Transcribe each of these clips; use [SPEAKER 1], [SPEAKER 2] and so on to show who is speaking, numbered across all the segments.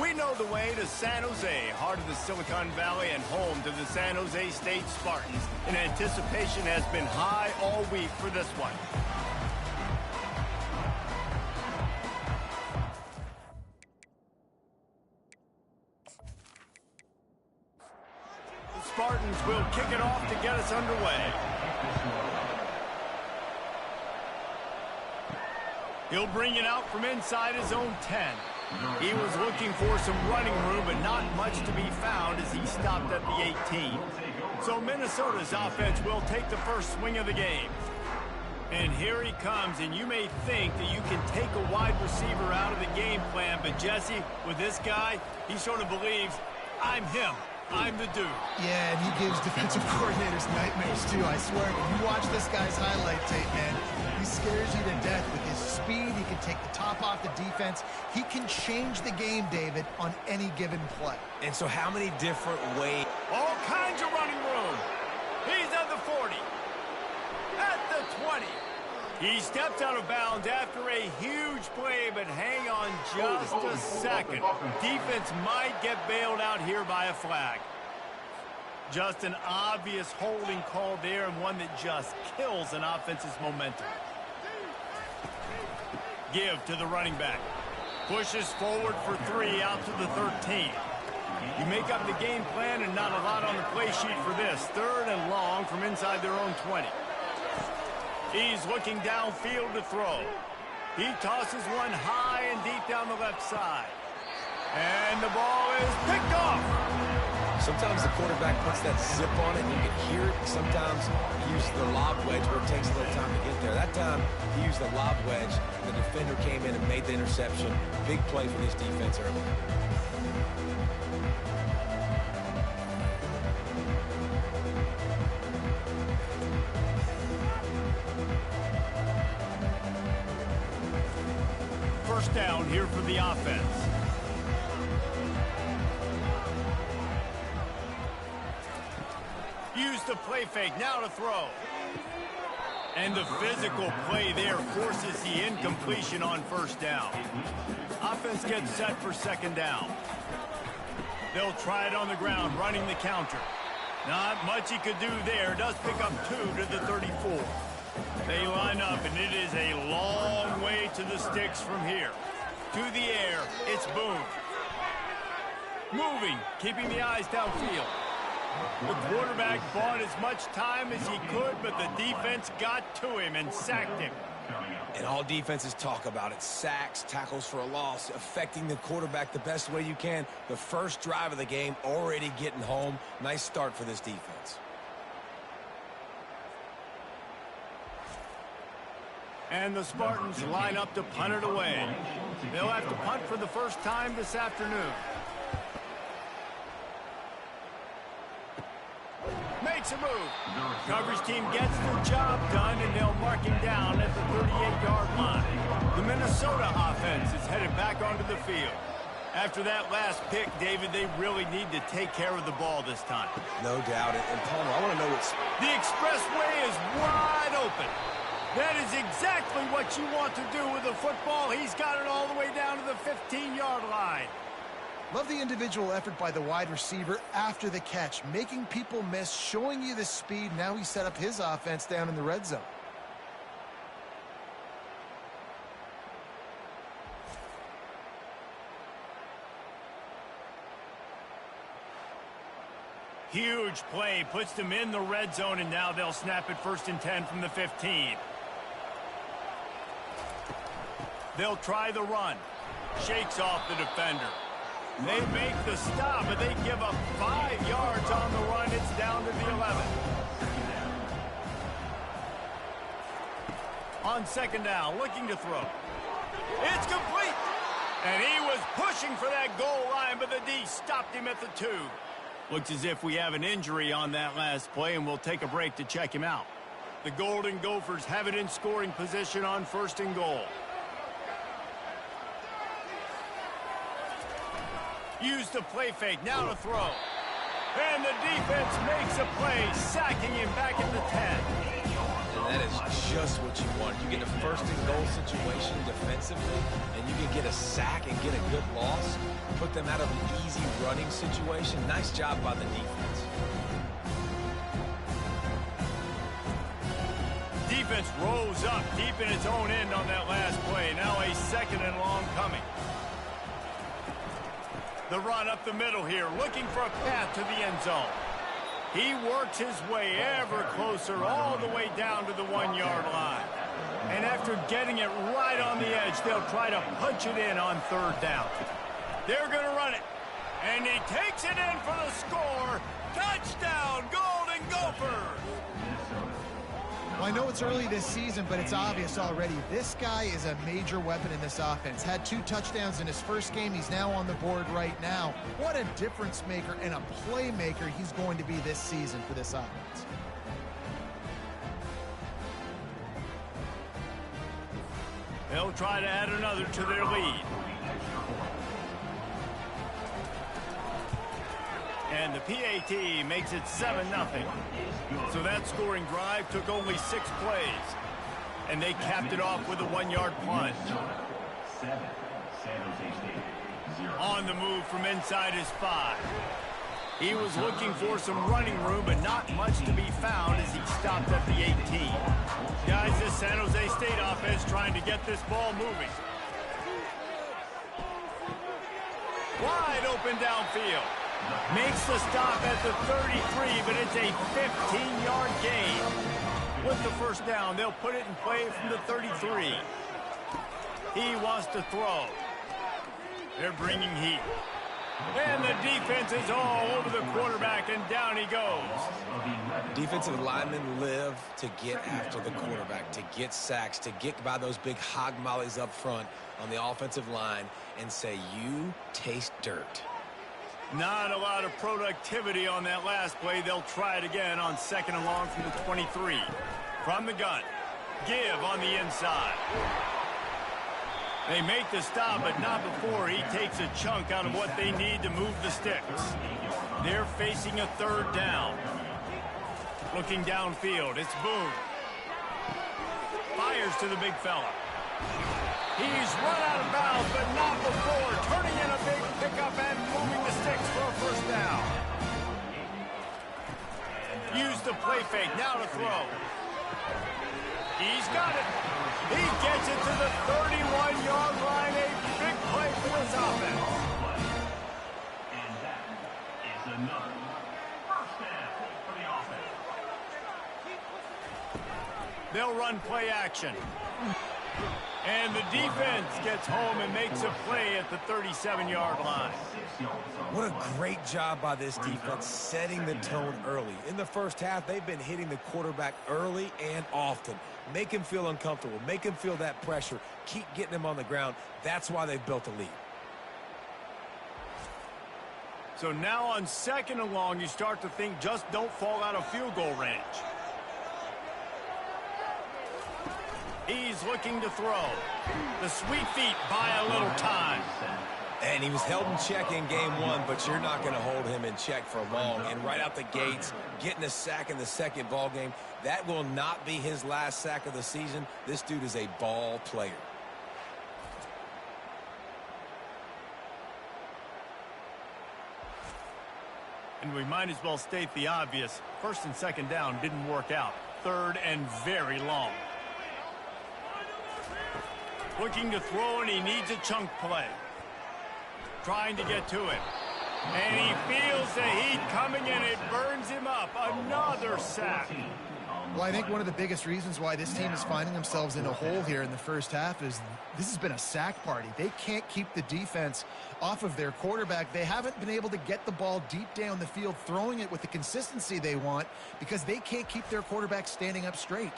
[SPEAKER 1] We know the way to San Jose, heart of the Silicon Valley and home to the San Jose State Spartans. And anticipation has been high all week for this one. The Spartans will kick it off to get us underway. He'll bring it out from inside his own 10. He was looking for some running room, but not much to be found as he stopped at the 18. So Minnesota's offense will take the first swing of the game. And here he comes, and you may think that you can take a wide receiver out of the game plan, but Jesse, with this guy, he sort of believes, I'm him. I'm the dude.
[SPEAKER 2] Yeah, and he gives defensive coordinators nightmares, too. I swear, when you watch this guy's highlight tape, man, he scares you to death with his speed. He can take the top off the defense. He can change the game, David, on any given play.
[SPEAKER 3] And so how many different ways?
[SPEAKER 1] All kinds of running room. He's at the 40. At the 20. He steps out of bounds after a huge play, but hang on just a second. Defense might get bailed out here by a flag. Just an obvious holding call there, and one that just kills an offense's momentum. Give to the running back. Pushes forward for 3 out to the 13. You make up the game plan and not a lot on the play sheet for this. 3rd and long from inside their own 20. He's looking downfield to throw. He tosses one high and deep down the left side. And the ball is picked off.
[SPEAKER 3] Sometimes the quarterback puts that zip on it and you can hear it. Sometimes he uses the lob wedge where it takes a little time to get there. That time he used the lob wedge. The defender came in and made the interception. Big play for this defense early.
[SPEAKER 1] First down here for the offense. Use the play fake, now to throw. And the physical play there forces the incompletion on first down. Offense gets set for 2nd down. They'll try it on the ground, running the counter. Not much he could do there. Does pick up 2 to the 34. They line up, and it is a long way to the sticks from here. To the air, it's Boone. Moving, keeping the eyes downfield. The quarterback bought as much time as he could, but the defense got to him and sacked him.
[SPEAKER 3] And all defenses talk about it. Sacks, tackles for a loss, affecting the quarterback the best way you can. The first drive of the game, already getting home. Nice start for this defense.
[SPEAKER 1] And the Spartans line up to punt it away. They'll have to punt for the first time this afternoon. Makes a move. Coverage team gets the job done, and they'll mark him down at the 38-yard line. The Minnesota offense is headed back onto the field. After that last pick, David, they really need to take care of the ball this time.
[SPEAKER 3] No doubt. And Palmer, I want to know what's...
[SPEAKER 1] The expressway is wide open. That is exactly what you want to do with the football. He's got it all the way down to the 15-yard line.
[SPEAKER 2] Love the individual effort by the wide receiver after the catch, making people miss, showing you the speed. Now he set up his offense down in the red zone.
[SPEAKER 1] Huge play, puts them in the red zone, and now they'll snap it 1st and 10 from the 15. They'll try the run. Shakes off the defender. They make the stop, but they give up 5 yards on the run. It's down to the 11. On 2nd down, looking to throw. It's complete. And he was pushing for that goal line, but the D stopped him at the 2. Looks as if we have an injury on that last play, and we'll take a break to check him out. The Golden Gophers have it in scoring position on 1st and goal. Use the play fake, now to throw. And the defense makes a play, sacking him back at the 10.
[SPEAKER 3] That is just what you want. You get a first-and-goal situation defensively, and you can get a sack and get a good loss, put them out of an easy running situation. Nice job by the defense.
[SPEAKER 1] Defense rose up deep in its own end on that last play. Now a 2nd and long coming. The run up the middle here, looking for a path to the end zone. He works his way ever closer all the way down to the 1-yard line. And after getting it right on the edge, they'll try to punch it in on 3rd down. They're going to run it. And he takes it in for the score. Touchdown, Golden Gophers!
[SPEAKER 2] Well, I know it's early this season, but it's obvious already. This guy is a major weapon in this offense. Had 2 touchdowns in his first game. He's now on the board right now. What a difference maker and a playmaker he's going to be this season for this offense.
[SPEAKER 1] They'll try to add another to their lead. And the PAT makes it 7-0. So that scoring drive took only 6 plays. And they capped it off with a 1-yard punt. On the move from inside his 5. He was looking for some running room, but not much to be found as he stopped at the 18. Guys, this San Jose State offense trying to get this ball moving. Wide open downfield. Makes the stop at the 33, but it's a 15-yard gain. With the first down, they'll put it in play from the 33. He wants to throw. They're bringing heat. And the defense is all over the quarterback, and down he goes.
[SPEAKER 3] Defensive linemen live to get after the quarterback, to get sacks, to get by those big hog mollies up front on the offensive line and say, you taste dirt.
[SPEAKER 1] Not a lot of productivity on that last play. They'll try it again on 2nd and long from the 23. From the gun. Give on the inside. They make the stop, but not before he takes a chunk out of what they need to move the sticks. They're facing a 3rd down. Looking downfield, it's Boone. Fires to the big fella. He's run out of bounds, but not before turning in a big pickup and moving the sticks for a 1st down. Use the play fake, now to throw. He's got it. He gets it to the 31-yard line, a big play for this offense.
[SPEAKER 4] And that is another 1st down for the offense.
[SPEAKER 1] They'll run play action. And the defense gets home and makes a play at the 37-yard line.
[SPEAKER 3] What a great job by this defense setting the tone early. In the first half, they've been hitting the quarterback early and often. Make him feel uncomfortable. Make him feel that pressure. Keep getting him on the ground. That's why they've built a lead.
[SPEAKER 1] So now on 2nd and long, you start to think just don't fall out of field goal range. He's looking to throw. The sweet feet buy a little time.
[SPEAKER 3] And he was held in check in game 1, but you're not going to hold him in check for long. And right out the gates, getting a sack in the 2nd ball game, that will not be his last sack of the season. This dude is a ball player.
[SPEAKER 1] And we might as well state the obvious. 1st and 2nd down didn't work out. 3rd and very long. Looking to throw, and he needs a chunk play. Trying to get to it. And he feels the heat coming in. It burns him up. Another sack.
[SPEAKER 2] Well, I think one of the biggest reasons why this team is finding themselves in a hole here in the first half is this has been a sack party. They can't keep the defense off of their quarterback. They haven't been able to get the ball deep down the field, throwing it with the consistency they want because they can't keep their quarterback standing up straight.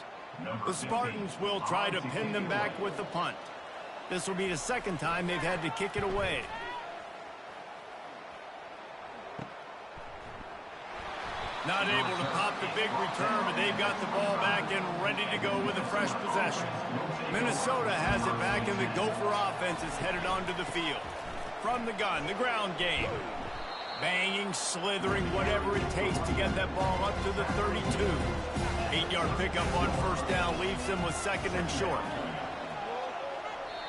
[SPEAKER 1] The Spartans will try to pin them back with the punt. This will be the 2nd time they've had to kick it away. Not able to pop the big return, but they've got the ball back and ready to go with a fresh possession. Minnesota has it back, and the Gopher offense is headed onto the field. From the gun, the ground game. Banging, slithering, whatever it takes to get that ball up to the 32. 8-yard pickup on first down leaves them with second and short.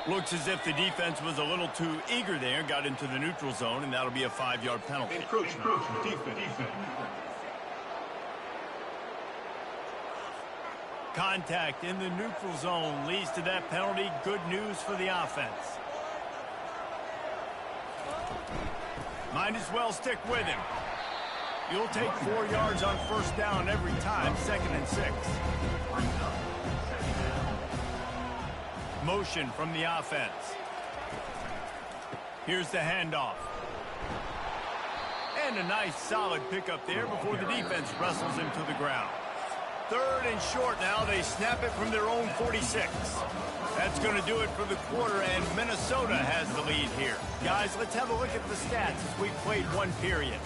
[SPEAKER 1] Looks as if the defense was a little too eager there, got into the neutral zone, and that'll be a 5-yard penalty.
[SPEAKER 4] Defense.
[SPEAKER 1] Contact in the neutral zone leads to that penalty. Good news for the offense. Might as well stick with him. You'll take 4 yards on first down every time, 2nd and 6. Motion from the offense. Here's the handoff. And a nice solid pickup there before the defense wrestles him to the ground. 3rd and short now. They snap it from their own 46. That's going to do it for the quarter, and Minnesota has the lead here. Guys, let's have a look at the stats as we played one period.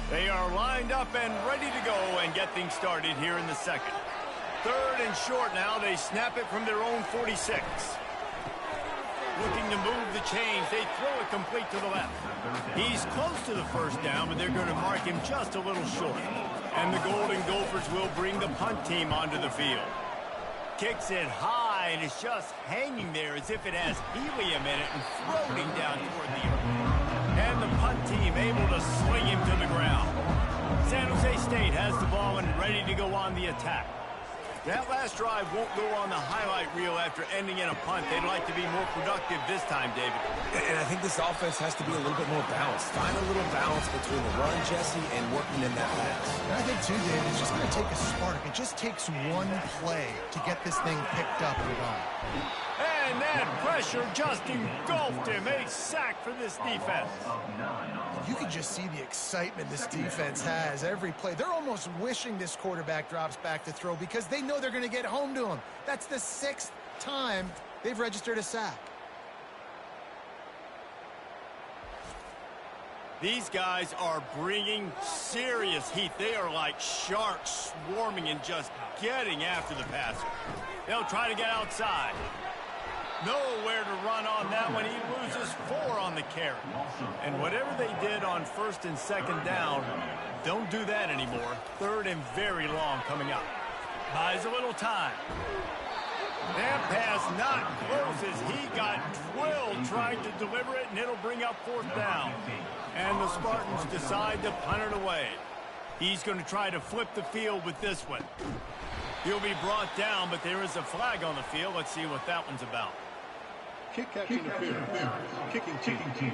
[SPEAKER 1] They are lined up and ready to go and get things started here in the second. 3rd and short now. They snap it from their own 46. Looking to move the chains. They throw it complete to the left. He's close to the first down, but they're going to mark him just a little short. And the Golden Gophers will bring the punt team onto the field. Kicks it high, and it's just hanging there as if it has helium in it and floating down toward the earth. And the punt team able to sling him to the ground. San Jose State has the ball and ready to go on the attack. That last drive won't go on the highlight reel after ending in a punt. They'd like to be more productive this time, David.
[SPEAKER 3] And I think this offense has to be a little bit more balanced. Find a little balance between the run, Jesse, and working in that pass.
[SPEAKER 2] And I think, too, David, it's just going to take a spark. It just takes one play to get this thing picked up and going.
[SPEAKER 1] And that pressure just engulfed him. A sack for this defense.
[SPEAKER 2] You can just see the excitement this defense has every play. They're almost wishing this quarterback drops back to throw because they know they're going to get home to him. That's the 6th time they've registered a sack.
[SPEAKER 1] These guys are bringing serious heat. They are like sharks swarming and just getting after the passer. They'll try to get outside. Nowhere to run on that one. He loses 4 on the carry. And whatever they did on 1st and 2nd down, don't do that anymore. 3rd and very long coming up. Buys a little time. That pass not close as he got drilled trying to deliver it, and it'll bring up 4th down. And the Spartans decide to punt it away. He's going to try to flip the field with this one. He'll be brought down, but there is a flag on the field. Let's see what that one's about.
[SPEAKER 4] Kick catch interference. Kicking team.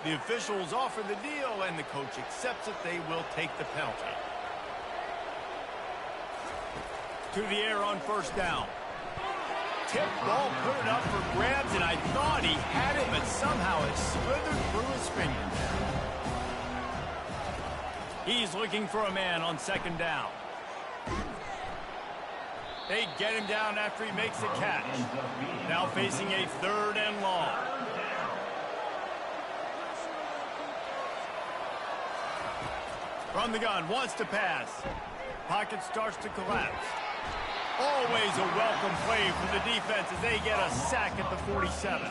[SPEAKER 1] The officials offer the deal, and the coach accepts it. They will take the penalty. To the air on first down. Tip ball, put it up for grabs, and I thought he had it, but somehow it slithered through his fingers. He's looking for a man on 2nd down. They get him down after he makes a catch. Now facing a 3rd and long. From the gun, wants to pass. Pocket starts to collapse. Always a welcome play for the defense as they get a sack at the 47.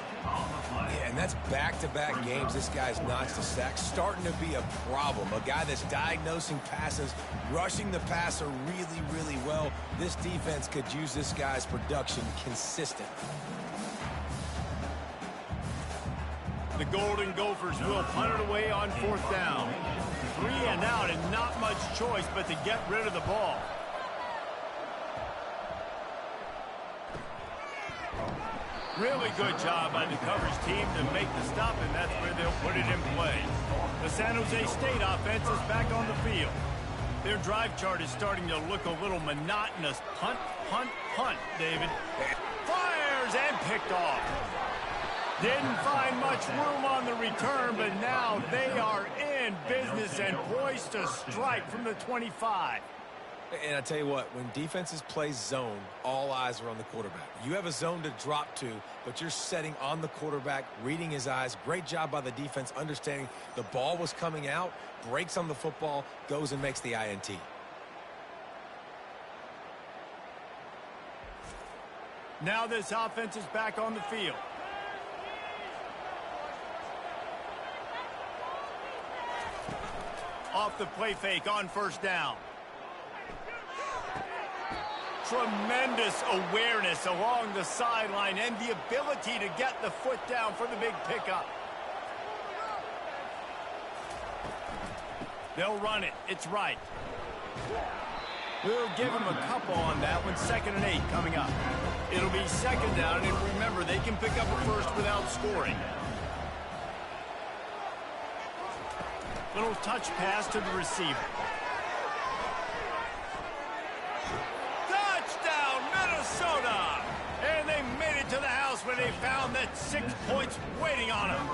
[SPEAKER 3] Yeah, and that's back-to-back games. This guy's notched a sack. Starting to be a problem. A guy that's diagnosing passes, rushing the passer really, really well. This defense could use this guy's production consistently.
[SPEAKER 1] The Golden Gophers will punt it away on 4th down. 3 and out and not much choice but to get rid of the ball. Really good job by the coverage team to make the stop, and that's where they'll put it in play. The San Jose State offense is back on the field. Their drive chart is starting to look a little monotonous. Punt, punt, punt, David. Fires and picked off. Didn't find much room on the return, but now they are in business and poised to strike from the 25.
[SPEAKER 3] And I tell you what, when defenses play zone, all eyes are on the quarterback. You have a zone to drop to, but you're setting on the quarterback, reading his eyes. Great job by the defense, understanding the ball was coming out, breaks on the football, goes and makes the INT.
[SPEAKER 1] Now this offense is back on the field. Off the play fake on first down. Tremendous awareness along the sideline and the ability to get the foot down for the big pickup. They'll run it. It's right. We'll give them a couple on that one. 2nd and 8 coming up. It'll be 2nd down, and remember, they can pick up a first without scoring. Little touch pass to the receiver. Touchdown, Minnesota! And they made it to the house when they found that 6 points waiting on them.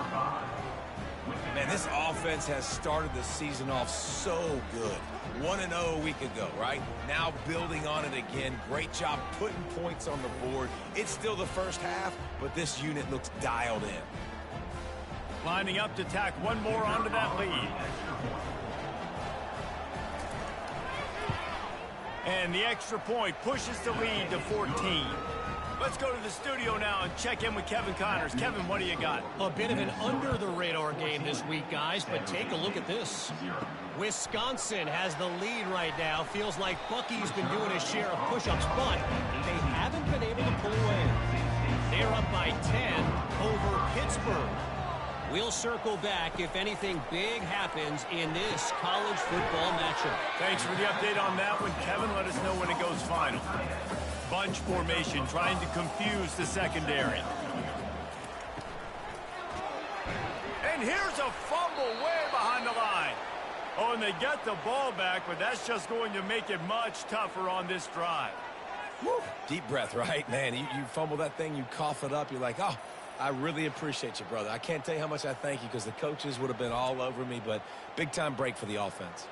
[SPEAKER 3] Man, this offense has started the season off so good. 1-0 a week ago, right? Now building on it again. Great job putting points on the board. It's still the first half, but this unit looks dialed in.
[SPEAKER 1] Lining up to tack one more onto that lead. And the extra point pushes the lead to 14. Let's go to the studio now and check in with Kevin Connors. Kevin, what do you got?
[SPEAKER 5] A bit of an under-the-radar game this week, guys, but take a look at this. Wisconsin has the lead right now. Feels like Bucky's been doing his share of push-ups, but they haven't been able to pull away. They're up by 10 over Pittsburgh. We'll circle back if anything big happens in this college football matchup.
[SPEAKER 1] Thanks for the update on that one, Kevin. Let us know when it goes final. Bunch formation trying to confuse the secondary. And here's a fumble way behind the line. Oh, and they get the ball back, but that's just going to make it much tougher on this drive.
[SPEAKER 3] Woo. Deep breath, right? Man, you fumble that thing, you cough it up, you're like, oh, I really appreciate you, brother. I can't tell you how much I thank you because the coaches would have been all over me, but big-time break for the offense.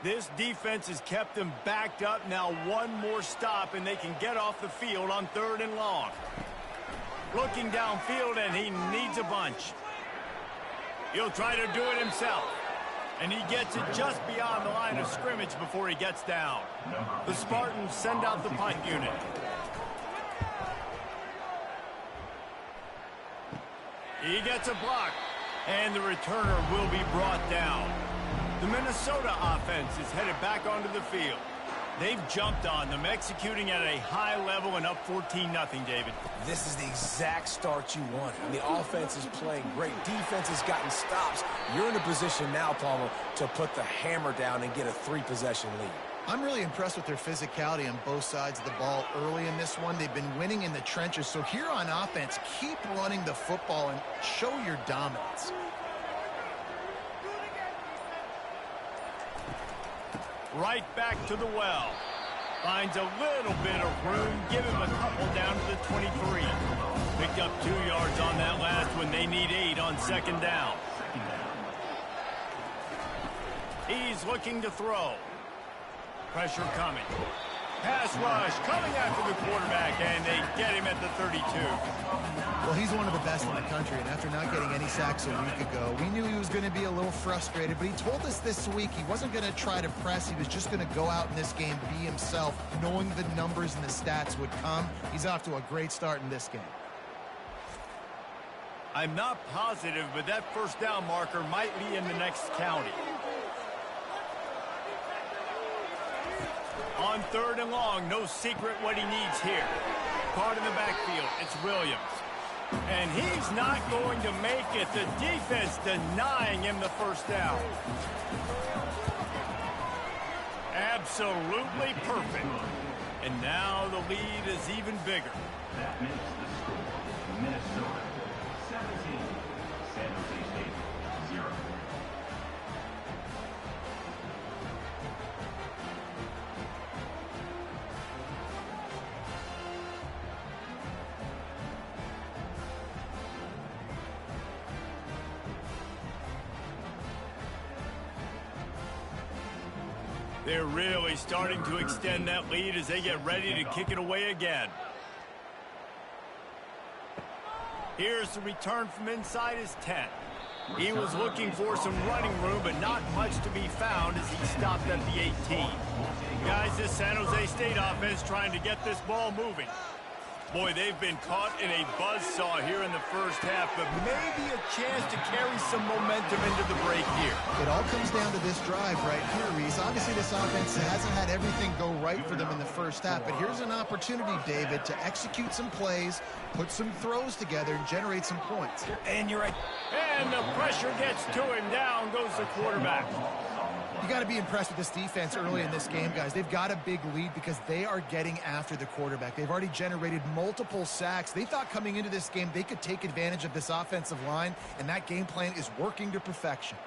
[SPEAKER 1] This defense has kept them backed up. Now one more stop, and they can get off the field on 3rd and long. Looking downfield, and he needs a bunch. He'll try to do it himself. And he gets it just beyond the line of scrimmage before he gets down. The Spartans send out the punt unit. He gets a block, and the returner will be brought down. The Minnesota offense is headed back onto the field. They've jumped on them, executing at a high level and up 14-0, David.
[SPEAKER 3] This is the exact start you want. And the offense is playing great. Defense has gotten stops. You're in a position now, Palmer, to put the hammer down and get a 3-possession lead.
[SPEAKER 2] I'm really impressed with their physicality on both sides of the ball early in this one. They've been winning in the trenches. So here on offense, keep running the football and show your dominance.
[SPEAKER 1] Right back to the well. Finds a little bit of room. Give him a couple down to the 23. Picked up 2 yards on that last one. They need 8 on 2nd down. He's looking to throw. Pressure coming. Pass rush coming after the quarterback, and they get him at the 32.
[SPEAKER 2] Well, he's one of the best in the country, and after not getting any sacks a week ago, we knew he was going to be a little frustrated, but he told us this week he wasn't going to try to press. He was just going to go out in this game, be himself, knowing the numbers and the stats would come. He's off to a great start in this game.
[SPEAKER 1] I'm not positive, but that 1st down marker might be in the next county. On 3rd and long, no secret what he needs here. Caught in the backfield, it's Williams. And he's not going to make it. The defense denying him the 1st down. Absolutely perfect. And now the lead is even bigger.
[SPEAKER 6] That makes the score Minnesota 17, San Jose State 0.
[SPEAKER 1] They're really starting to extend that lead as they get ready to kick it away again. Here's the return from inside his 10. He was looking for some running room, but not much to be found as he stopped at the 18. Guys, this San Jose State offense trying to get this ball moving. Boy, they've been caught in a buzzsaw here in the first half, but maybe a chance to carry some momentum into the break here.
[SPEAKER 2] It all comes down to this drive right here, Reese. Obviously, this offense hasn't had everything go right for them in the first half, but here's an opportunity, David, to execute some plays, put some throws together, and generate some points.
[SPEAKER 3] And you're right.
[SPEAKER 1] And the pressure gets to him. Down goes the quarterback.
[SPEAKER 2] You got to be impressed with this defense early in this game, guys. They've got a big lead because they are getting after the quarterback. They've already generated multiple sacks. They thought coming into this game they could take advantage of this offensive line, and that game plan is working to perfection.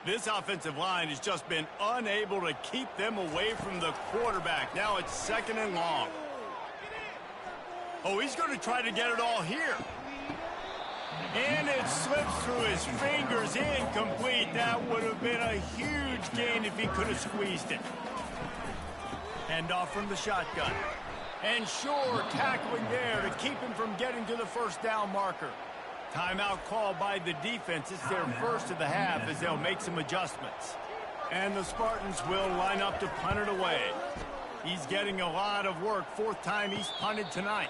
[SPEAKER 1] This offensive line has just been unable to keep them away from the quarterback. Now it's 2nd and long. Oh, he's going to try to get it all here. And it slips through his fingers, incomplete. That would have been a huge gain if he could have squeezed it. Hand off from the shotgun. And Shore tackling there to keep him from getting to the first down marker. Timeout called by the defense. It's their first of the half as they'll make some adjustments. And the Spartans will line up to punt it away. He's getting a lot of work. 4th time he's punted tonight.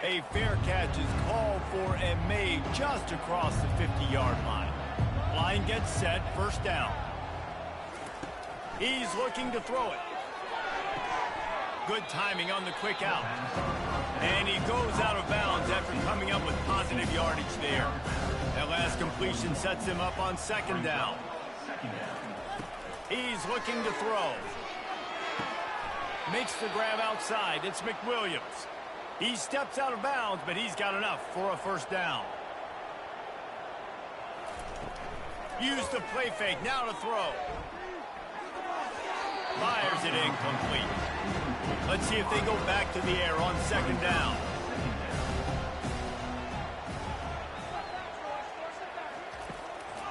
[SPEAKER 1] A fair catch is called for and made just across the 50-yard line. Line gets set, 1st down. He's looking to throw it. Good timing on the quick out. And he goes out of bounds after coming up with positive yardage there. That last completion sets him up on 2nd down. He's looking to throw. Makes the grab outside. It's McWilliams. He steps out of bounds, but he's got enough for a 1st down. Use the play fake. Now to throw. Fires it incomplete. Let's see if they go back to the air on 2nd down.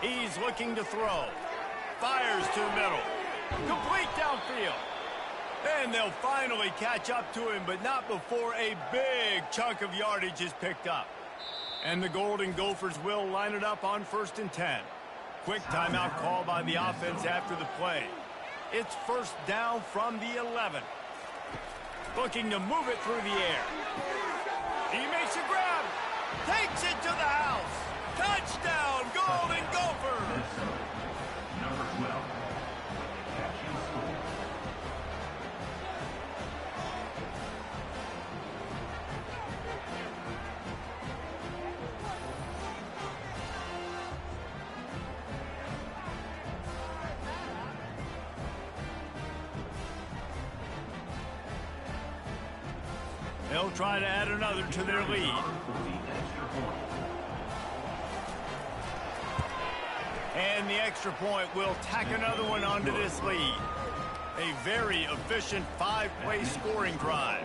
[SPEAKER 1] He's looking to throw. Fires to the middle. Complete downfield. And they'll finally catch up to him, but not before a big chunk of yardage is picked up. And the Golden Gophers will line it up on 1st and 10. Quick timeout call by the offense after the play. It's 1st down from the 11. Looking to move it through the air. He makes a grab. Takes it to the house. Touchdown, Golden Gophers.
[SPEAKER 6] Number 12. Catch and score.
[SPEAKER 1] They'll try to add another to their lead. And the extra point will tack another one onto this lead. A very efficient 5-play scoring drive.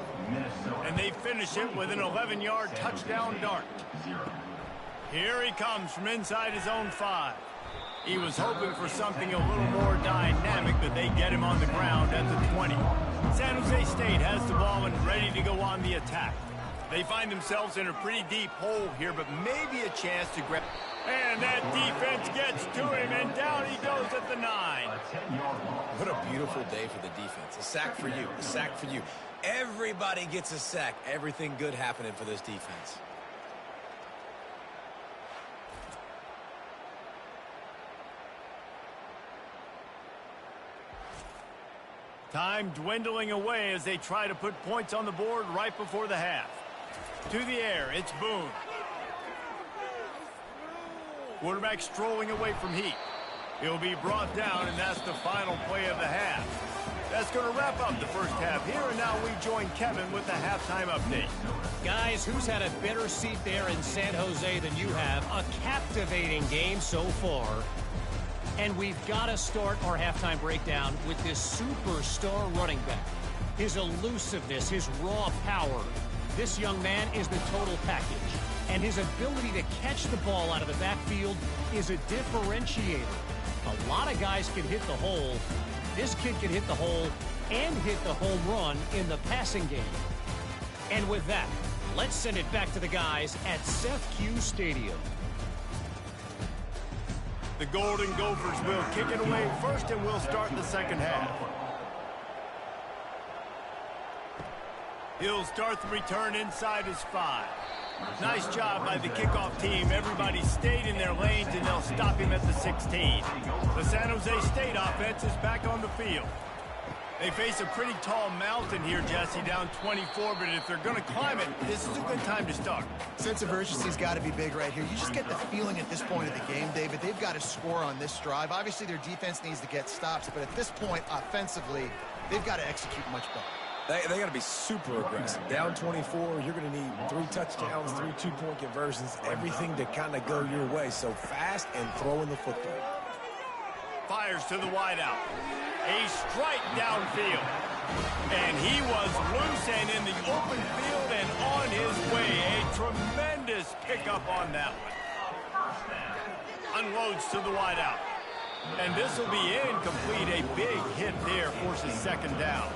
[SPEAKER 1] And they finish it with an 11-yard touchdown dart. Here he comes from inside his own 5. He was hoping for something a little more dynamic, but they get him on the ground at the 20. San Jose State has the ball and ready to go on the attack. They find themselves in a pretty deep hole here, but maybe a chance to grab. And that defense gets to him, and down he goes at the 9.
[SPEAKER 3] What a beautiful day for the defense. A sack for you. A sack for you. Everybody gets a sack. Everything good happening for this defense.
[SPEAKER 1] Time dwindling away as they try to put points on the board right before the half. To the air, it's Boone. Quarterback strolling away from Heat. He'll be brought down, and that's the final play of the half. That's going to wrap up the first half here, and now we join Kevin with the halftime update.
[SPEAKER 5] Guys, who's had a better seat there in San Jose than you have? A captivating game so far. And we've got to start our halftime breakdown with this superstar running back. His elusiveness, his raw power. This young man is the total package. And his ability to catch the ball out of the backfield is a differentiator. A lot of guys can hit the hole. This kid can hit the hole and hit the home run in the passing game. And with that, let's send it back to the guys at Seth Q Stadium.
[SPEAKER 1] The Golden Gophers will kick it away first, and we'll start the second half. He'll start the return inside his 5. Nice job by the kickoff team. Everybody stayed in their lanes, and they'll stop him at the 16. The San Jose State offense is back on the field. They face a pretty tall mountain here, Jesse, down 24, but if they're going to climb it, this is a good time to start.
[SPEAKER 2] Sense of urgency's got to be big right here. You just get the feeling at this point of the game, David, they've got to score on this drive. Obviously, their defense needs to get stops, but at this point, offensively, they've got to execute much better.
[SPEAKER 3] They got to be super aggressive. Down 24, you're going to need 3 touchdowns, 3 two-point conversions, everything to kind of go your way. So fast and throwing the football.
[SPEAKER 1] Fires to the wideout. A strike downfield. And he was loose and in the open field and on his way. A tremendous pickup on that one. Unloads to the wideout. And this will be incomplete. A big hit there forces second down.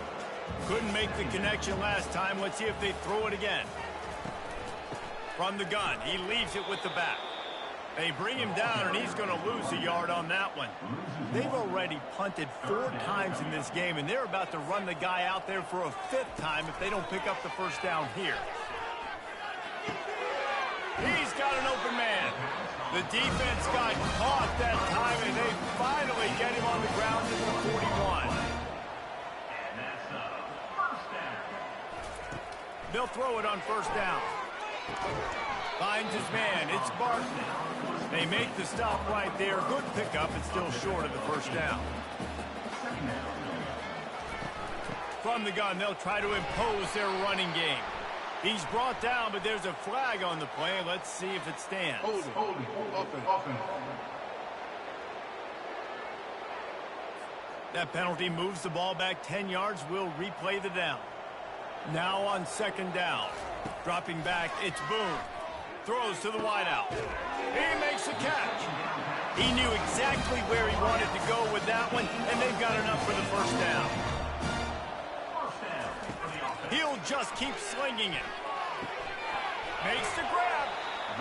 [SPEAKER 1] Couldn't make the connection last time. Let's see if they throw it again. From the gun, he leaves it with the back. They bring him down, and he's going to lose a yard on that one. They've already punted 4 times in this game, and they're about to run the guy out there for a 5th time if they don't pick up the first down here. He's got an open man. The defense got caught that time, and they finally get him on the ground at the 41. They'll throw it on first down. Finds his man. It's Barton. They make the stop right there. Good pickup. It's still short of the first down. From the gun, they'll try to impose their running game. He's brought down, but there's a flag on the play. Let's see if it stands.
[SPEAKER 4] Holding. Offense.
[SPEAKER 1] That penalty moves the ball back 10 yards. We'll replay the down. Now on second down. Dropping back, it's Boone. Throws to the wideout. He makes the catch. He knew exactly where he wanted to go with that one, and they've got enough for the first down. He'll just keep slinging it. Makes the grab.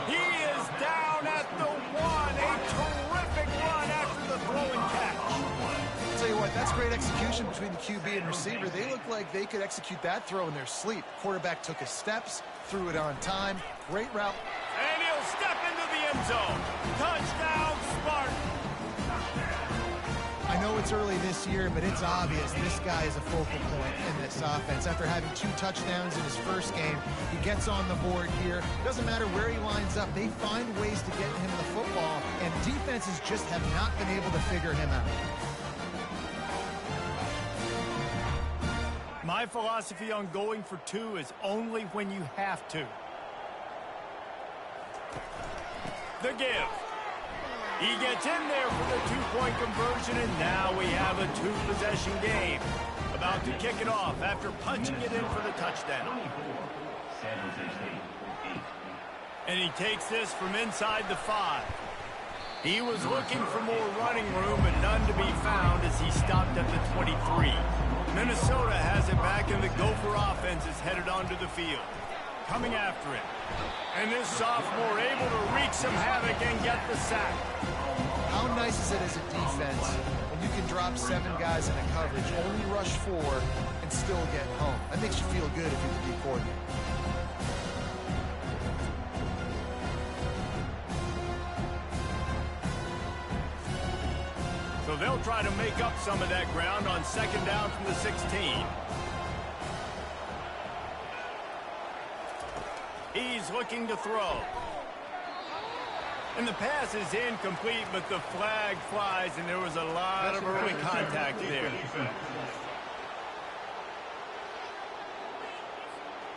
[SPEAKER 1] He is down at the 1. A terrific run after the throw and catch.
[SPEAKER 2] I'll tell you what, that's great execution between the QB and receiver. They look like they could execute that throw in their sleep. Quarterback took his steps, threw it on time. Great route.
[SPEAKER 1] And he'll step into the end zone. Touchdown, Spartan.
[SPEAKER 2] I know it's early this year, but it's obvious this guy is a focal point in this offense. After having 2 touchdowns in his first game, he gets on the board here. Doesn't matter where he lines up. They find ways to get him the football, and defenses just have not been able to figure him out.
[SPEAKER 1] My philosophy on going for 2 is only when you have to. The give. He gets in there for the 2-point conversion, and now we have a 2-possession game. About to kick it off after punching it in for the touchdown. And he takes this from inside the 5. He was looking for more running room, but none to be found as he stopped at the 23. Minnesota has it back, and the Gopher offense is headed onto the field. Coming after it. And this sophomore able to wreak some havoc and get the sack.
[SPEAKER 2] How nice is it as a defense when you can drop 7 guys in a coverage, only rush 4, and still get home? That makes you feel good if you're the D coordinator.
[SPEAKER 1] So they'll try to make up some of that ground on second down from the 16. He's looking to throw. And the pass is incomplete, but the flag flies, and there was a lot of early contact there.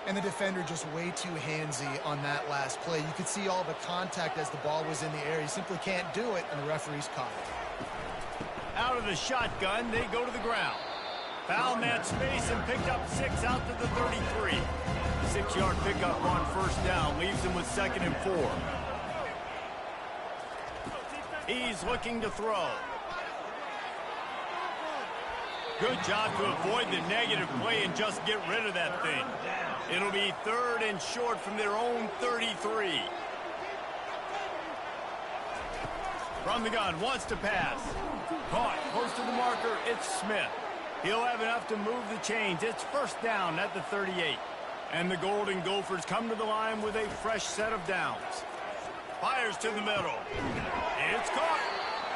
[SPEAKER 2] And the defender just way too handsy on that last play. You could see all the contact as the ball was in the air. He simply can't do it, and the referee's caught it.
[SPEAKER 1] Out of the shotgun, they go to the ground. Found that space and picked up 6 out to the 33. 6-yard pickup on first down leaves him with 2nd and 4. He's looking to throw. Good job to avoid the negative play and just get rid of that thing. It'll be 3rd and short from their own 33. From the gun, wants to pass. Caught, close to the marker, it's Smith. He'll have enough to move the chains. It's 1st down at the 38. And the Golden Gophers come to the line with a fresh set of downs. Fires to the middle. It's caught.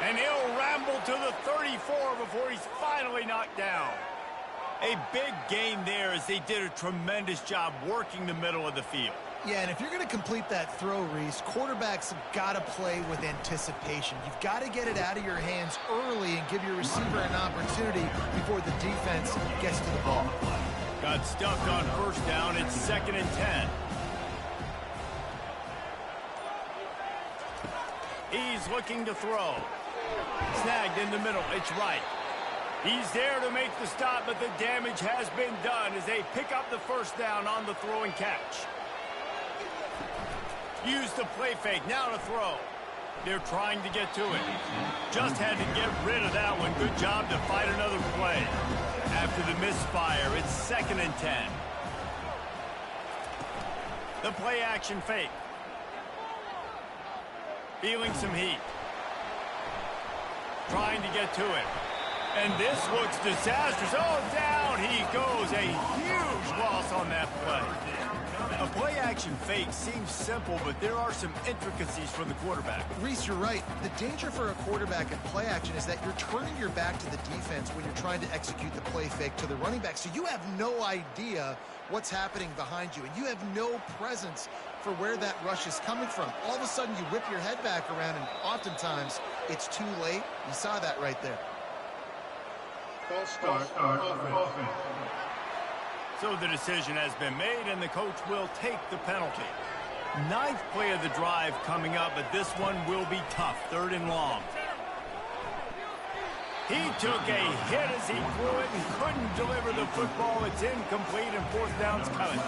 [SPEAKER 1] And he'll ramble to the 34 before he's finally knocked down. A big gain there as they did a tremendous job working the middle of the field.
[SPEAKER 2] Yeah, and if you're going to complete that throw, Reese, quarterbacks have got to play with anticipation. You've got to get it out of your hands early and give your receiver an opportunity before the defense gets to the ball.
[SPEAKER 1] Got stuffed on 1st down. It's 2nd and 10. He's looking to throw. Snagged in the middle. It's right. He's there to make the stop, but the damage has been done as they pick up the 1st down on the throw and catch. Use the play fake. Now to throw. They're trying to get to it. Just had to get rid of that one. Good job to fight another play. After the misfire, it's 2nd and 10. The play action fake. Feeling some heat. Trying to get to it. And this looks disastrous. Oh, down he goes. A huge loss on that play. A play-action fake seems simple, but there are some intricacies for the quarterback.
[SPEAKER 2] Reese, you're right. The danger for a quarterback in play action is that you're turning your back to the defense when you're trying to execute the play fake to the running back. So you have no idea what's happening behind you, and you have no presence for where that rush is coming from. All of a sudden, you whip your head back around, and oftentimes it's too late. You saw that right there.
[SPEAKER 4] False start, offense.
[SPEAKER 1] So the decision has been made, and the coach will take the penalty. 9th play of the drive coming up, but this one will be tough. 3rd and long. He took a hit as he threw it and couldn't deliver the football. It's incomplete, and 4th down's coming.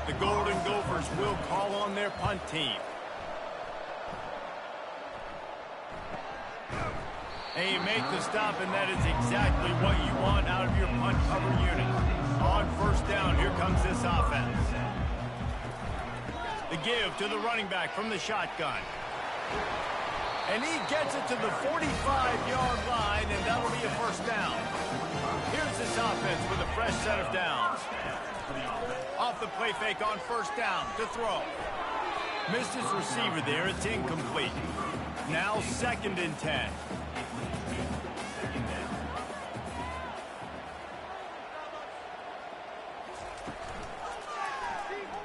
[SPEAKER 1] The Golden Gophers will call on their punt team. And you make the stop, and that is exactly what you want out of your punt cover unit. On 1st down, here comes this offense. The give to the running back from the shotgun. And he gets it to the 45-yard line, and that'll be a 1st down. Here's this offense with a fresh set of downs. Off the play fake on 1st down to throw. Missed his receiver there. It's incomplete. Now 2nd and 10.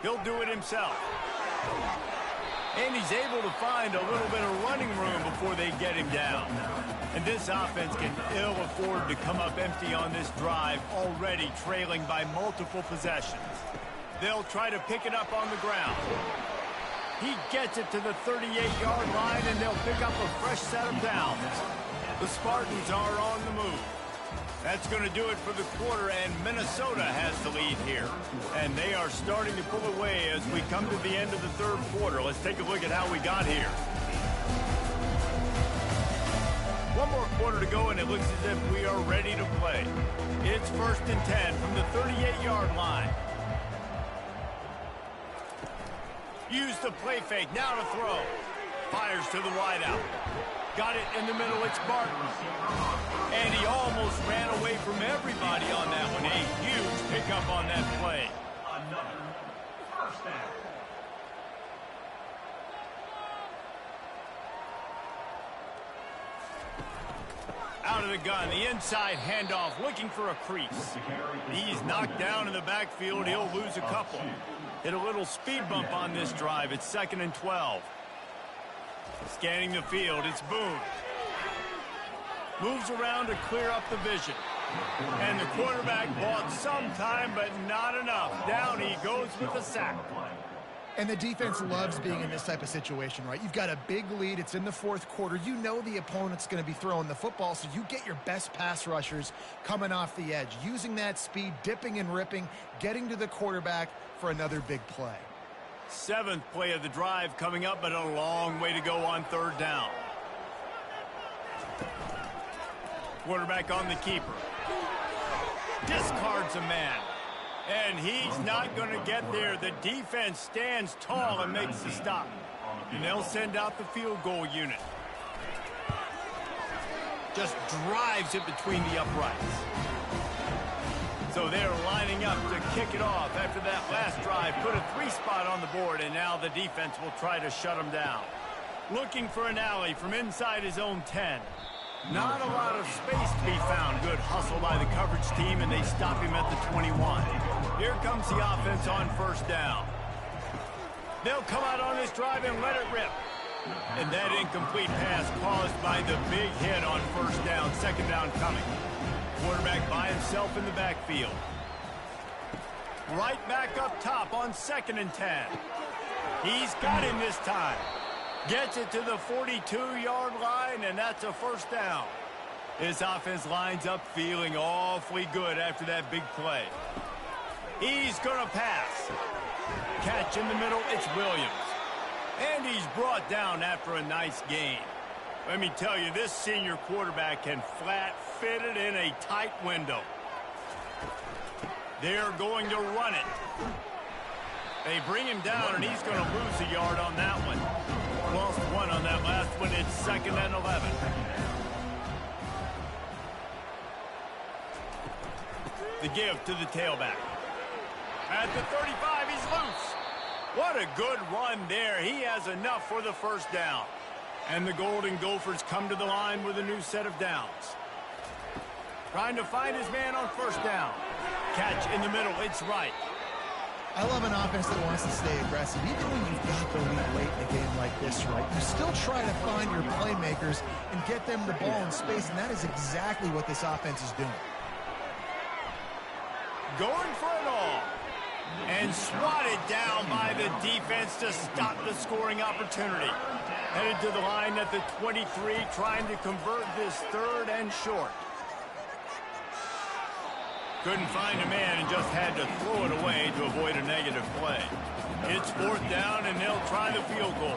[SPEAKER 1] He'll do it himself. And he's able to find a little bit of running room before they get him down. And this offense can ill afford to come up empty on this drive, already trailing by multiple possessions. They'll try to pick it up on the ground. He gets it to the 38-yard line, and they'll pick up a fresh set of downs. The Spartans are on the move. That's going to do it for the quarter, and Minnesota has the lead here. And they are starting to pull away as we come to the end of the 3rd quarter. Let's take a look at how we got here. One more quarter to go, and it looks as if we are ready to play. It's 1st and 10 from the 38-yard line. Use the play fake, now to throw. Fires to the wideout. Got it in the middle, it's Barton. And he almost ran away from everybody on that one. A huge pickup on that play.
[SPEAKER 6] Another 1st down.
[SPEAKER 1] Out of the gun, the inside handoff, looking for a crease. He's knocked down in the backfield. He'll lose a couple. Hit a little speed bump on this drive. It's 2nd and 12. Scanning the field, it's Boone. Moves around to clear up the vision. And the quarterback bought some time, but not enough. Down he goes with the sack.
[SPEAKER 2] And the defense loves being in this type of situation, right? You've got a big lead. It's in the 4th quarter. You know the opponent's going to be throwing the football, so you get your best pass rushers coming off the edge, using that speed, dipping and ripping, getting to the quarterback for another big play.
[SPEAKER 1] 7th play of the drive coming up, but a long way to go on 3rd down. Quarterback on the keeper. discards a man. And he's not going to get there. The defense stands tall and makes the stop. And they'll send out the field goal unit. Just drives it between the uprights. So they're lining up to kick it off after that last drive. Put a 3-spot on the board, and now the defense will try to shut them down. Looking for an alley from inside his own 10. Not a lot of space to be found. Good hustle by the coverage team, and they stop him at the 21. Here comes the offense on first down. They'll come out on this drive and let it rip. And that incomplete pass caused by the big hit on first down. Second down coming. Quarterback by himself in the backfield. Right back up top on 2nd and 10. He's got him this time. Gets it to the 42-yard line, and that's a first down. This offense lines up feeling awfully good after that big play. He's going to pass. Catch in the middle, it's Williams. And he's brought down after a nice gain. Let me tell you, this senior quarterback can flat fit it in a tight window. They're going to run it. They bring him down, and he's going to lose a yard on that one. Lost 1 on that last one. It's 2nd and 11. The give to the tailback. At the 35, he's loose. What a good run there. He has enough for the first down. And the Golden Gophers come to the line with a new set of downs. Trying to find his man on first down. Catch in the middle. It's right.
[SPEAKER 2] I love an offense that wants to stay aggressive. Even when you've got the lead late in a game like this, right, you still try to find your playmakers and get them the ball in space, and that is exactly what this offense is doing.
[SPEAKER 1] Going for it all. And swatted down by the defense to stop the scoring opportunity. Headed to the line at the 23, trying to convert this 3rd and short. Couldn't find a man and just had to throw it away to avoid a negative play. It's 4th down, and they'll try the field goal.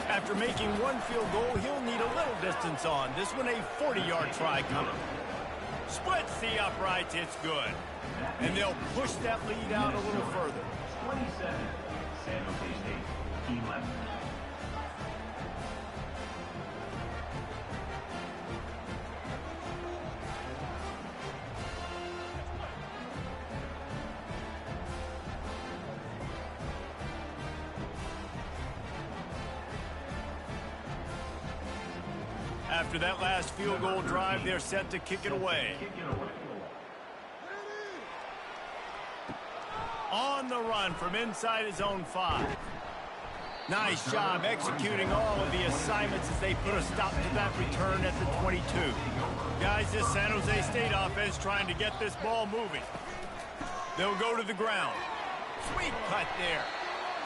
[SPEAKER 1] After making 1 field goal, he'll need a little distance on. This one a 40-yard try coming. Splits the uprights, it's good. And they'll push that lead out a little further.
[SPEAKER 6] 27, San Jose State, 11.
[SPEAKER 1] After that last field goal drive, they're set to kick it away. On the run from inside his own 5. Nice job executing all of the assignments as they put a stop to that return at the 22. Guys, this San Jose State offense trying to get this ball moving. They'll go to the ground. Sweet cut there.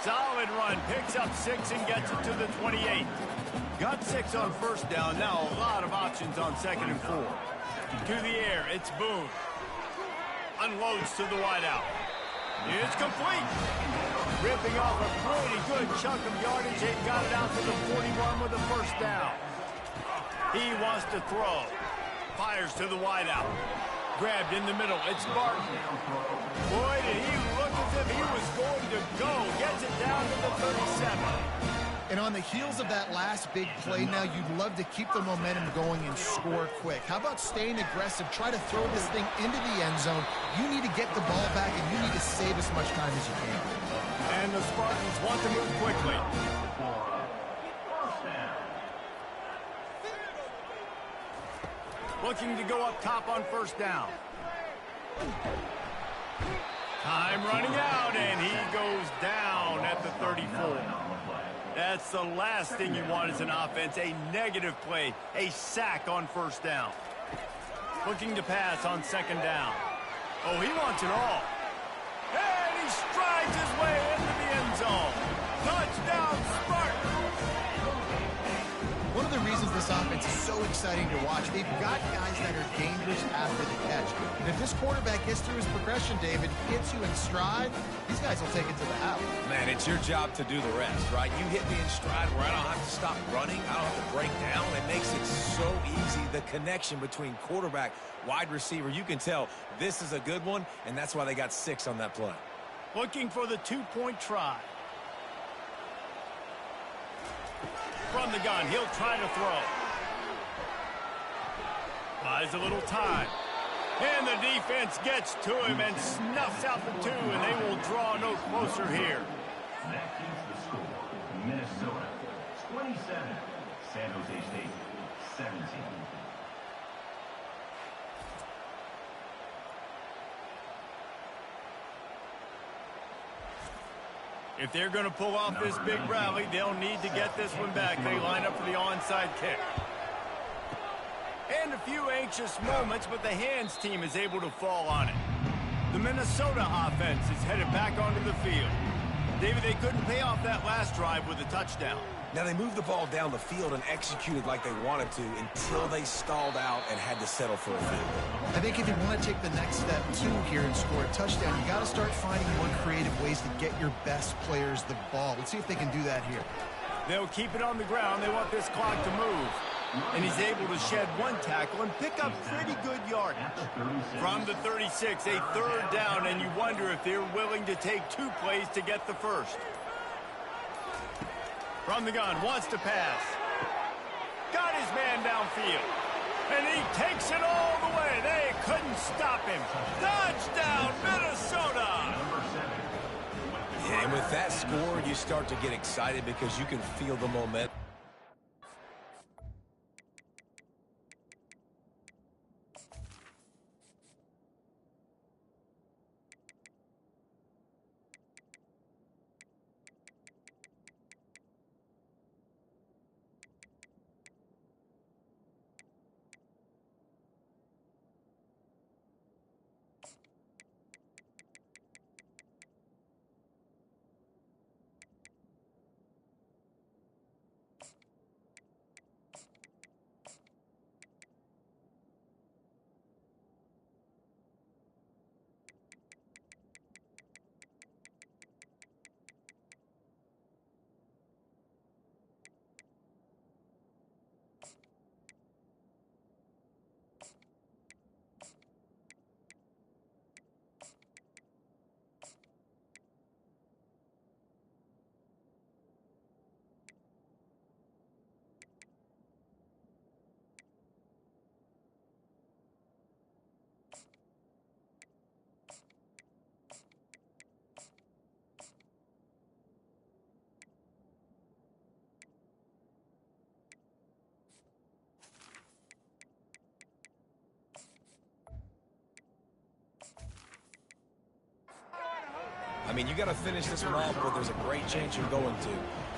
[SPEAKER 1] Solid run. Picks up 6 and gets it to the 28. Got 6 on first down. Now a lot of options on 2nd and 4. To the air. It's Boone. Unloads to the wideout. It's complete. Ripping off a pretty good chunk of yardage. They've got it out to the 41 with a first down. He wants to throw. Fires to the wideout. Grabbed in the middle. It's Barton. Boy, did he look as if he was going to go. Gets it down to the 37.
[SPEAKER 2] And on the heels of that last big play now, you'd love to keep the momentum going and score quick. How about staying aggressive? Try to throw this thing into the end zone. You need to get the ball back, and you need to save as much time as you can.
[SPEAKER 1] And the Spartans want to move quickly. Looking to go up top on first down. Time running out, and he goes down at the 34. That's the last thing you want as an offense, a negative play, a sack on first down. Looking to pass on 2nd down. Oh, he wants it all. And he strides his way into the end zone. Touchdown, Spartans!
[SPEAKER 2] One of the reasons reasons this offense is so exciting to watch. They've got guys that are dangerous after the catch. And if this quarterback gets through his progression, David, hits you in stride, these guys will take it to the house.
[SPEAKER 3] Man, it's your job to do the rest, right? You hit me in stride where I don't have to stop running. I don't have to break down. It makes it so easy. The connection between quarterback, wide receiver, you can tell this is a good one, and that's why they got 6 on that play.
[SPEAKER 1] Looking for the 2-point try. From the gun, he'll try to throw. Buys a little time. And the defense gets to him and snuffs out the 2, and they will draw no closer here.
[SPEAKER 6] That keeps the score. Minnesota 27, San Jose State 17.
[SPEAKER 1] If they're going to pull off this big rally, they'll need to get this one back. They line up for the onside kick. And a few anxious moments, but the hands team is able to fall on it. The Minnesota offense is headed back onto the field. David, they couldn't pay off that last drive with a touchdown.
[SPEAKER 3] Now, they moved the ball down the field and executed like they wanted to until they stalled out and had to settle for a field goal.
[SPEAKER 2] I think if you want to take the next step, too, here and score a touchdown, you got to start finding more creative ways to get your best players the ball. Let's see if they can do that here.
[SPEAKER 1] They'll keep it on the ground. They want this clock to move. And he's able to shed 1 tackle and pick up pretty good yardage. From the 36, a 3rd down, and you wonder if they're willing to take 2 plays to get the first. From the gun, wants to pass. Got his man downfield. And he takes it all the way. They couldn't stop him. Touchdown, Minnesota!
[SPEAKER 3] Yeah, and with that score, you start to get excited because you can feel the momentum. I mean, you got to finish this one off, but there's a great chance you're going to.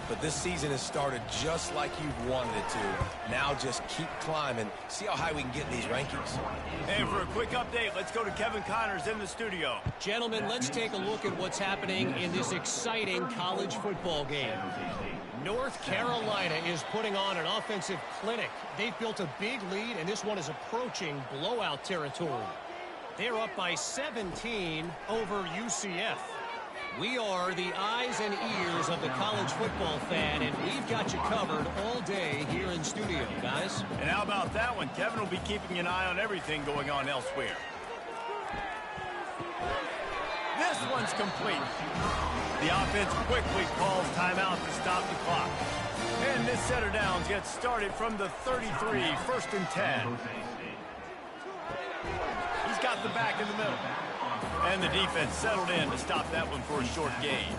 [SPEAKER 3] But this season has started just like you've wanted it to. Now just keep climbing. See how high we can get in these rankings.
[SPEAKER 1] And for a quick update, let's go to Kevin Connors in the studio.
[SPEAKER 5] Gentlemen, let's take a look at what's happening in this exciting college football game. North Carolina is putting on an offensive clinic. They've built a big lead, and this one is approaching blowout territory. They're up by 17 over UCF. We are the eyes and ears of the college football fan, and we've got you covered all day here in studio, guys.
[SPEAKER 1] And how about that one? Kevin will be keeping an eye on everything going on elsewhere. This one's complete. The offense quickly calls timeout to stop the clock. And this set of downs gets started from the 33, 1st and 10. He's got the back in the middle. And the defense settled in to stop that one for a short gain.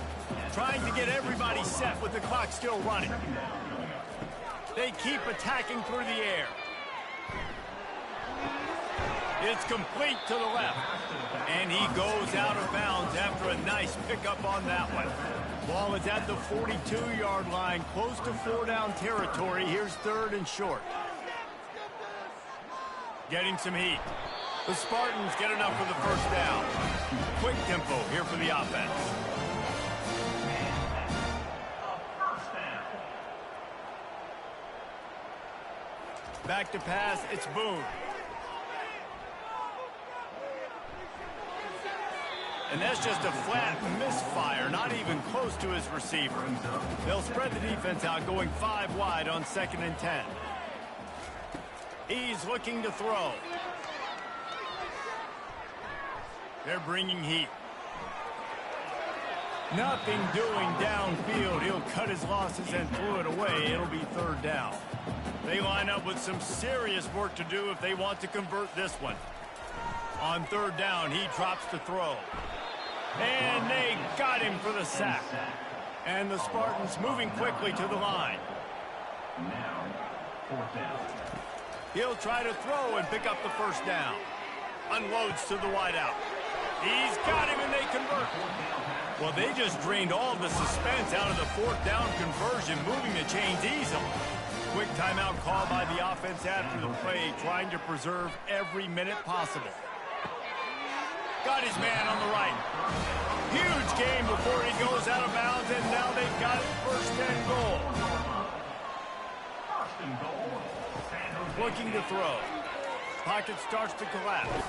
[SPEAKER 1] Trying to get everybody set with the clock still running. They keep attacking through the air. It's complete to the left. And he goes out of bounds after a nice pickup on that one. Ball is at the 42-yard line, close to 4-down territory. Here's 3rd and short. Getting some heat. The Spartans get enough for the 1st down. Quick tempo here for the offense. Back to pass, it's Boone. And that's just a flat misfire, not even close to his receiver. They'll spread the defense out, going 5 wide on 2nd and 10. He's looking to throw. They're bringing heat. Nothing doing downfield. He'll cut his losses and throw it away. It'll be 3rd down. They line up with some serious work to do if they want to convert this one. On 3rd down, he drops to throw. And they got him for the sack. And the Spartans moving quickly to the line.
[SPEAKER 6] Now, 4th down.
[SPEAKER 1] He'll try to throw and pick up the 1st down. Unloads to the wideout. He's got him and they convert. Well, they just drained all the suspense out of the 4th down conversion, moving the chains easily. Quick timeout call by the offense after the play, trying to preserve every minute possible. Got his man on the right. Huge game before he goes out of bounds, and now they've got it 1st and goal.
[SPEAKER 6] 1st and goal.
[SPEAKER 1] Looking to throw. Pocket starts to collapse.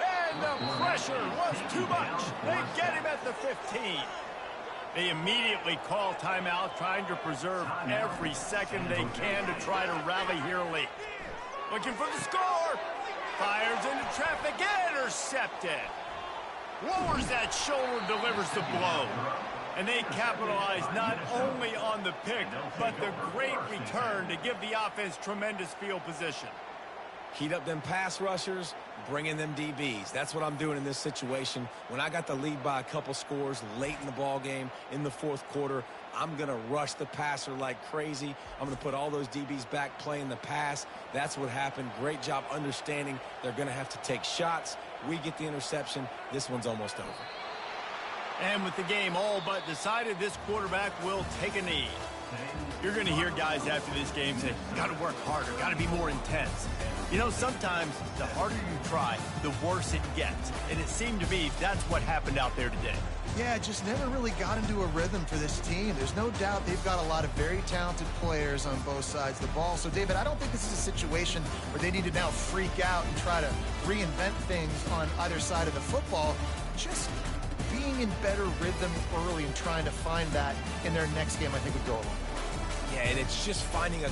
[SPEAKER 1] And the pressure was too much. They get him at the 15. They immediately call timeout, trying to preserve every second they can to try to rally here late. Looking for the score. Fires into traffic, intercepted. Lowers that shoulder, delivers the blow. And they capitalize not only on the pick, but the great return to give the offense tremendous field position.
[SPEAKER 3] Heat up them pass rushers, bring in them DBs. That's what I'm doing in this situation. When I got the lead by a couple scores late in the ball game, in the 4th quarter, I'm going to rush the passer like crazy. I'm going to put all those DBs back playing the pass. That's what happened. Great job understanding they're going to have to take shots. We get the interception. This one's almost over.
[SPEAKER 1] And with the game all but decided, this quarterback will take a knee. You're going to hear guys after this game say, got to work harder, got to be more intense. You know, sometimes the harder you try, the worse it gets. And it seemed to me that's what happened out there today.
[SPEAKER 2] Yeah, just never really got into a rhythm for this team. There's no doubt they've got a lot of very talented players on both sides of the ball. So, David, I don't think this is a situation where they need to now freak out and try to reinvent things on either side of the football. Just being in better rhythm early and trying to find that in their next game, I think, would go a long way.
[SPEAKER 3] Yeah, and it's just finding a...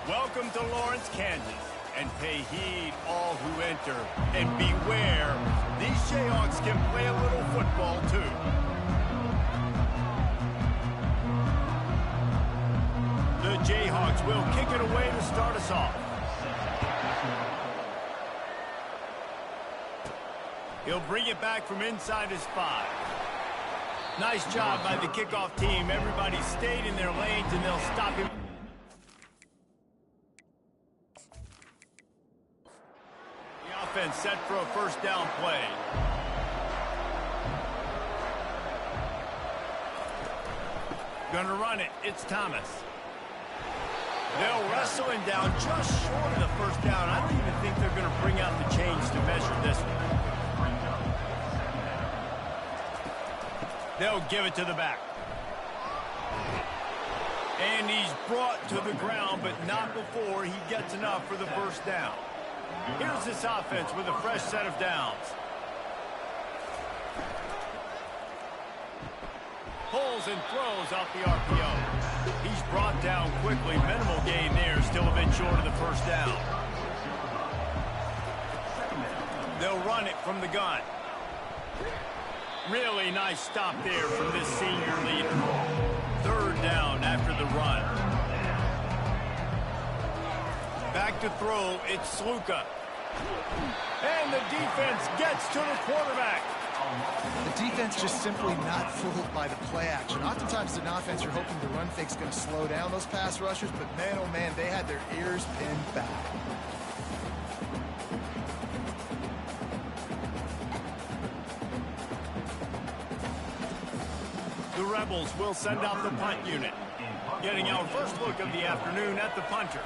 [SPEAKER 1] Welcome to Lawrence, Kansas. And pay heed all who enter. And beware, these Jayhawks can play a little football too. The Jayhawks will kick it away to start us off. He'll bring it back from inside his 5. Nice job by the kickoff team. Everybody stayed in their lanes, and they'll stop him. The offense set for a first down play. Gonna run it. It's Thomas. They'll wrestle him down just short of the first down. I don't even think they're going to bring out the chains to measure this one. They'll give it to the back. And he's brought to the ground, but not before he gets enough for the first down. Here's this offense with a fresh set of downs. Pulls and throws off the RPO. He's brought down quickly. Minimal gain there, still a bit short of the first down. They'll run it from the gun. Really nice stop there from this senior leader. Third down after the run. Back to throw, it's Sluka. And the defense gets to the quarterback.
[SPEAKER 2] The defense just simply not fooled by the play action. Oftentimes as an offense, you're hoping the run fake's going to slow down those pass rushers, but man, oh man, they had their ears pinned back.
[SPEAKER 1] The Rebels will send out the punt unit. Getting our first look of the afternoon at the punter.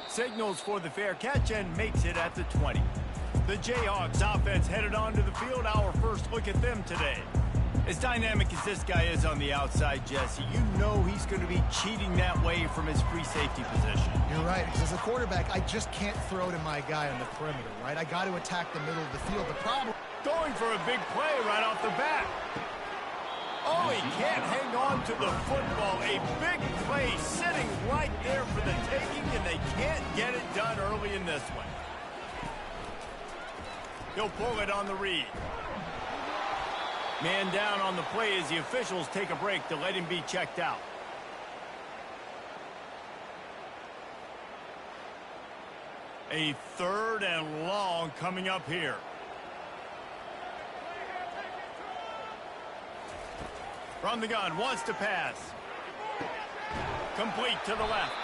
[SPEAKER 1] Signals for the fair catch and makes it at the 20. The Jayhawks offense headed onto the field. Our first look at them today. As dynamic as this guy is on the outside, Jesse, you know he's going to be cheating that way from his free safety position.
[SPEAKER 2] You're right, because as a quarterback, I just can't throw to my guy on the perimeter, right? I got to attack the middle of the field. The problem...
[SPEAKER 1] Going for a big play right off the bat. Oh, he can't hang on to the football. A big play sitting right there for the taking, and they can't get it done early in this one. He'll pull it on the read. Man down on the play as the officials take a break to let him be checked out. A third and long coming up here. From the gun, wants to pass. Complete to the left.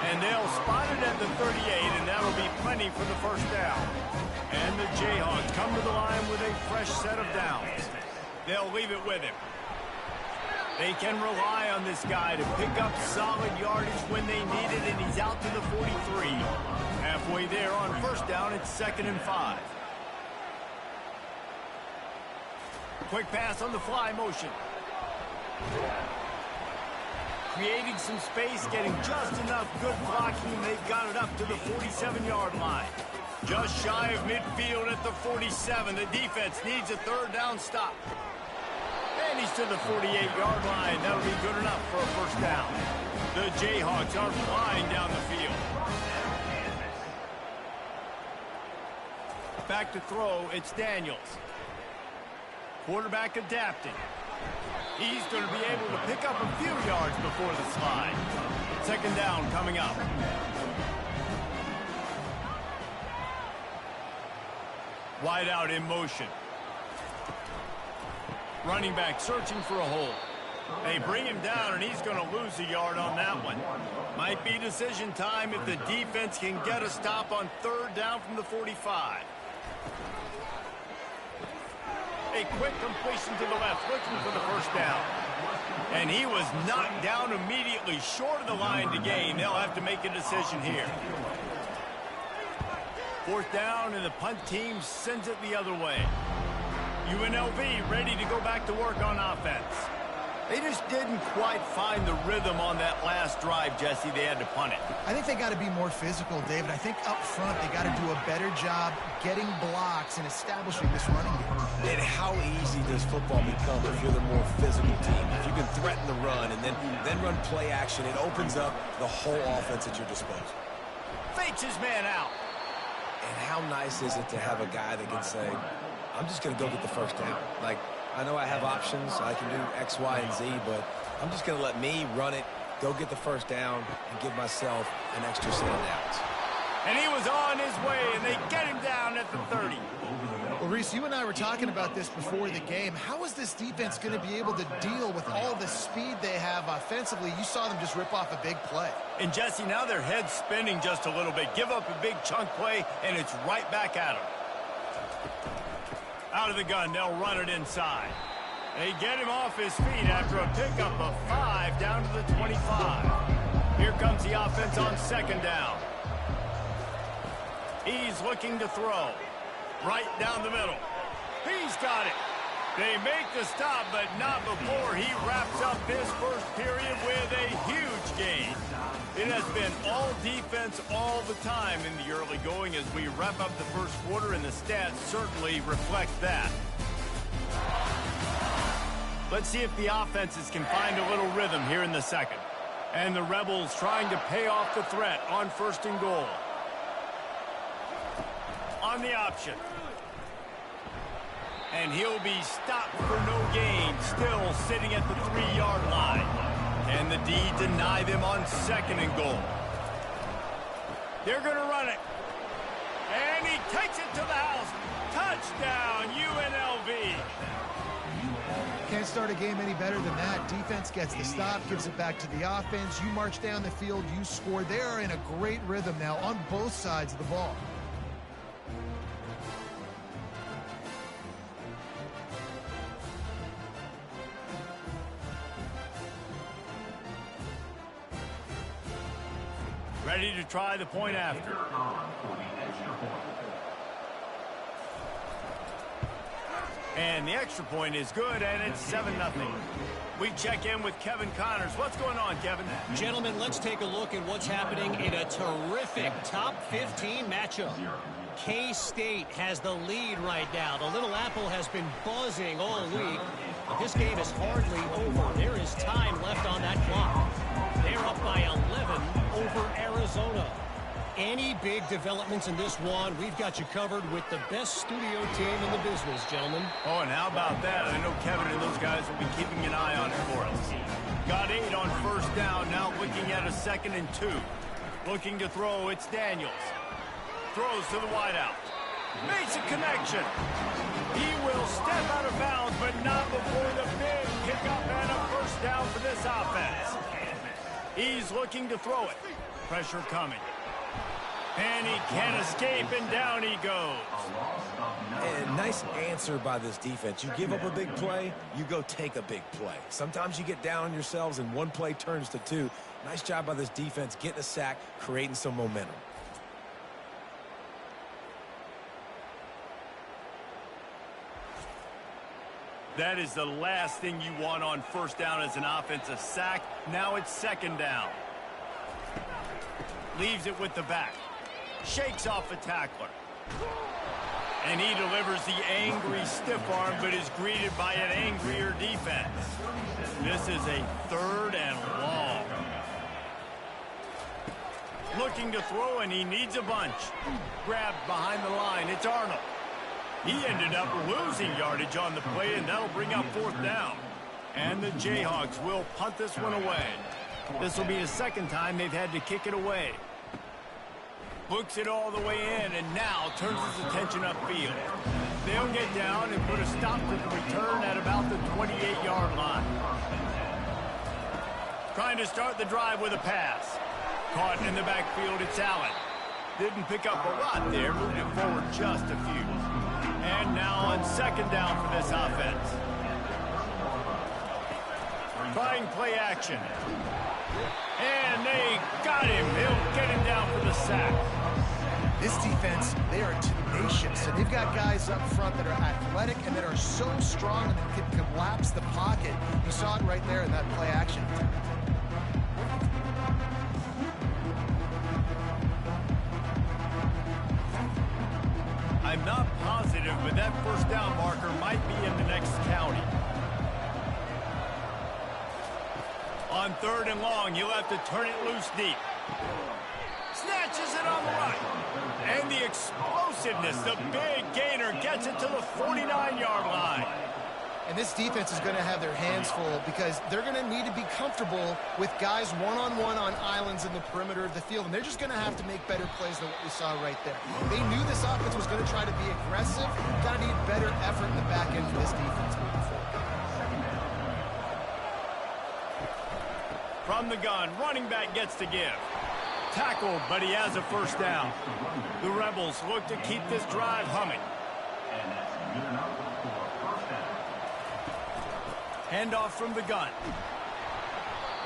[SPEAKER 1] And they'll spot it at the 38, and that'll be plenty for the first down. And the Jayhawks come to the line with a fresh set of downs. They'll leave it with him. They can rely on this guy to pick up solid yardage when they need it, and he's out to the 43. Halfway there on first down, it's 2nd and 5. Quick pass on the fly motion. Creating some space, getting just enough good blocking, and they've got it up to the 47-yard line. Just shy of midfield at the 47. The defense needs a third down stop. And he's to the 48-yard line. That'll be good enough for a first down. The Jayhawks are flying down the field. Back to throw, it's Daniels. Quarterback adapting. He's going to be able to pick up a few yards before the slide. 2nd down coming up. Wide out in motion. Running back searching for a hole. They bring him down, and he's going to lose a yard on that one. Might be decision time if the defense can get a stop on 3rd down from the 45. A quick completion to the left, looking for the first down. And he was knocked down immediately, short of the line to gain. They'll have to make a decision here. 4th down, and the punt team sends it the other way. UNLV ready to go back to work on offense. They just didn't quite find the rhythm on that last drive, Jesse. They had to punt it.
[SPEAKER 2] I think they got to be more physical, David. I think up front they got to do a better job getting blocks and establishing this running game.
[SPEAKER 3] And how easy does football become if you're the more physical team? If you can threaten the run and then run play action, it opens up the whole offense at your disposal.
[SPEAKER 1] Fakes his man out.
[SPEAKER 3] And how nice is it to have a guy that can say, I'm just going to go get the first down. Like, I know I have options. I can do X, Y, and Z, but I'm just going to let me run it, go get the first down, and give myself an extra set of downs.
[SPEAKER 1] And he was on his way, and they get him down at the 30.
[SPEAKER 2] Well, Reese, you and I were talking about this before the game. How is this defense going to be able to deal with all the speed they have offensively? You saw them just rip off a big play.
[SPEAKER 1] And, Jesse, now their head's spinning just a little bit. Give up a big chunk play, and it's right back at them. Out of the gun, they'll run it inside. They get him off his feet after a pickup of 5 down to the 25. Here comes the offense on second down. He's looking to throw. Right down the middle. He's got it. They make the stop, but not before he wraps up this first period with a huge gain. It has been all defense all the time in the early going as we wrap up the first quarter, and the stats certainly reflect that. Let's see if the offenses can find a little rhythm here in the second. And the Rebels trying to pay off the threat on first and goal. On the option. And he'll be stopped for no gain, still sitting at the 3-yard line. And the D deny them on second and goal. They're going to run it. And he takes it to the house. Touchdown, UNLV.
[SPEAKER 2] Can't start a game any better than that. Defense gets the stop, gives it back to the offense. You march down the field, you score. They are in a great rhythm now on both sides of the ball.
[SPEAKER 1] Ready to try the point after. And the extra point is good, and it's 7-0. We check in with Kevin Connors. What's going on, Kevin?
[SPEAKER 5] Gentlemen, let's take a look at what's happening in a terrific top 15 matchup. K-State has the lead right now. The Little Apple has been buzzing all week, but this game is hardly over. There is time left on that clock. They're up by 11 over Arizona. Any big developments in this one, we've got you covered with the best studio team in the business, gentlemen.
[SPEAKER 1] Oh, and how about that? I know Kevin and those guys will be keeping an eye on it for us. Got 8 on first down, now looking at a 2nd and 2. Looking to throw, it's Daniels. Throws to the wideout. Makes a connection. He will step out of bounds, but not before the big pickup and a first down for this offense. He's looking to throw it. Pressure coming. And he can't escape, and down he goes.
[SPEAKER 3] And nice answer by this defense. You give up a big play, you go take a big play. Sometimes you get down on yourselves and one play turns to 2. Nice job by this defense getting a sack, creating some momentum.
[SPEAKER 1] That is the last thing you want on first down as an offensive sack. Now it's 2nd down. Leaves it with the back. Shakes off a tackler. And he delivers the angry stiff arm, but is greeted by an angrier defense. This is a 3rd and long. Looking to throw, and he needs a bunch. Grabbed behind the line. It's Arnold. He ended up losing yardage on the play, and that'll bring up 4th down. And the Jayhawks will punt this one away. This will be the 2nd time they've had to kick it away. Books it all the way in, and now turns his attention upfield. They'll get down and put a stop to the return at about the 28-yard line. Trying to start the drive with a pass. Caught in the backfield, it's Allen. Didn't pick up a lot there, moved it forward just a few. And now on 2nd down for this offense. Trying play action. And they got him. They'll get him down for the sack.
[SPEAKER 2] This defense, they are tenacious, and they've got guys up front that are athletic and that are so strong and that can collapse the pocket. You saw it right there in that play action.
[SPEAKER 1] I'm not positive, but that first down marker might be in the next county. On 3rd and long, you'll have to turn it loose deep. Snatches it on the right. And the explosiveness, the big gainer gets it to the 49-yard line.
[SPEAKER 2] And this defense is going to have their hands full because they're going to need to be comfortable with guys one-on-one on islands in the perimeter of the field. And they're just going to have to make better plays than what we saw right there. They knew this offense was going to try to be aggressive. Got to need better effort in the back end for this defense moving forward.
[SPEAKER 1] From the gun, running back gets to give. Tackled, but he has a first down. The Rebels look to keep this drive humming.
[SPEAKER 6] And that's good enough for a first down.
[SPEAKER 1] Handoff from the gun.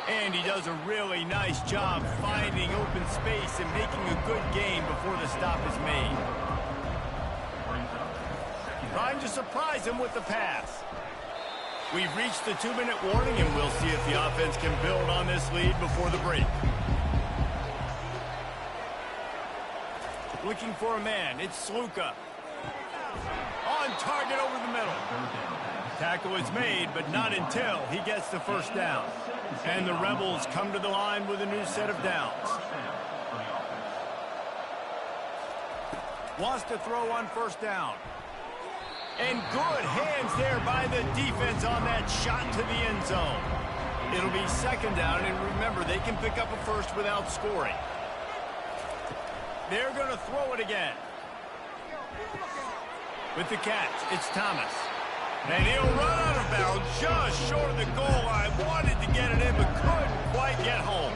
[SPEAKER 1] And he does a really nice job finding open space and making a good gain before the stop is made. Trying to surprise him with the pass. We've reached the 2-minute warning, and we'll see if the offense can build on this lead before the break. Looking for a man. It's Sluka. On target over the middle. Tackle is made, but not until he gets the first down. And the Rebels come to the line with a new set of downs. Wants to throw on first down. And good hands there by the defense on that shot to the end zone. It'll be second down, and remember, they can pick up a first without scoring. They're going to throw it again. With the catch, it's Thomas. And he'll run out of bounds just short of the goal line. Wanted to get it in, but couldn't quite get home.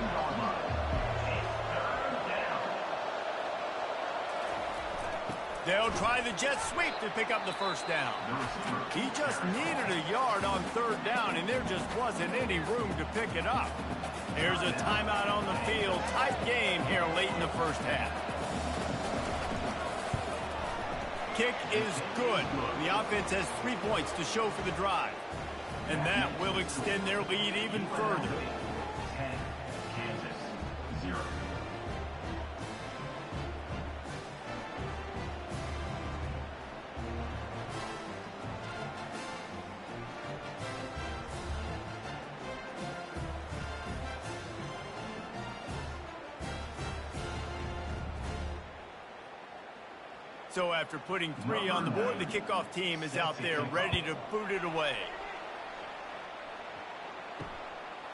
[SPEAKER 1] They'll try the jet sweep to pick up the first down. He just needed a yard on 3rd down, and there just wasn't any room to pick it up. There's a timeout on the field. Tight game here late in the first half. Kick is good. The offense has 3 points to show for the drive. And that will extend their lead even further.
[SPEAKER 6] 10, Kansas, 0.
[SPEAKER 1] So after putting 3 on the board, the kickoff team is out there ready to boot it away.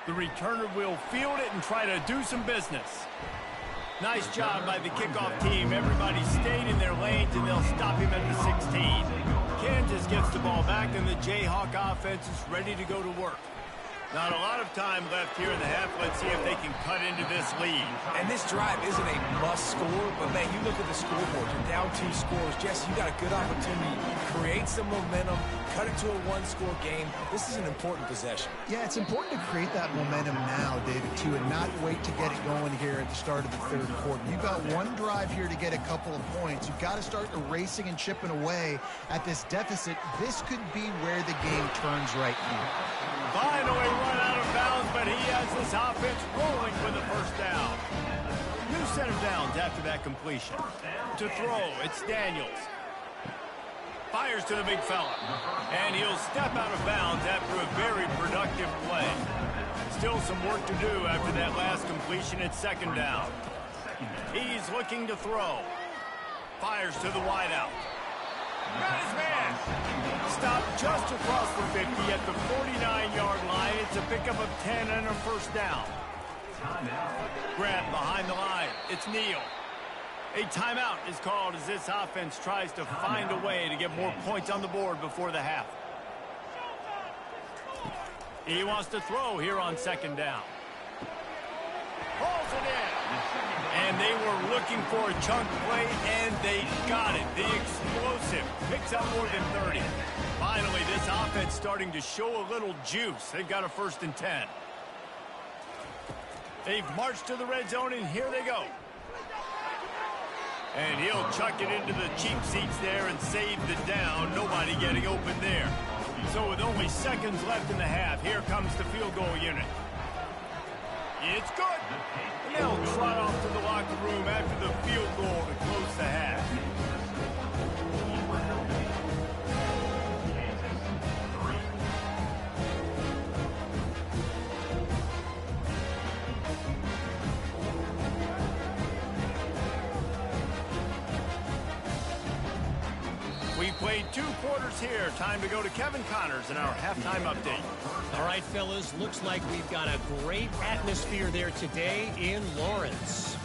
[SPEAKER 1] The returner will field it and try to do some business. Nice job by the kickoff team. Everybody stayed in their lanes, and they'll stop him at the 16. Kansas gets the ball back, and the Jayhawk offense is ready to go to work. Not a lot of time left here in the half. Let's see if they can cut into this lead.
[SPEAKER 3] And this drive isn't a must score, but man, you look at the scoreboard. You're down 2 scores. Jesse, you got a good opportunity. Create some momentum. Cut it to a 1-score game. This is an important possession.
[SPEAKER 2] Yeah, it's important to create that momentum now, David, too, and not wait to get it going here at the start of the 3rd quarter. You've got one drive here to get a couple of points. You've got to start erasing and chipping away at this deficit. This could be where the game turns right here.
[SPEAKER 1] Finally run out of bounds, but he has this offense rolling for the first down. New set of downs after that completion. To throw, it's Daniels. Fires to the big fella. And he'll step out of bounds after a very productive play. Still some work to do after that last completion at 2nd down. He's looking to throw. Fires to the wideout. Got his man. Stopped just across the 50 at the 49-yard line. It's a pickup of 10 and a first down. Grant behind the line. It's Neal. A timeout is called as this offense tries to find a way to get more points on the board before the half. He wants to throw here on 2nd down. Pulls it in. And they were looking for a chunk play, and they got it. The explosive picks up more than 30. Finally, this offense starting to show a little juice. They've got a 1st and 10. They've marched to the red zone, and here they go. And he'll chuck it into the cheap seats there and save the down. Nobody getting open there. So with only seconds left in the half, here comes the field goal unit. It's good. And they'll trot off to the locker room after the field goal to close the half. We played 2 quarters here. Time to go to Kevin Connors in our halftime update.
[SPEAKER 5] All right, fellas, looks like we've got a great atmosphere there today in Lawrence.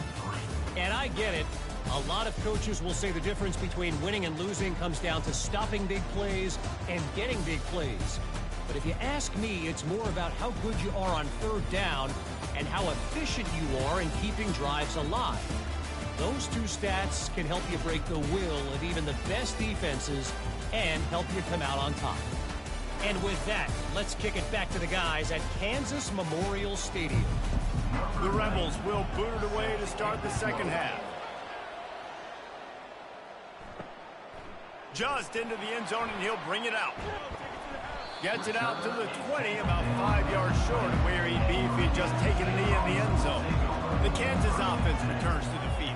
[SPEAKER 5] And I get it. A lot of coaches will say the difference between winning and losing comes down to stopping big plays and getting big plays. But if you ask me, it's more about how good you are on third down and how efficient you are in keeping drives alive. Those 2 stats can help you break the will of even the best defenses and help you come out on top. And with that, let's kick it back to the guys at Kansas Memorial Stadium.
[SPEAKER 1] The Rebels will boot it away to start the second half. Just into the end zone, and he'll bring it out. Gets it out to the 20, about 5 yards short of where he'd be if he'd just taken a knee in the end zone. The Kansas offense returns to the field.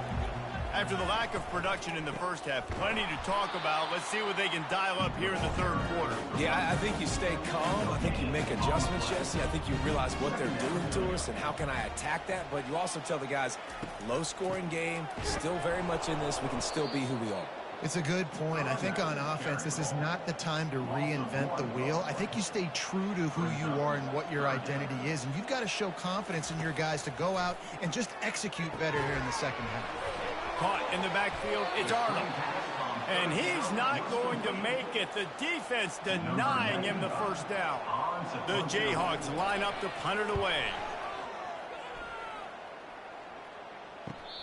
[SPEAKER 1] After the lack of production in the first half, plenty to talk about. Let's see what they can dial up here in the third quarter.
[SPEAKER 3] Yeah, I think you stay calm. I think you make adjustments, Jesse. I think you realize what they're doing to us and how can I attack that. But you also tell the guys, low-scoring game, still very much in this. We can still be who we are.
[SPEAKER 2] It's a good point. I think on offense, this is not the time to reinvent the wheel. I think you stay true to who you are and what your identity is. And you've got to show confidence in your guys to go out and just execute better here in the second half.
[SPEAKER 1] Caught in the backfield, it's Arnold. And he's not going to make it. The defense denying him the first down. The Jayhawks line up to punt it away.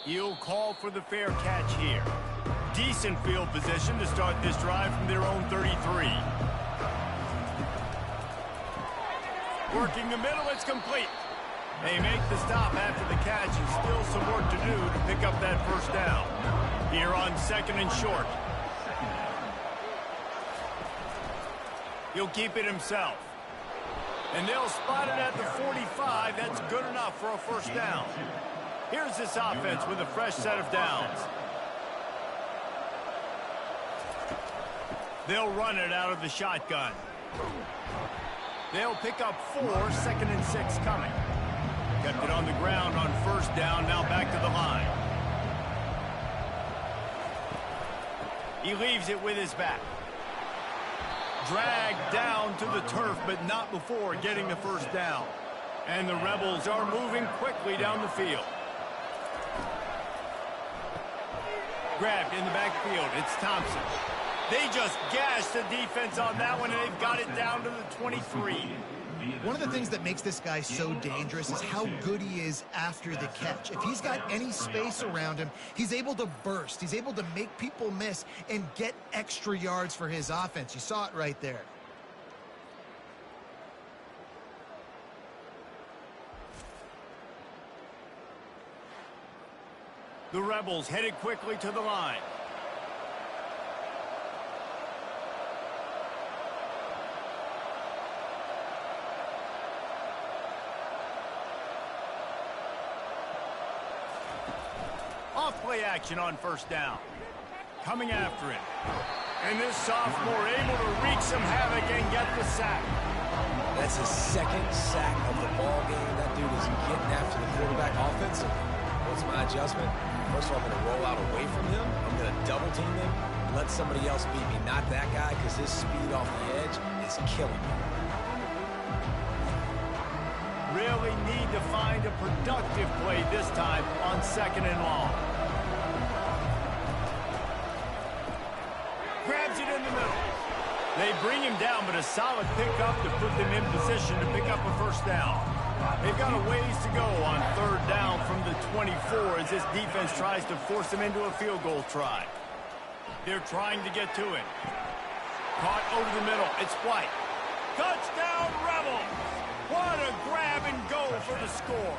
[SPEAKER 1] He'll call for the fair catch here. Decent field position to start this drive from their own 33. Working the middle, it's complete. They make the stop after the catch and still some work to do to pick up that first down. Here on second and short. He'll keep it himself. And they'll spot it at the 45. That's good enough for a first down. Here's this offense with a fresh set of downs. They'll run it out of the shotgun. They'll pick up 4, 2nd and 6 coming. Kept it on the ground on first down, now back to the line. He leaves it with his back. Dragged down to the turf, but not before getting the first down. And the Rebels are moving quickly down the field. Grabbed in the backfield, it's Thompson. They just gashed the defense on that one, and they've got it down to the 23.
[SPEAKER 2] One of the things that makes this guy so dangerous is how good he is after the catch. If he's got any space around him, he's able to burst. He's able to make people miss and get extra yards for his offense. You saw it right there.
[SPEAKER 1] The Rebels headed quickly to the line. Off-play action on first down. Coming after it. And this sophomore able to wreak some havoc and get the sack.
[SPEAKER 3] That's his 2nd sack of the ball game. That dude is getting after the quarterback offensively. What's my adjustment? First of all, I'm going to roll out away from him. I'm going to double team him and let somebody else beat me. Not that guy, because his speed off the edge is killing me.
[SPEAKER 1] Really need to find a productive play this time on 2nd and long. Grabs it in the middle. They bring him down, but a solid pickup to put them in position to pick up a first down. They've got a ways to go on third down from the 24 as this defense tries to force them into a field goal try. They're trying to get to it. Caught over the middle. It's White. Touchdown, Rebels! What a grab and go for the score.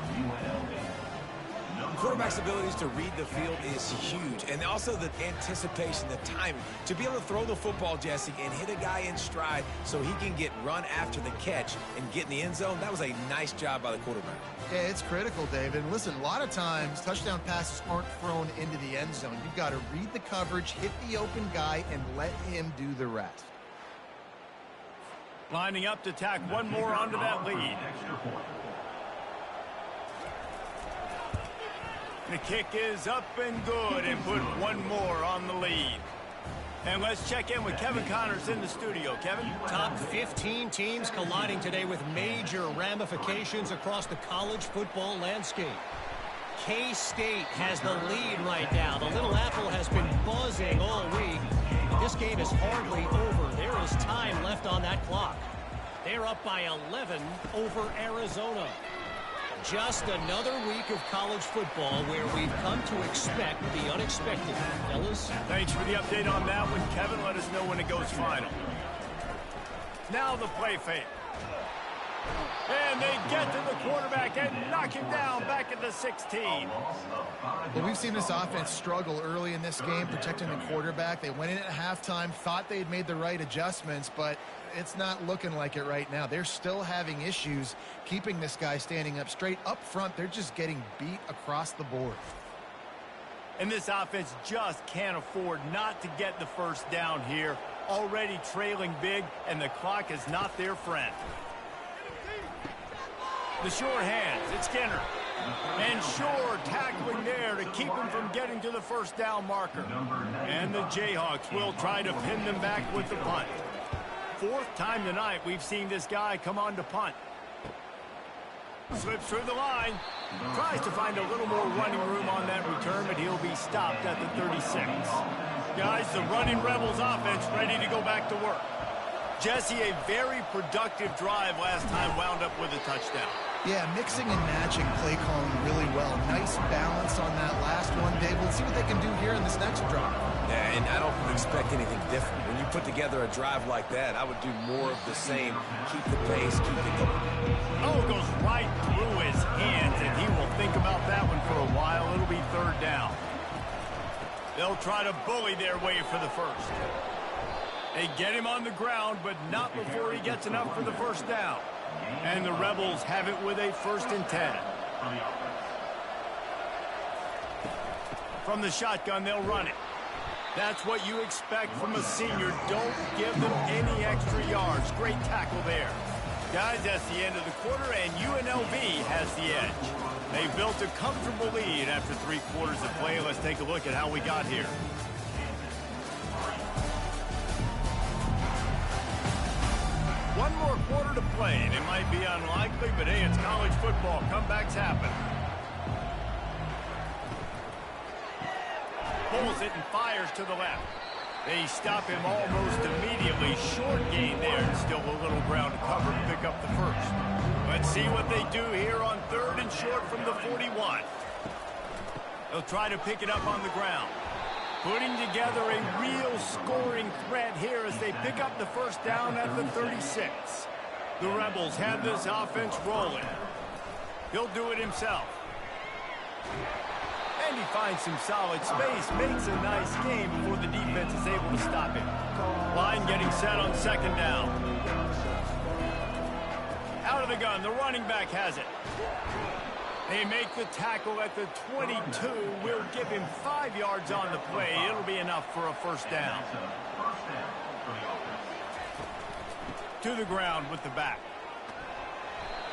[SPEAKER 3] quarterback's abilities to read the field is huge. And also the anticipation, the timing. To be able to throw the football, Jesse, and hit a guy in stride so he can get run after the catch and get in the end zone, that was a nice job by the quarterback.
[SPEAKER 2] Yeah, it's critical, David. And listen, a lot of times touchdown passes aren't thrown into the end zone. You've got to read the coverage, hit the open guy, and let him do the rest.
[SPEAKER 1] Lining up to tack one more onto that lead. The kick is up and good and put one more on the lead. And let's check in with Kevin Connors in the studio. Kevin?
[SPEAKER 5] Top 15 teams colliding today with major ramifications across the college football landscape. K-State has the lead right now. The Little Apple has been buzzing all week. This game is hardly over. There is time left on that clock. They're up by 11 over Arizona. Just another week of college football where we've come to expect the unexpected. Fellas?
[SPEAKER 1] Thanks for the update on that one, Kevin. Let us know when it goes final. Now the play fake. And they get to the quarterback and knock him down back at the 16.
[SPEAKER 2] Well, we've seen this offense struggle early in this game protecting the quarterback. They went in at halftime, thought they had made the right adjustments, but it's not looking like it right now. They're still having issues keeping this guy standing up straight. Up front, they're just getting beat across the board.
[SPEAKER 1] And this offense just can't afford not to get the first down here. Already trailing big, and the clock is not their friend. The short hands, it's Skinner. And Shore tackling there to keep him from getting to the first down marker. And the Jayhawks will try to pin them back with the punt. Fourth time tonight we've seen this guy come on to punt. Slips through the line. Tries to find a little more running room on that return, but he'll be stopped at the 36. Guys, the running Rebels offense ready to go back to work. Jesse, a very productive drive last time wound up with a touchdown.
[SPEAKER 2] Yeah, mixing and matching play calling really well. Nice balance on that last one, Dave. Let's see what they can do here in this next drive.
[SPEAKER 3] Yeah, and I don't expect anything different. When you put together a drive like that, I would do more of the same. Keep the pace, keep it going.
[SPEAKER 1] Oh, it goes right through his hands, and he will think about that one for a while. It'll be third down. They'll try to bully their way for the first. They get him on the ground, but not before he gets enough for the first down. And the Rebels have it with a 1st and 10. From the shotgun, they'll run it. That's what you expect from a senior. Don't give them any extra yards. Great tackle there. Guys, that's the end of the quarter, and UNLV has the edge. They built a comfortable lead after 3 quarters of play. Let's take a look at how we got here. One more quarter to play, and it might be unlikely, but hey, it's college football. Comebacks happen. Pulls it and fires to the left. They stop him almost immediately. Short gain there, and still a little ground to cover to pick up the first. Let's see what they do here on 3rd and short from the 41. They'll try to pick it up on the ground. Putting together a real scoring threat here as they pick up the first down at the 36. The Rebels have this offense rolling. He'll do it himself. And he finds some solid space, makes a nice game before the defense is able to stop him. Line getting set on 2nd down. Out of the gun, the running back has it. They make the tackle at the 22. We'll give him 5 yards on the play. It'll be enough for a first down. To the ground with the back.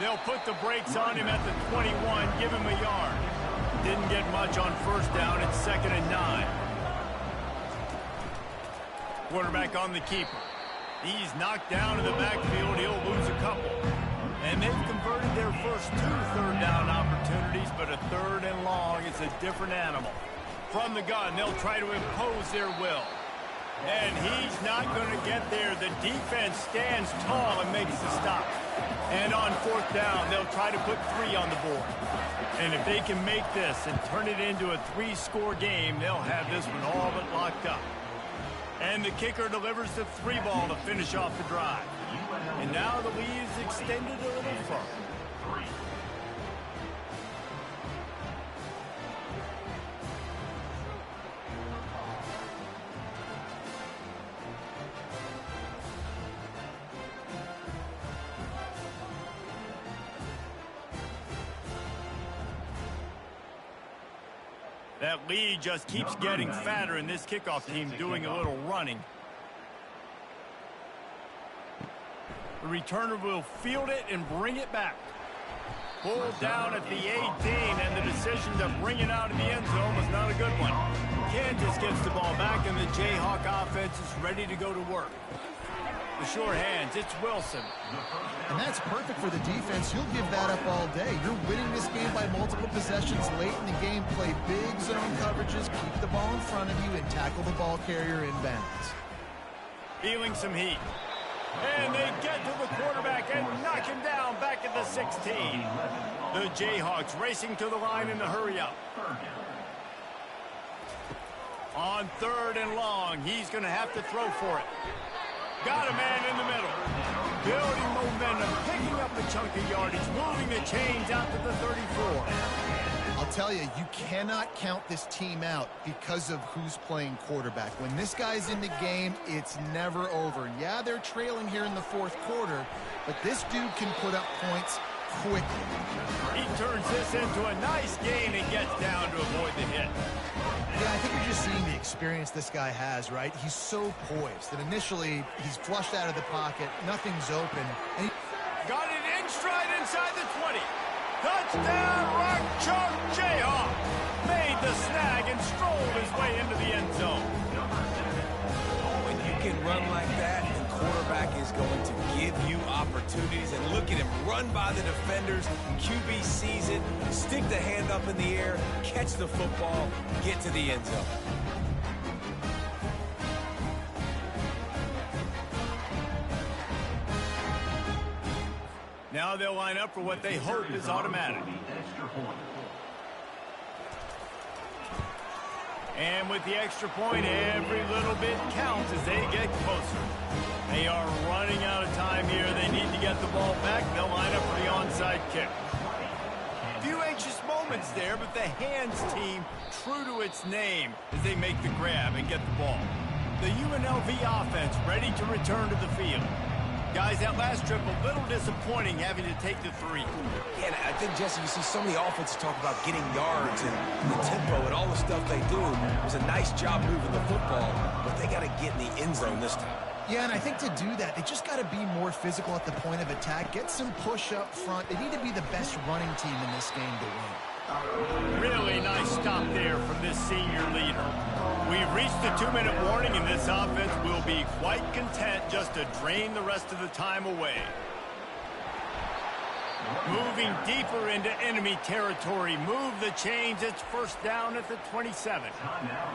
[SPEAKER 1] They'll put the brakes on him at the 21, give him a yard. Didn't get much on first down. It's 2nd and 9. Quarterback on the keeper. He's knocked down in the backfield. He'll lose a couple. And they've converted their first 2 third down opportunities, but a 3rd and long is a different animal. From the gun, they'll try to impose their will. And he's not going to get there. The defense stands tall and makes the stop. And on 4th down, they'll try to put 3 on the board. And if they can make this and turn it into a 3-score game, they'll have this one all but locked up. And the kicker delivers the 3 ball to finish off the drive. And now the lead is extended a little further. That lead just keeps getting fatter, and this kickoff team doing a little running. The returner will field it and bring it back. Pulled down at the 18, and the decision to bring it out in the end zone was not a good one. Kansas gets the ball back, and the Jayhawk offense is ready to go to work. The short hands, it's Wilson.
[SPEAKER 2] And that's perfect for the defense. You'll give that up all day. You're winning this game by multiple possessions late in the game. Play big zone coverages, keep the ball in front of you, and tackle the ball carrier in bounds.
[SPEAKER 1] Feeling some heat. And they get to the quarterback and knock him down back at the 16. The Jayhawks racing to the line in the hurry up. On 3rd and long, he's going to have to throw for it. Got a man in the middle. Building momentum, picking up a chunk of yardage, moving the chains out to the 34.
[SPEAKER 2] I'll tell you, you cannot count this team out because of who's playing quarterback. When this guy's in the game, it's never over. Yeah, they're trailing here in the 4th quarter, but this dude can put up points quickly.
[SPEAKER 1] He turns this into a nice gain and gets down to avoid the hit.
[SPEAKER 2] Yeah, I think you're just seeing the experience this guy has, right? He's so poised that initially he's flushed out of the pocket, nothing's open. And
[SPEAKER 1] got it in stride inside the 20. Touchdown, Rock Chalk Jayhawk. Made the snag and strolled his way into the end zone.
[SPEAKER 3] When you can run like that, the quarterback is going to give you opportunities. And look at him run by the defenders. QB sees it, stick the hand up in the air, catch the football, get to the end zone.
[SPEAKER 1] Now they'll line up for what they hope is automatic. And with the extra point, every little bit counts as they get closer. They are running out of time here. They need to get the ball back. They'll line up for the onside kick. A few anxious moments there, but the hands team true to its name as they make the grab and get the ball. The UNLV offense ready to return to the field. Guys, that last trip a little disappointing having to take the 3.
[SPEAKER 3] Yeah, and I think, Jesse, you see so many offenses talk about getting yards and the tempo and all the stuff they do. It was a nice job moving the football, but they got to get in the end zone this time.
[SPEAKER 2] yeah, and I think to do that, they just got to be more physical at the point of attack, get some push up front. They need to be the best running team in this game to win.
[SPEAKER 1] Really nice stop there from this senior leader. We've reached the 2-minute warning, and this offense will be quite content just to drain the rest of the time away. Moving deeper into enemy territory. Move the chains. It's 1st down at the 27.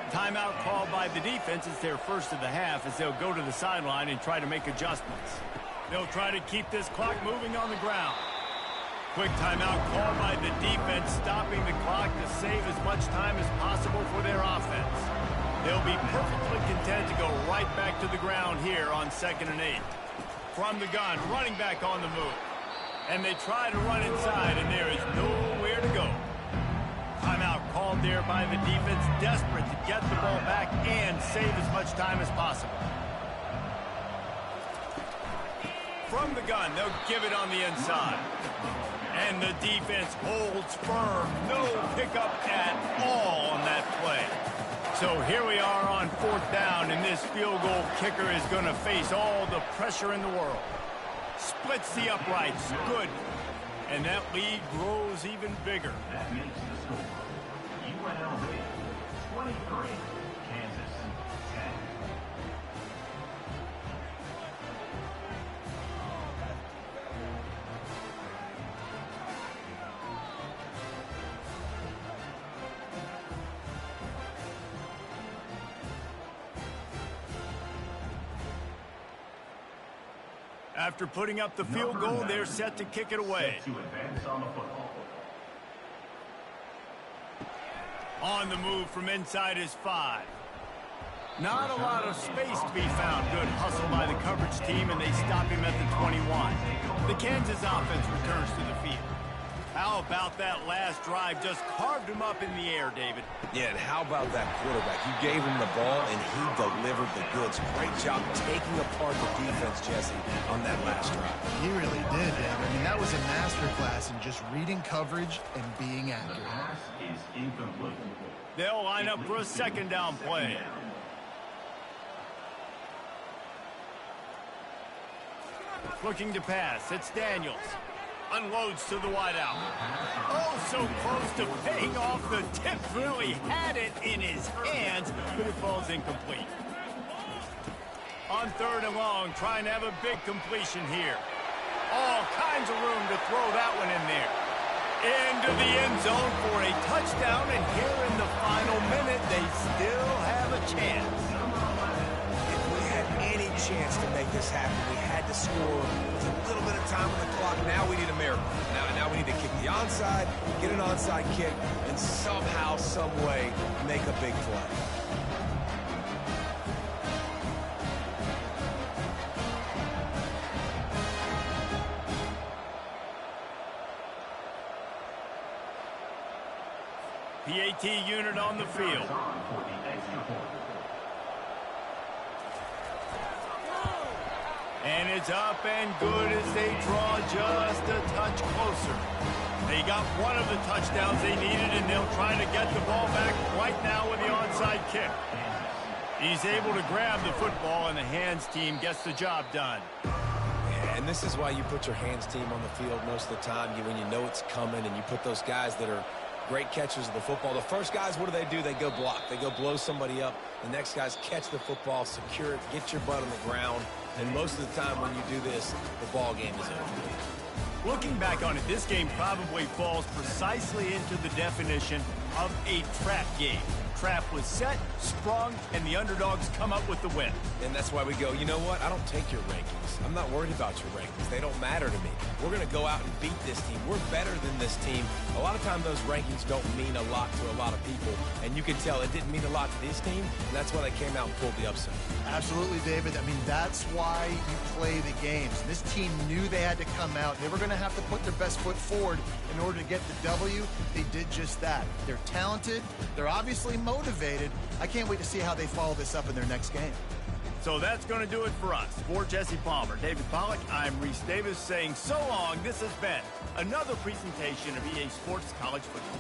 [SPEAKER 1] Timeout called by the defense. It's their first of the half as they'll go to the sideline and try to make adjustments. They'll try to keep this clock moving on the ground. Quick timeout called by the defense, stopping the clock to save as much time as possible for their offense. They'll be perfectly content to go right back to the ground here on 2nd and 8. From the gun, running back on the move. And they try to run inside, and there is nowhere to go. Timeout called there by the defense, desperate to get the ball back and save as much time as possible. From the gun, they'll give it on the inside. And the defense holds firm. No pickup at all on that play. So here we are on 4th down, and this field goal kicker is going to face all the pressure in the world. Splits the uprights. Good. And that lead grows even bigger.
[SPEAKER 6] That makes the score UNLV 23, Kansas 10.
[SPEAKER 1] After putting up the field goal, they're set to kick it away.
[SPEAKER 6] Set to advance on the football.
[SPEAKER 1] On the move from inside is 5. Not a lot of space to be found. Good hustle by the coverage team, and they stop him at the 21. The Kansas offense returns to the field. How about that last drive? Just carved him up in the air, David.
[SPEAKER 3] Yeah, and how about that quarterback? You gave him the ball, and he delivered the goods. Great job taking apart the defense, Jesse, on that last drive.
[SPEAKER 2] He really did, Dave. I mean, that was a masterclass in just reading coverage and being
[SPEAKER 6] The
[SPEAKER 2] accurate.
[SPEAKER 6] pass is incomplete.
[SPEAKER 1] They'll line up for a second down play. Looking to pass. It's Daniels. Unloads to the wideout. Oh, so close to paying off. The tip really had it in his hands, but it falls incomplete. On 3rd and long, trying to have a big completion here. All kinds of room to throw that one in there. Into the end zone for a touchdown, and here in the final minute, they still have a chance.
[SPEAKER 3] If we had any chance to make this happen, we had to score with a little bit of time on the clock. Now we need a miracle. Now we need to kick the onside, get an onside kick, and somehow, some way, make a big play.
[SPEAKER 1] PAT unit on the field. And it's up and good as they draw just a touch closer. They got one of the touchdowns they needed, and they'll try to get the ball back right now with the onside kick. He's able to grab the football, and the hands team gets the job done.
[SPEAKER 3] And this is why you put your hands team on the field most of the time, when you know it's coming, and you put those guys that are great catchers of the football. The first guys, what do? They go block. They go blow somebody up. The next guys catch the football, secure it, get your butt on the ground. And most of the time when you do this, the ball game is over.
[SPEAKER 1] Looking back on it, this game probably falls precisely into the definition of a trap game. Trap was set, sprung, and the underdogs come up with the win.
[SPEAKER 3] And that's why we go, you know what? I don't take your rankings. I'm not worried about your rankings. They don't matter to me. We're going to go out and beat this team. We're better than this team. A lot of times those rankings don't mean a lot to a lot of people. And you can tell it didn't mean a lot to this team. And that's why they came out and pulled the upset.
[SPEAKER 2] Absolutely, David. I mean, that's why you play the games. This team knew they had to come out. They were going to have to put their best foot forward in order to get the W. They did just that. They're talented. They're obviously motivated. I can't wait to see how they follow this up in their next game.
[SPEAKER 1] So that's going to do it for us. For Jesse Palmer, David Pollack, I'm Reese Davis saying so long. This has been another presentation of EA Sports College Football.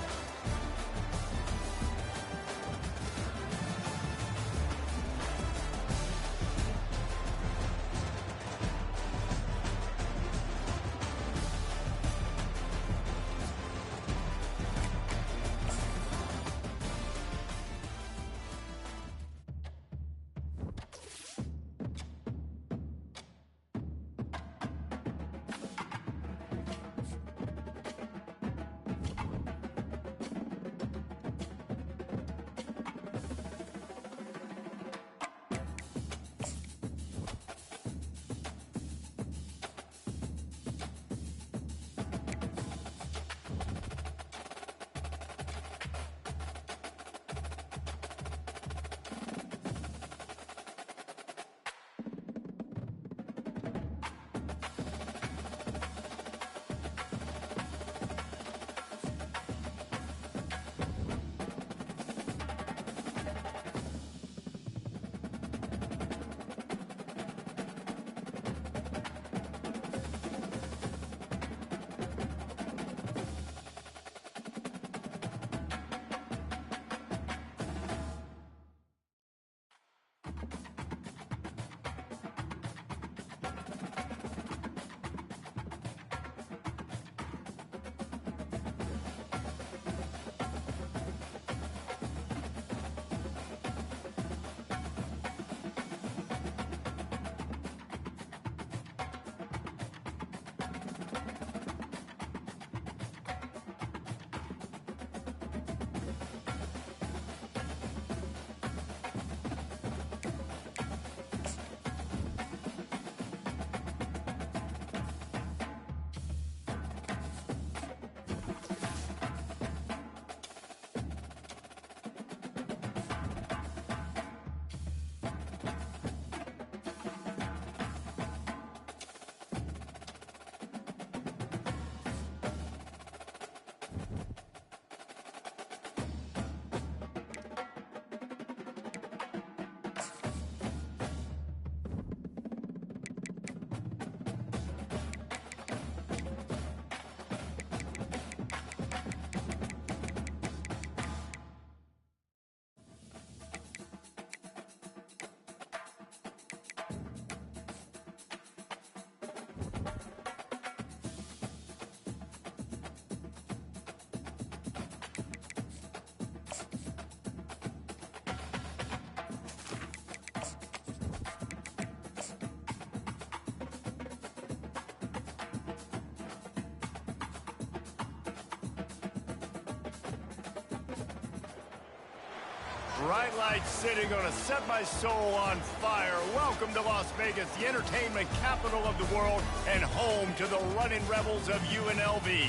[SPEAKER 1] Bright lights sitting on a set my soul on fire. Welcome to Las Vegas, the entertainment capital of the world and home to the running rebels of UNLV.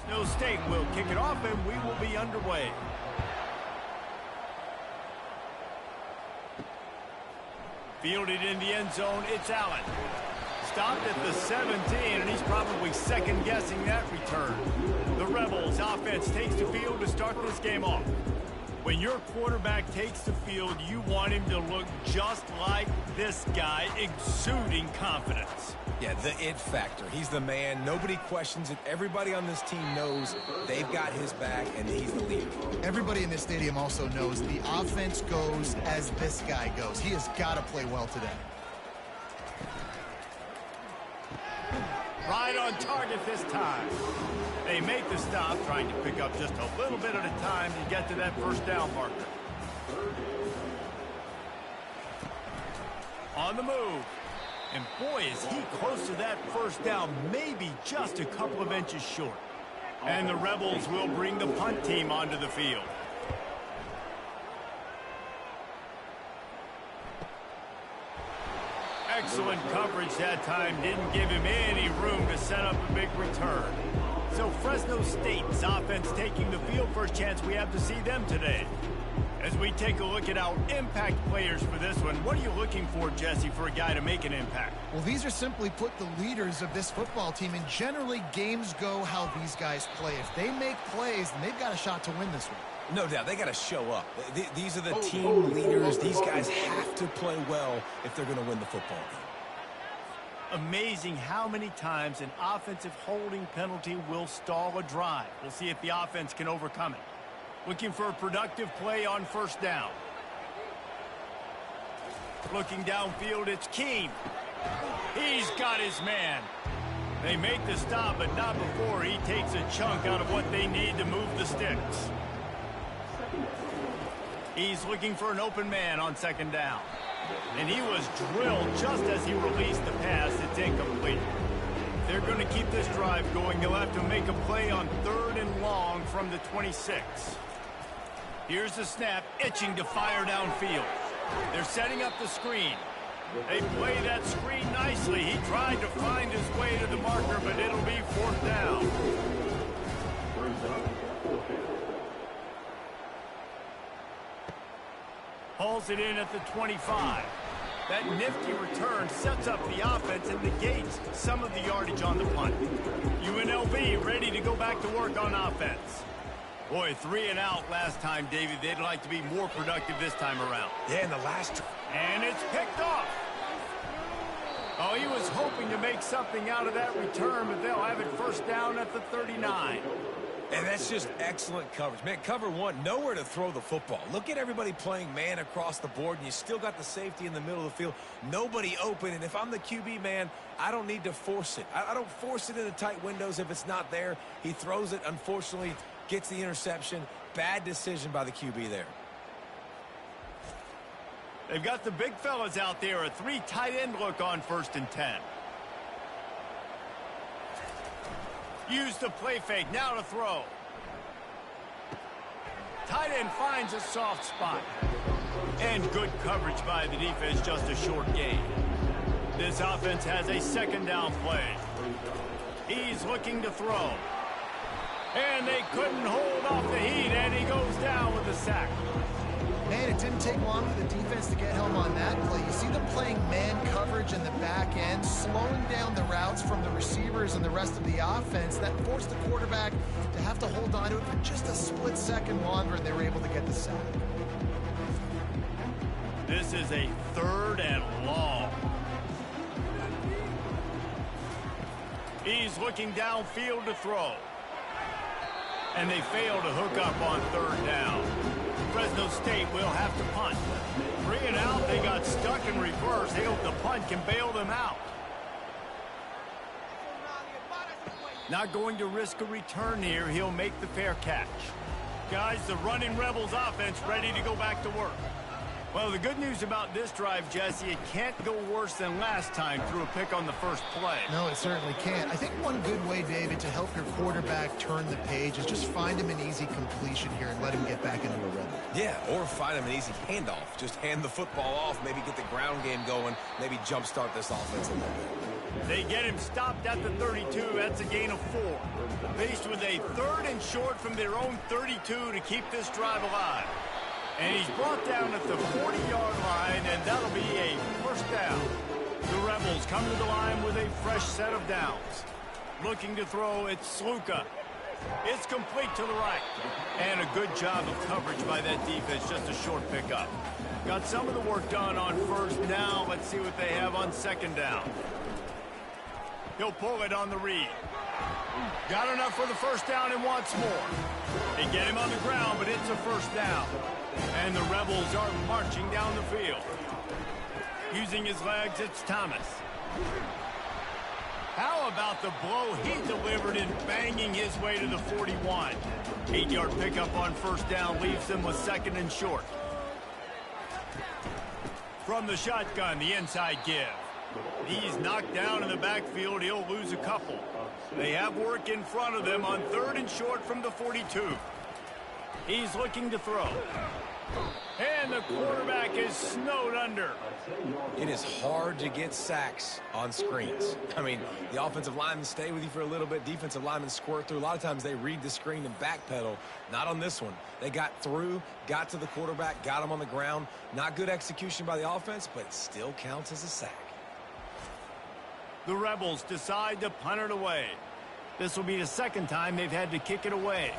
[SPEAKER 1] Fresno State will kick it off and we will be underway. Fielded in the end zone, it's Allen. Stopped at the 17, and he's probably second-guessing that return. The Rebels offense takes the field to start this game off. When your quarterback takes the field, you want him to look just like this guy, exuding confidence.
[SPEAKER 3] Yeah, the it factor. He's the man. Nobody questions it. Everybody on this team knows they've got his back, and he's the leader.
[SPEAKER 2] Everybody in this stadium also knows the offense goes as this guy goes. He has got to play well today.
[SPEAKER 1] Right on target this time. They make the stop, trying to pick up just a little bit at a time to get to that first down marker. On the move. And boy, is he close to that first down, maybe just a couple of inches short. And the Rebels will bring the punt team onto the field. Excellent coverage that time. Didn't give him any room to set up a big return. So Fresno State's offense taking the field. First chance we have to see them today. As we take a look at our impact players for this one, what are you looking for, Jesse, for a guy to make an impact?
[SPEAKER 2] Well, these are simply put the leaders of this football team, and generally games go how these guys play. If they make plays, then they've got a shot to win this one.
[SPEAKER 3] No doubt. They got to show up. These are the team leaders. These guys have to play well if they're going to win the football game.
[SPEAKER 1] Amazing how many times an offensive holding penalty will stall a drive. We'll see if the offense can overcome it. Looking for a productive play on first down. Looking downfield, it's Keene. He's got his man. They make the stop, but not before he takes a chunk out of what they need to move the sticks. He's looking for an open man on second down. And he was drilled just as he released the pass. It's incomplete. If they're going to keep this drive going, they'll have to make a play on 3rd and long from the 26. Here's the snap, itching to fire downfield. They're setting up the screen. They play that screen nicely. He tried to find his way to the marker, but it'll be 4th down. Hauls it in at the 25. That nifty return sets up the offense and negates some of the yardage on the punt. UNLV ready to go back to work on offense. Boy, 3 and out last time, David. They'd like to be more productive this time around.
[SPEAKER 3] Yeah, in the last...
[SPEAKER 1] And it's picked off. Oh, he was hoping to make something out of that return, but they'll have it first down at the 39.
[SPEAKER 3] And that's just excellent coverage. Man, cover one, nowhere to throw the football. Look at everybody playing man across the board, and you still got the safety in the middle of the field. Nobody open, and if I'm the QB, man, I don't need to force it. I don't force it into tight windows if it's not there. He throws it, unfortunately, gets the interception. Bad decision by the QB there.
[SPEAKER 1] They've got the big fellas out there. A 3 tight end look on 1st and 10. Use the play fake. Now to throw. Tight end finds a soft spot. And good coverage by the defense. Just a short gain. This offense has a 2nd down play. He's looking to throw. And they couldn't hold off the heat, and he goes down with a sack.
[SPEAKER 2] Man, it didn't take long for the defense to get home on that play. You see them playing man coverage in the back end, slowing down the routes from the receivers and the rest of the offense. That forced the quarterback to have to hold on to it for just a split second longer, and they were able to get the sack.
[SPEAKER 1] This is a 3rd and long. He's looking downfield to throw. And they fail to hook up on 3rd down. Fresno State will have to punt. 3 and out, they got stuck in reverse. They hope the punt can bail them out. Not going to risk a return here. He'll make the fair catch. Guys, the running Rebels offense ready to go back to work. Well, the good news about this drive, Jesse, it can't go worse than last time through a pick on the first play.
[SPEAKER 2] No, it certainly can't. I think one good way, David, to help your quarterback turn the page is just find him an easy completion here and let him get back into a rhythm.
[SPEAKER 3] Yeah, or find him an easy handoff. Just hand the football off, maybe get the ground game going, maybe jumpstart this offense a little bit.
[SPEAKER 1] They get him stopped at the 32. That's a gain of 4. Faced with a 3rd and short from their own 32 to keep this drive alive. And he's brought down at the 40-yard line, and that'll be a first down. The Rebels come to the line with a fresh set of downs. Looking to throw, it's Sluka. It's complete to the right. And a good job of coverage by that defense, just a short pickup. Got some of the work done on first. Now let's see what they have on second down. He'll pull it on the read. Got enough for the first down and wants more. They get him on the ground, but it's a first down. And the Rebels are marching down the field. Using his legs, it's Thomas. How about the blow he delivered in banging his way to the 41? 8-yard pickup on first down leaves them with 2nd and short. From the shotgun, the inside give. He's knocked down in the backfield. He'll lose a couple. They have work in front of them on 3rd and short from the 42. He's looking to throw. And the quarterback is snowed under.
[SPEAKER 3] It is hard to get sacks on screens. I mean, the offensive linemen stay with you for a little bit. Defensive linemen squirt through. A lot of times they read the screen and backpedal. Not on this one. They got through, got to the quarterback, got him on the ground. Not good execution by the offense, but it still counts as a sack.
[SPEAKER 1] The Rebels decide to punt it away. This will be the 2nd time they've had to kick it away.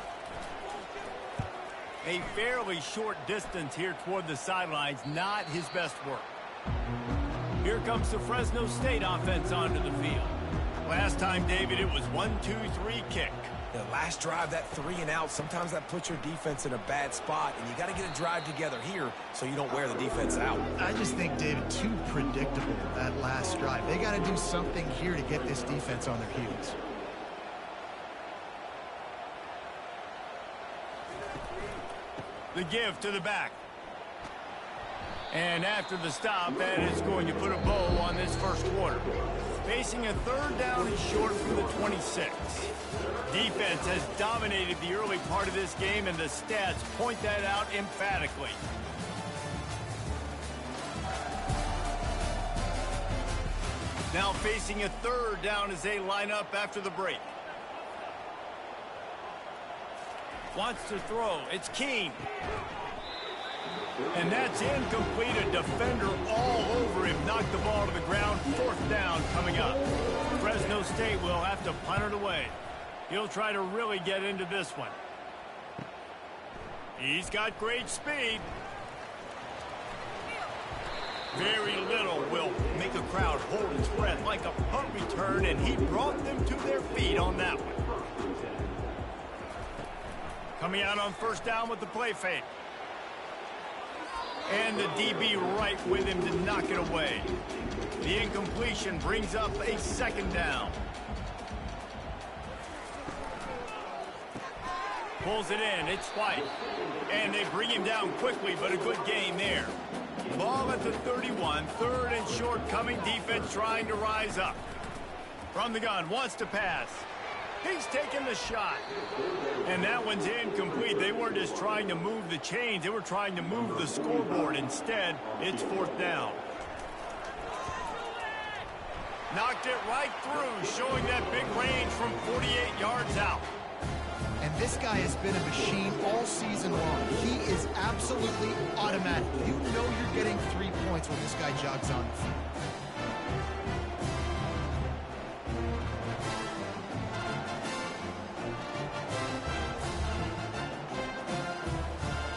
[SPEAKER 1] A fairly short distance here toward the sidelines, not his best work. Here comes the Fresno State offense onto the field. Last time, David, it was 1-2-3 kick.
[SPEAKER 3] The last drive, that 3 and out, sometimes that puts your defense in a bad spot, and you got to get a drive together here so you don't wear the defense out.
[SPEAKER 2] I just think, David, too predictable, that last drive. They got to do something here to get this defense on their heels.
[SPEAKER 1] The give to the back. And after the stop, that is going to put a bow on this first quarter. Facing a 3rd down and short from the 26. Defense has dominated the early part of this game, and the stats point that out emphatically. Now facing a 3rd down as they line up after the break. Wants to throw. It's Keene. And that's incomplete. A defender all over him. Knocked the ball to the ground. 4th down coming up. Fresno State will have to punt it away. He'll try to really get into this one. He's got great speed. Very little will make a crowd hold its breath like a punt return, and he brought them to their feet on that one. Coming out on first down with the play fake. And the DB right with him to knock it away. The incompletion brings up a 2nd down. Pulls it in. It's White. And they bring him down quickly, but a good gain there. Ball at the 31. 3rd and short coming. Defense trying to rise up. From the gun. Wants to pass. He's taking the shot. And that one's incomplete. They weren't just trying to move the chains. They were trying to move the scoreboard. Instead, it's 4th down. Knocked it right through, showing that big range from 48 yards out.
[SPEAKER 2] And this guy has been a machine all season long. He is absolutely automatic. You know you're getting 3 points when this guy jogs on the field.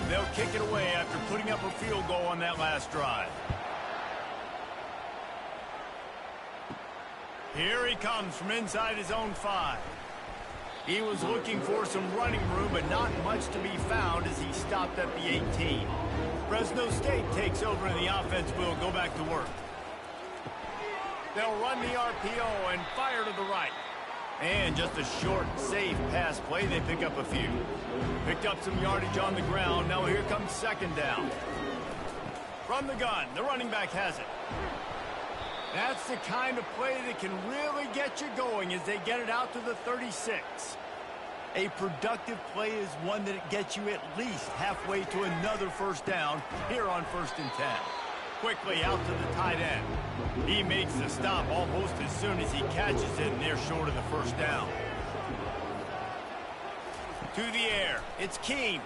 [SPEAKER 1] They'll kick it away after putting up a field goal on that last drive. Here he comes from inside his own 5. He was looking for some running room, but not much to be found as he stopped at the 18. Fresno State takes over and the offense will go back to work. They'll run the RPO and fire to the right. And just a short, safe pass play. They pick up a few. Picked up some yardage on the ground. Now here comes 2nd down. From the gun, the running back has it. That's the kind of play that can really get you going as they get it out to the 36. A productive play is one that gets you at least halfway to another first down here on 1st and 10. Quickly out to the tight end. He makes the stop almost as soon as he catches it, and they're short of the first down. To the air, it's Keene.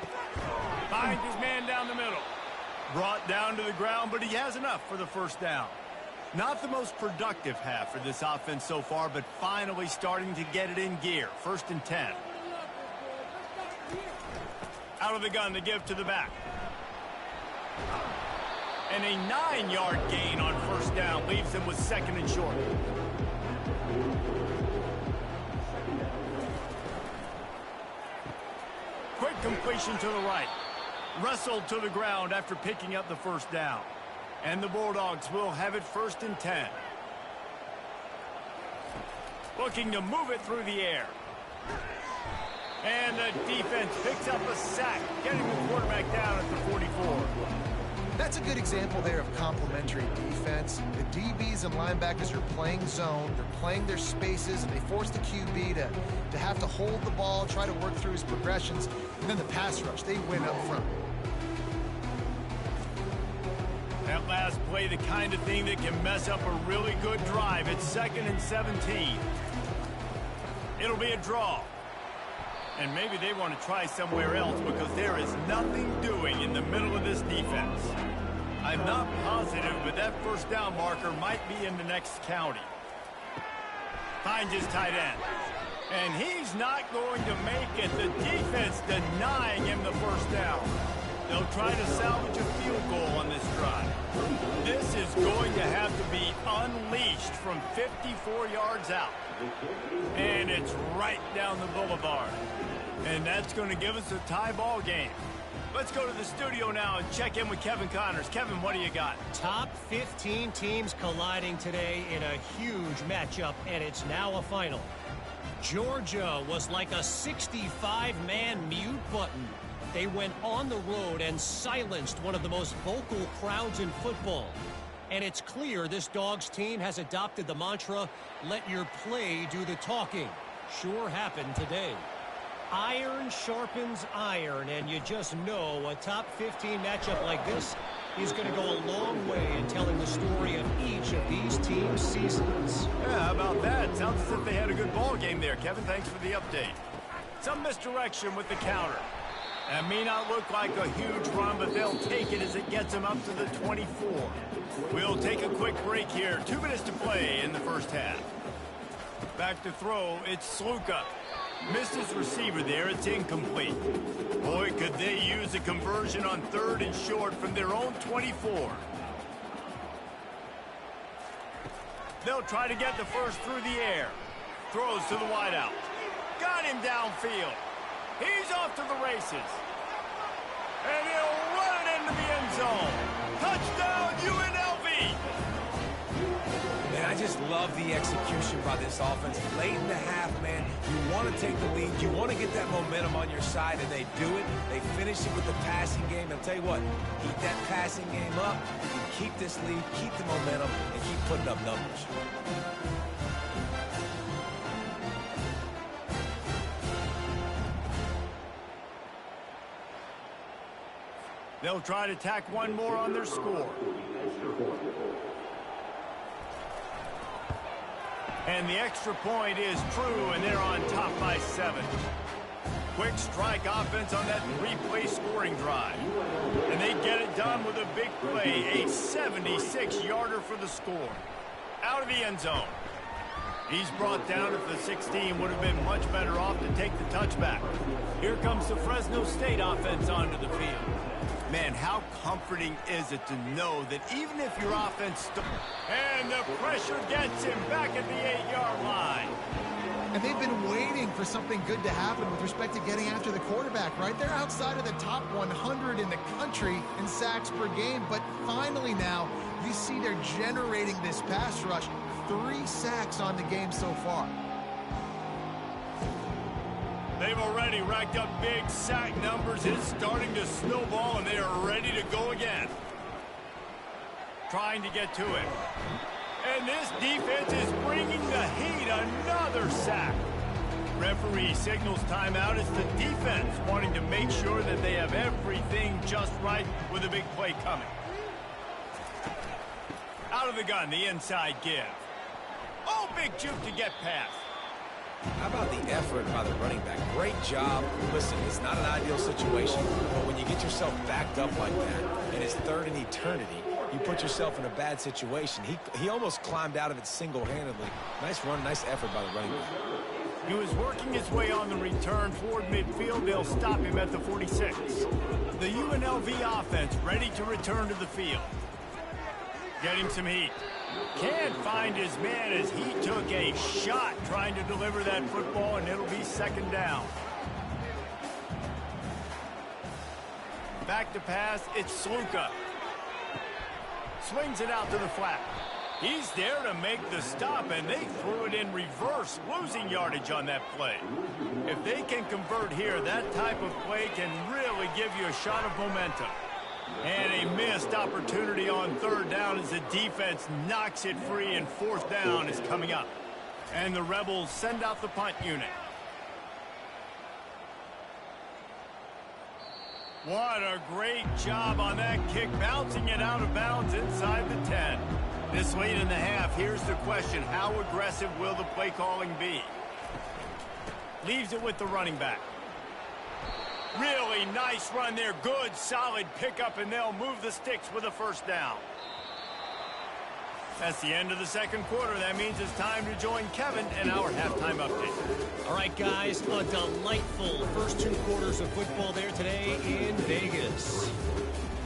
[SPEAKER 1] Finds his man down the middle. Brought down to the ground, but he has enough for the first down. Not the most productive half for this offense so far, but finally starting to get it in gear. 1st and 10. Out of the gun to give to the back. And a 9-yard gain on first down leaves him with 2nd and short. Quick completion to the right. Wrestled to the ground after picking up the first down. And the Bulldogs will have it 1st and 10. Looking to move it through the air. And the defense picks up a sack, getting the quarterback down at the 44.
[SPEAKER 2] That's a good example there of complementary defense. The DBs and linebackers are playing zone, they're playing their spaces, and they force the QB to have to hold the ball, try to work through his progressions, and then the pass rush, they win up front.
[SPEAKER 1] That last play, the kind of thing that can mess up a really good drive. It's 2nd and 17. It'll be a draw. And maybe they want to try somewhere else because there is nothing doing in the middle of this defense. I'm not positive, but that first down marker might be in the next county. Finds his tight end. And he's not going to make it. The defense denying him the first down. They'll try to salvage a field goal on this drive. This is going to have to be unleashed from 54 yards out. And it's right down the boulevard. And that's going to give us a tie ball game. Let's go to the studio now and check in with Kevin Connors. Kevin, what do you got?
[SPEAKER 5] Top 15 teams colliding today in a huge matchup, and it's now a final. Georgia was like a 65-man mute button. They went on the road and silenced one of the most vocal crowds in football. And it's clear this Dogs team has adopted the mantra, let your play do the talking. Sure happened today. Iron sharpens iron, and you just know a top 15 matchup like this is going to go a long way in telling the story of each of these teams' seasons.
[SPEAKER 1] Yeah, how about that? Sounds as if they had a good ball game there, Kevin. Thanks for the update. Some misdirection with the counter. That may not look like a huge run, but they'll take it as it gets them up to the 24. We'll take a quick break here. 2 minutes to play in the first half. Back to throw, it's Sluka. Missed his receiver there, it's incomplete. Boy, could they use a conversion on 3rd and short from their own 24. They'll try to get the first through the air. Throws to the wideout. Got him downfield. He's off to the races. And he'll run it into the end zone. Touchdown, UNLV!
[SPEAKER 3] Man, I just love the execution by this offense. Late in the half, man, you want to take the lead. You want to get that momentum on your side, and they do it. They finish it with the passing game. I'll tell you what, keep that passing game up. Keep this lead, keep the momentum, and keep putting up numbers.
[SPEAKER 1] They'll try to tack one more on their score. And the extra point is true, and they're on top by 7. Quick strike offense on that 3-play scoring drive. And they get it done with a big play, a 76-yarder for the score. Out of the end zone. He's brought down at the 16, would have been much better off to take the touchback. Here comes the Fresno State offense onto the field. Man, how comforting is it to know that even if your offense... And the pressure gets him back at the 8-yard line.
[SPEAKER 2] And they've been waiting for something good to happen with respect to getting after the quarterback, right? They're outside of the top 100 in the country in sacks per game, but finally now you see they're generating this pass rush. 3 sacks on the game so far.
[SPEAKER 1] They've already racked up big sack numbers. It's starting to snowball, and they are ready to go again. trying to get to it. And this defense is bringing the heat. Another sack. Referee signals timeout. It's the defense wanting to make sure that they have everything just right with a big play coming. Out of the gun, the inside give. Oh, big juke to get past.
[SPEAKER 3] How about the effort by the running back? Great job. Listen, it's not an ideal situation, but when you get yourself backed up like that, and it's third in eternity, you put yourself in a bad situation. He almost climbed out of it single-handedly. Nice run, nice effort by the running back.
[SPEAKER 1] He was working his way on the return toward midfield. They'll stop him at the 46. The UNLV offense ready to return to the field. Getting some heat. Can't find his man as he took a shot trying to deliver that football, and it'll be second down. Back to pass, it's Sluka. Swings it out to the flat. He's there to make the stop, and they threw it in reverse, losing yardage on that play. If they can convert here, that type of play can really give you a shot of momentum. And a missed opportunity on third down as the defense knocks it free, and fourth down is coming up. And the Rebels send out the punt unit. What a great job on that kick, bouncing it out of bounds inside the 10. This late in the half, here's the question: how aggressive will the play calling be? Leaves it with the running back. Really nice run there. Good, solid pickup, and they'll move the sticks with a first down. That's the end of the second quarter. That means it's time to join Kevin and our halftime update.
[SPEAKER 5] All right, guys, a delightful first two quarters of football there today in Vegas.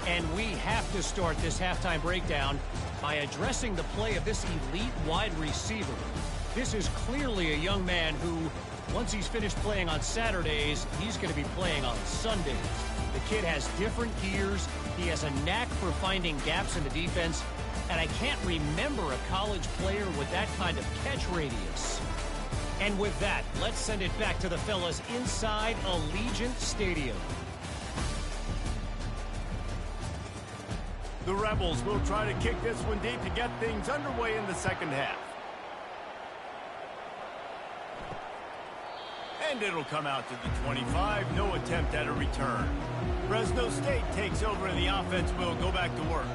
[SPEAKER 5] And we have to start this halftime breakdown by addressing the play of this elite wide receiver. This is clearly a young man who, once he's finished playing on Saturdays, he's going to be playing on Sundays. The kid has different gears. He has a knack for finding gaps in the defense. And I can't remember a college player with that kind of catch radius. And with that, let's send it back to the fellas inside Allegiant Stadium.
[SPEAKER 1] The Rebels will try to kick this one deep to get things underway in the second half. And it'll come out to the 25. No attempt at a return. Fresno State takes over, and the offense will go back to work.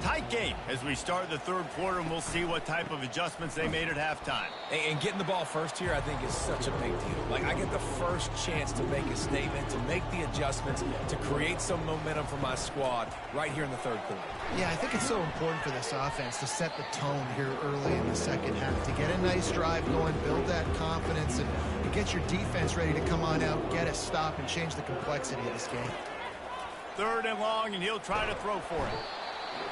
[SPEAKER 1] Tight game as we start the third quarter, and we'll see what type of adjustments they made at halftime.
[SPEAKER 3] And getting the ball first here, I think, is such a big deal. Like, I get the first chance to make a statement, to make the adjustments, to create some momentum for my squad right here in the third quarter.
[SPEAKER 2] Yeah, I think it's so important for this offense to set the tone here early in the second half, to get a nice drive going, build that confidence, and get your defense ready to come on out, get a stop, and change the complexity of this game.
[SPEAKER 1] Third and long, and he'll try to throw for it.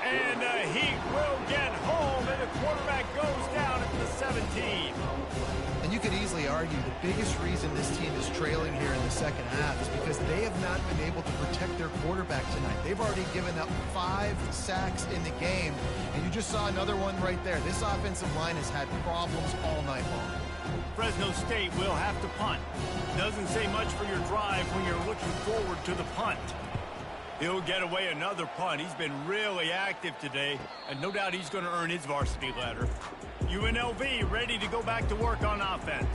[SPEAKER 1] And the Heat will get home, and the quarterback goes down at the 17.
[SPEAKER 2] And you could easily argue the biggest reason this team is trailing here in the second half is because they have not been able to protect their quarterback tonight. They've already given up 5 sacks in the game, and you just saw another one right there. This offensive line has had problems all night long.
[SPEAKER 1] Fresno State will have to punt. Doesn't say much for your drive when you're looking forward to the punt. He'll get away another punt. He's been really active today, and no doubt he's going to earn his varsity letter. UNLV ready to go back to work on offense.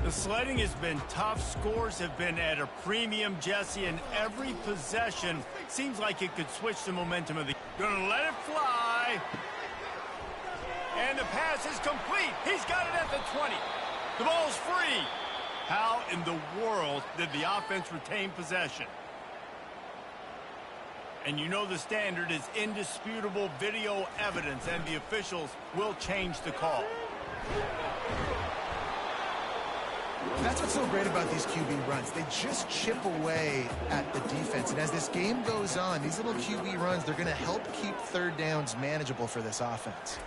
[SPEAKER 1] The sledding has been tough. Scores have been at a premium, Jesse, and every possession seems like it could switch the momentum of the... Gonna let it fly. And the pass is complete. He's got it at the 20. The ball's free. How in the world did the offense retain possession? And you know the standard is indisputable video evidence, and the officials will change the call.
[SPEAKER 2] That's what's so great about these QB runs. They just chip away at the defense. And as this game goes on, these little QB runs, they're going to help keep third downs manageable for this offense.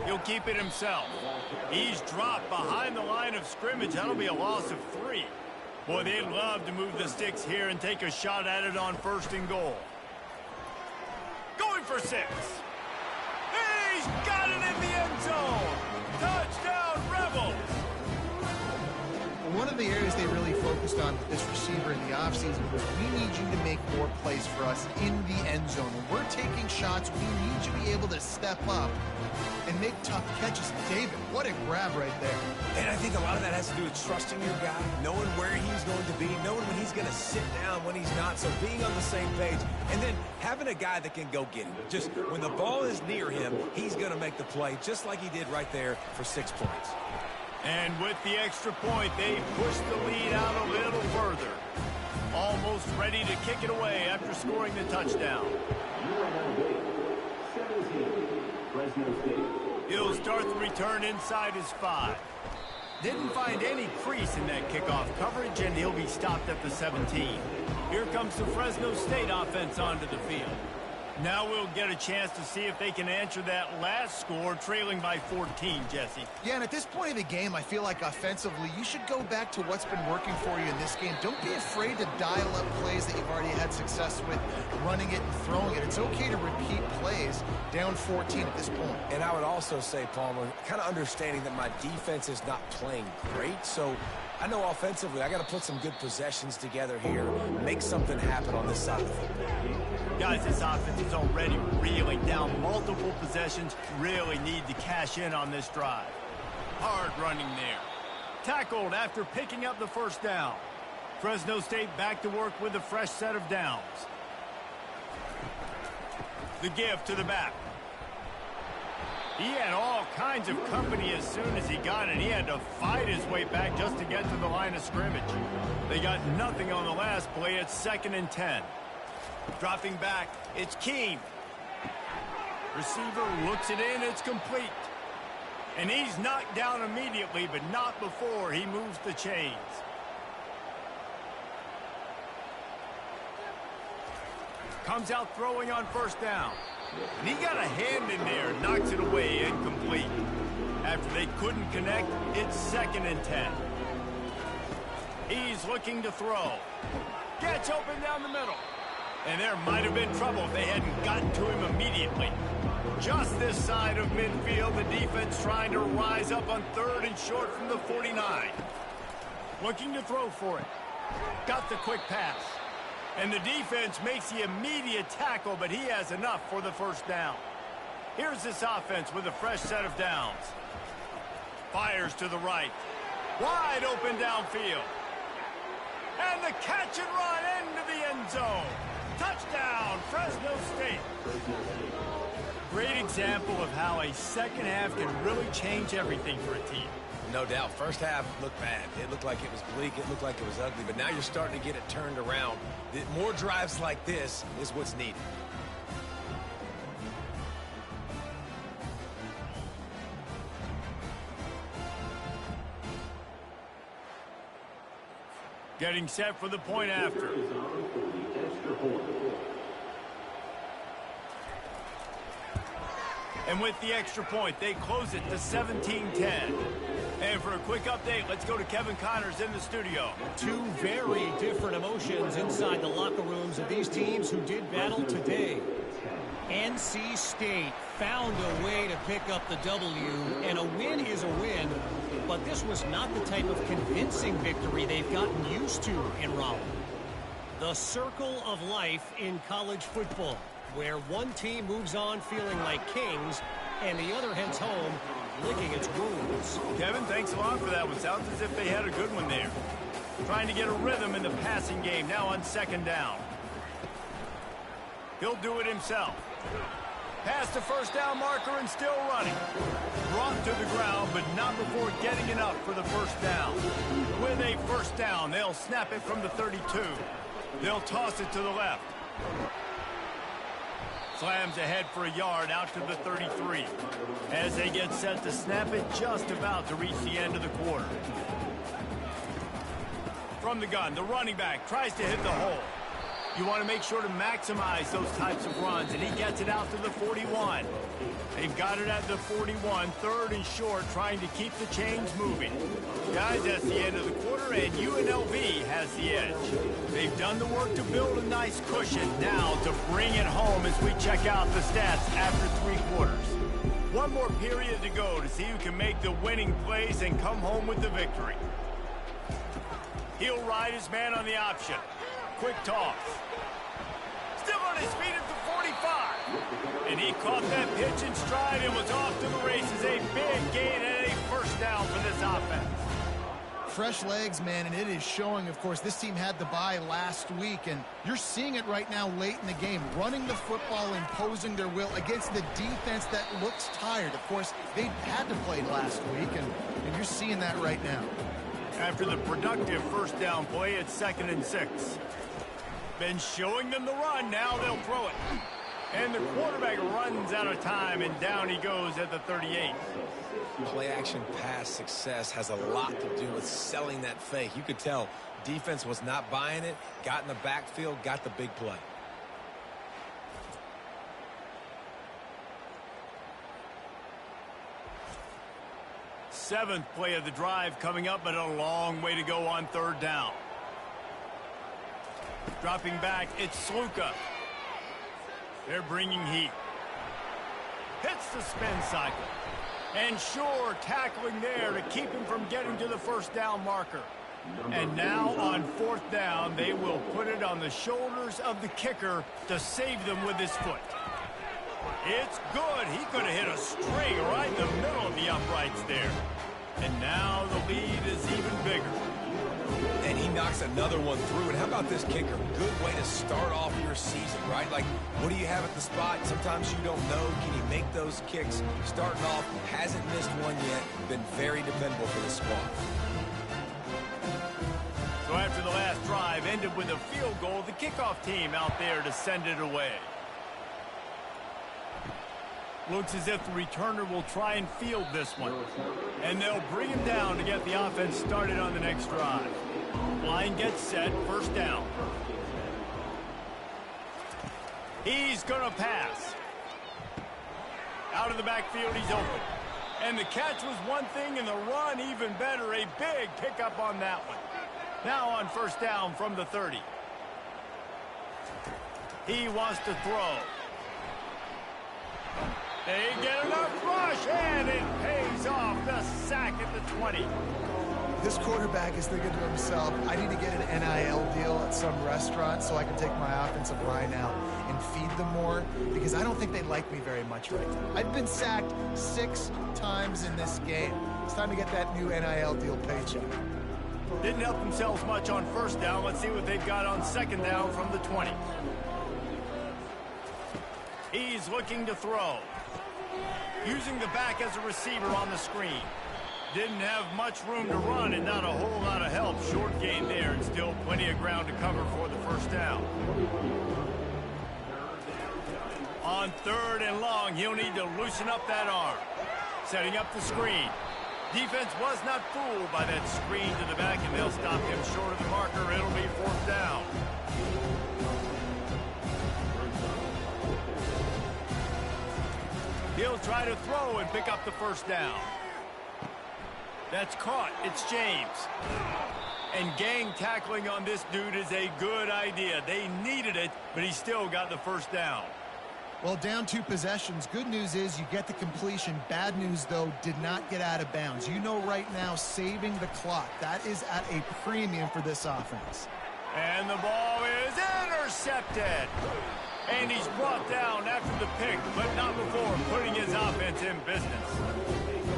[SPEAKER 1] He'll keep it himself. He's dropped behind the line of scrimmage. That'll be a loss of 3. Boy, they'd love to move the sticks here and take a shot at it on first and goal. Going for 6. He's got it in the end zone. Touchdown, Rebels.
[SPEAKER 2] One one of the areas they really focused on with this receiver in the offseason was we need you to make more plays for us in the end zone. When we're taking shots, we need you to be able to step up and make tough catches. David, what a grab right there.
[SPEAKER 3] And I think a lot of that has to do with trusting your guy, knowing where he's going to be, knowing when he's going to sit down, when he's not, so being on the same page, and then having a guy that can go get him. Just when the ball is near him, he's going to make the play, just like he did right there for 6 points.
[SPEAKER 1] And with the extra point, they push the lead out a little further. Almost ready to kick it away after scoring the touchdown.
[SPEAKER 6] 17, Fresno State.
[SPEAKER 1] He'll start the return inside his 5. Didn't find any crease in that kickoff coverage, and he'll be stopped at the 17. Here comes the Fresno State offense onto the field. Now we'll get a chance to see if they can answer that last score, trailing by 14, Jesse.
[SPEAKER 2] Yeah, and at this point of the game, I feel like offensively, you should go back to what's been working for you in this game. Don't be afraid to dial up plays that you've already had success with, running it and throwing it. It's okay to repeat plays down 14 at this point.
[SPEAKER 3] And I would also say, Palmer, kind of understanding that my defense is not playing great, so I know offensively I got to put some good possessions together here, make something happen on this side of the football.
[SPEAKER 1] Guys, this offense is already reeling down multiple possessions. Really need to cash in on this drive. Hard running there. Tackled after picking up the first down. Fresno State back to work with a fresh set of downs. The give to the back. He had all kinds of company as soon as he got it. He had to fight his way back just to get to the line of scrimmage. They got nothing on the last play. It's 2nd and 10. Dropping back, it's Keene. Receiver looks it in, it's complete. And he's knocked down immediately, but not before he moves the chains. Comes out throwing on first down. And he got a hand in there, knocks it away, incomplete. After they couldn't connect, it's 2nd and 10. He's looking to throw. Gets open down the middle. And there might have been trouble if they hadn't gotten to him immediately. Just this side of midfield, the defense trying to rise up on 3rd and short from the 49. Looking to throw for it. Got the quick pass. And the defense makes the immediate tackle, but he has enough for the first down. Here's this offense with a fresh set of downs. Fires to the right. Wide open downfield. And the catch and run into the end zone. Touchdown, Fresno State. Great example of how a second half can really change everything for a team.
[SPEAKER 3] No doubt. First half looked bad. It looked like it was bleak. It looked like it was ugly. But now you're starting to get it turned around. More drives like this is what's needed.
[SPEAKER 1] Getting set for the point after. And with the extra point, they close it to 17-10. And for a quick update, let's go to Kevin Connors in the studio.
[SPEAKER 5] Two very different emotions inside the locker rooms of these teams who did battle today. NC State found a way to pick up the W, and a win is a win, but this was not the type of convincing victory they've gotten used to in Raleigh. The circle of life in college football, where one team moves on feeling like kings, and the other heads home licking its wounds.
[SPEAKER 1] Kevin, thanks a lot for that one. Sounds as if they had a good one there. Trying to get a rhythm in the passing game, now on 2nd down. He'll do it himself. Past the first down marker and still running. Brought to the ground, but not before getting enough for the first down. With a first down, they'll snap it from the 32. They'll toss it to the left. Slams ahead for a yard out to the 33. As they get set to snap it, just about to reach the end of the quarter. From the gun, the running back tries to hit the hole. You want to make sure to maximize those types of runs, and he gets it out to the 41. They've got it at the 41, 3rd and short, trying to keep the chains moving. Guys, that's the end of the quarter, and UNLV has the edge. They've done the work to build a nice cushion. Now to bring it home as we check out the stats after 3 quarters. One more period to go to see who can make the winning plays and come home with the victory. He'll ride his man on the option. Quick toss. Still on his feet at the 45. And he caught that pitch in stride and was off to the races. A big gain and a first down for this offense.
[SPEAKER 2] Fresh legs, man, and it is showing. Of course, this team had the bye last week, and you're seeing it right now late in the game. Running the football, imposing their will against the defense that looks tired. Of course, they had to play last week, and you're seeing that right now.
[SPEAKER 1] After the productive first down play, it's 2nd and 6. Been showing them the run. Now they'll throw it. And the quarterback runs out of time, and down he goes at the 38.
[SPEAKER 3] Play-action pass success has a lot to do with selling that fake. You could tell defense was not buying it, got in the backfield, got the big play.
[SPEAKER 1] Seventh play of the drive coming up, but a long way to go on 3rd down. Dropping back, it's Sluka. They're bringing heat. Hits the spin cycle. And sure, tackling there to keep him from getting to the first down marker. And now on 4th down, they will put it on the shoulders of the kicker to save them with his foot. It's good. He could have hit a string right in the middle of the uprights there. And now the lead is even bigger.
[SPEAKER 3] And he knocks another one through. And how about this kicker? Good way to start off your season, right? Like, what do you have at the spot? Sometimes you don't know. Can he make those kicks? Starting off, hasn't missed one yet. Been very dependable for the squad.
[SPEAKER 1] So after the last drive ended with a field goal, the kickoff team out there to send it away. Looks as if the returner will try and field this one. And they'll bring him down to get the offense started on the next drive. Line gets set, 1st down. He's going to pass. Out of the backfield, he's open. And the catch was one thing, and the run even better. A big pickup on that one. Now on 1st down from the 30. He wants to throw. They get enough rush, and it pays off. The sack at the 20.
[SPEAKER 2] This quarterback is thinking to himself, I need to get an NIL deal at some restaurant so I can take my offensive line out and feed them more, because I don't think they like me very much right now. I've been sacked 6 times in this game. It's time to get that new NIL deal paycheck.
[SPEAKER 1] Didn't help themselves much on 1st down. Let's see what they've got on 2nd down from the 20. He's looking to throw. Using the back as a receiver on the screen. Didn't have much room to run and not a whole lot of help. Short gain there and still plenty of ground to cover for the 1st down. On 3rd and long, he'll need to loosen up that arm. Setting up the screen. Defense was not fooled by that screen to the back, and they'll stop him short of the marker. It'll be 4th down. He'll try to throw and pick up the 1st down. That's caught. It's James. And gang tackling on this dude is a good idea. They needed it, but he still got the 1st down.
[SPEAKER 2] Well, down 2 possessions. Good news is you get the completion. Bad news, though, did not get out of bounds. You know right now, saving the clock. That is at a premium for this offense.
[SPEAKER 1] And the ball is intercepted. And he's brought down after the pick, but not before putting his offense in business.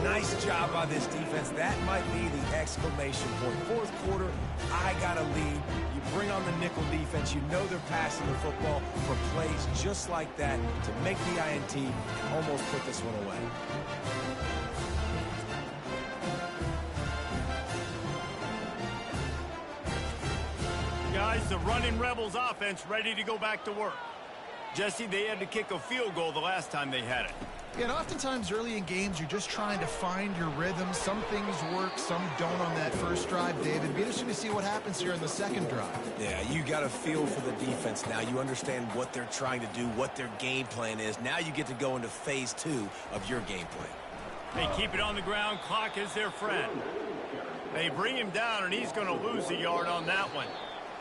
[SPEAKER 3] Nice job by this defense. That might be the exclamation point. 4th quarter, I got a lead. You bring on the nickel defense. You know they're passing the football for plays just like that to make the INT and almost put this one away.
[SPEAKER 1] Guys, the running Rebels offense ready to go back to work. Jesse, they had to kick a field goal the last time they had it.
[SPEAKER 2] Yeah, and oftentimes early in games, you're just trying to find your rhythm. Some things work, some don't on that 1st drive, David. Be interesting to see what happens here in the 2nd drive.
[SPEAKER 3] Yeah, you got a feel for the defense now. You understand what they're trying to do, what their game plan is. Now you get to go into phase 2 of your game plan.
[SPEAKER 1] They keep it on the ground. Clock is their friend. They bring him down, and he's going to lose a yard on that one.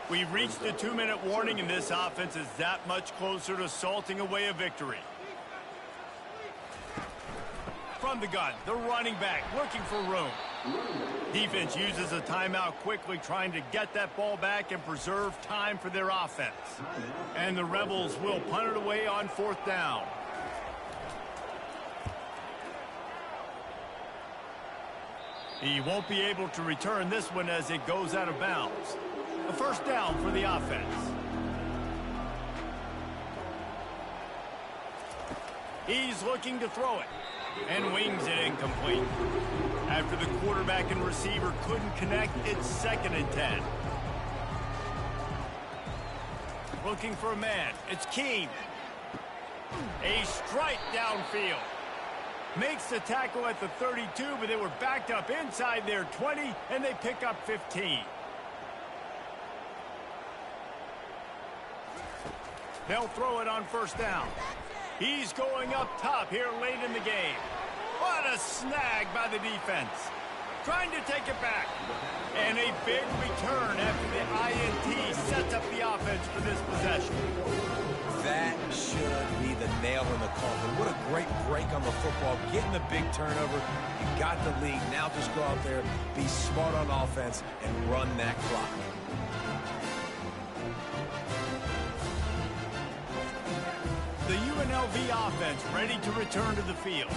[SPEAKER 1] We've reached the 2-minute warning, and this offense is that much closer to salting away a victory. From the gun, the running back looking for room. Defense uses a timeout quickly, trying to get that ball back and preserve time for their offense. And the Rebels will punt it away on 4th down. He won't be able to return this one as it goes out of bounds. A 1st down for the offense. He's looking to throw it and wings it incomplete. After the quarterback and receiver couldn't connect, it's 2nd and 10. Looking for a man. It's Keene. A strike downfield. Makes the tackle at the 32, but they were backed up inside their 20, and they pick up 15. They'll throw it on 1st down. He's going up top here late in the game. What a snag by the defense. Trying to take it back. And a big return after the INT sets up the offense for this possession.
[SPEAKER 3] That should be the nail in the coffin. What a great break on the football. Getting the big turnover. You got the lead. Now just go out there, be smart on offense, and run that clock.
[SPEAKER 1] The UNLV offense ready to return to the field.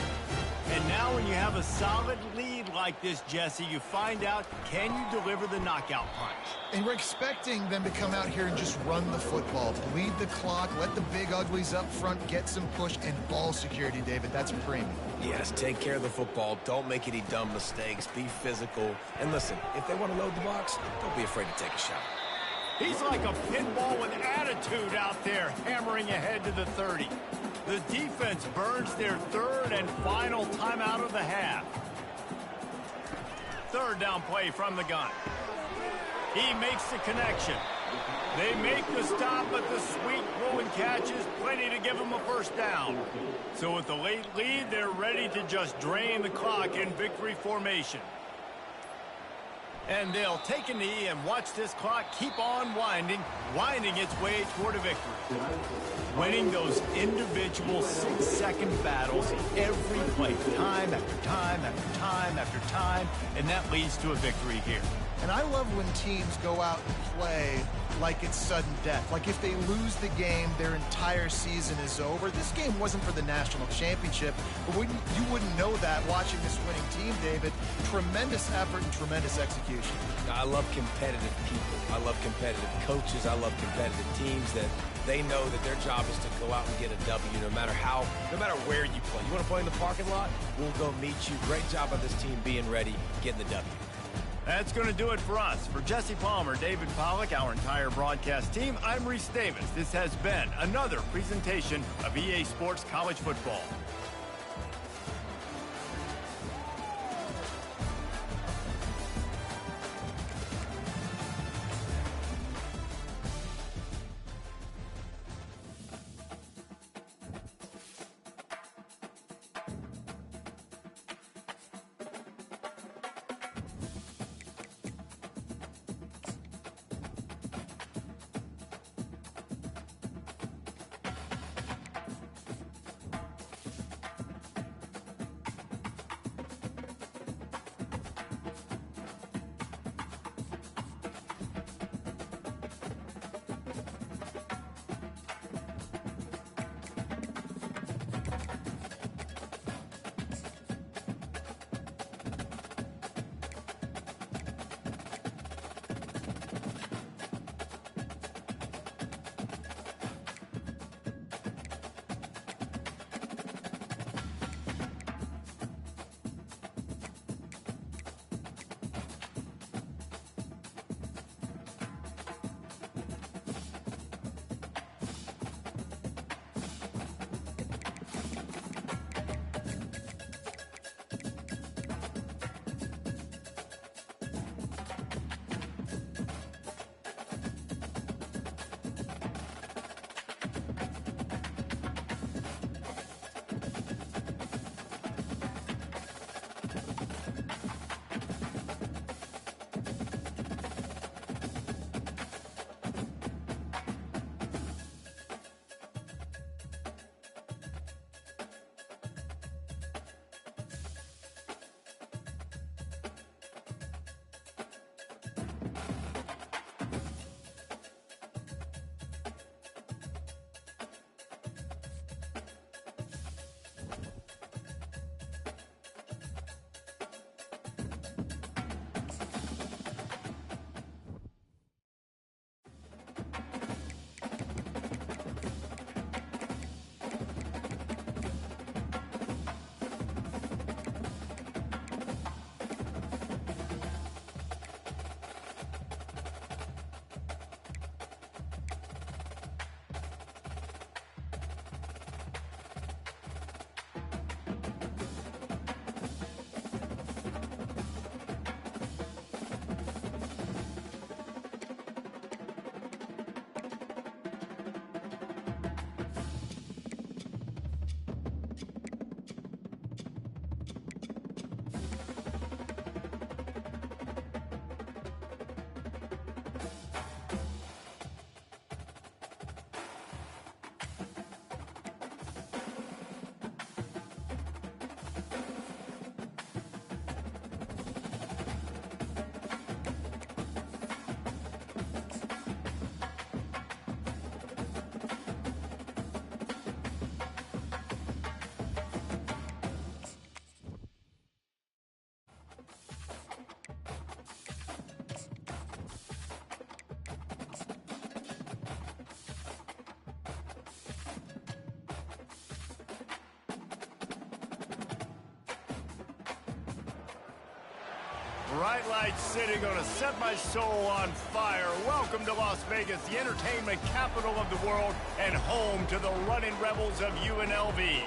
[SPEAKER 1] And now when you have a solid lead like this, Jesse, you find out, can you deliver the knockout punch?
[SPEAKER 2] And we're expecting them to come out here and just run the football, bleed the clock, let the big uglies up front get some push and ball security, David. That's premium.
[SPEAKER 3] Yes, take care of the football. Don't make any dumb mistakes. Be physical. And listen, if they want to load the box, don't be afraid to take a shot.
[SPEAKER 1] He's like a pinball with attitude out there, hammering ahead to the 30. The defense burns their 3rd and final timeout of the half. 3rd down play from the gun. He makes the connection. They make the stop, but the sweet throw and catch is plenty to give them a 1st down. So with the late lead, they're ready to just drain the clock in victory formation. And they'll take a knee and watch this clock keep on winding its way toward a victory. Winning those individual 6-second battles every play, time after time after time after time, and that leads to a victory here.
[SPEAKER 2] And I love when teams go out and play like it's sudden death. Like if they lose the game, their entire season is over. This game wasn't for the national championship, but you wouldn't know that watching this winning team, David. Tremendous effort and tremendous execution.
[SPEAKER 3] I love competitive people. I love competitive coaches. I love competitive teams that they know that their job is to go out and get a W no matter where you play. You want to play in the parking lot? We'll go meet you. Great job of this team being ready, getting the W.
[SPEAKER 1] That's going to do it for us. For Jesse Palmer, David Pollack, our entire broadcast team, I'm Reese Davis. This has been another presentation of EA Sports College Football. Bright lights city, gonna set my soul on fire. Welcome to Las Vegas, the entertainment capital of the world and home to the running rebels of UNLV.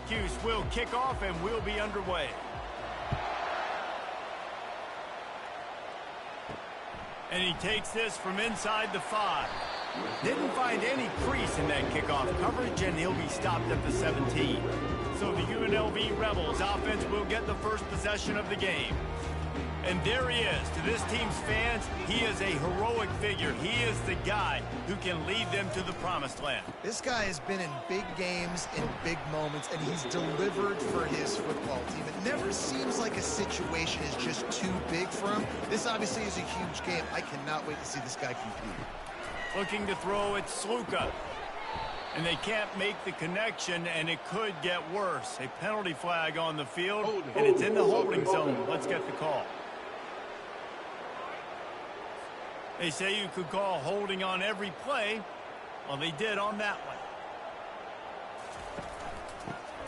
[SPEAKER 1] Syracuse will kick off and we'll be underway. And he takes this from inside the 5. Didn't find any crease in that kickoff coverage, and he'll be stopped at the 17. So the UNLV Rebels offense will get the first possession of the game. And there he is. To this team's fans, he is a heroic figure. He is the guy who can lead them to the promised land.
[SPEAKER 2] This guy has been in big games, in big moments, and he's delivered for his football team. It never seems like a situation is just too big for him. This obviously is a huge game. I cannot wait to see this guy compete.
[SPEAKER 1] Looking to throw, it's Sluka. And they can't make the connection, and it could get worse. A penalty flag on the field, and it's in the holding zone. Let's get the call. They say you could call holding on every play. Well, they did on that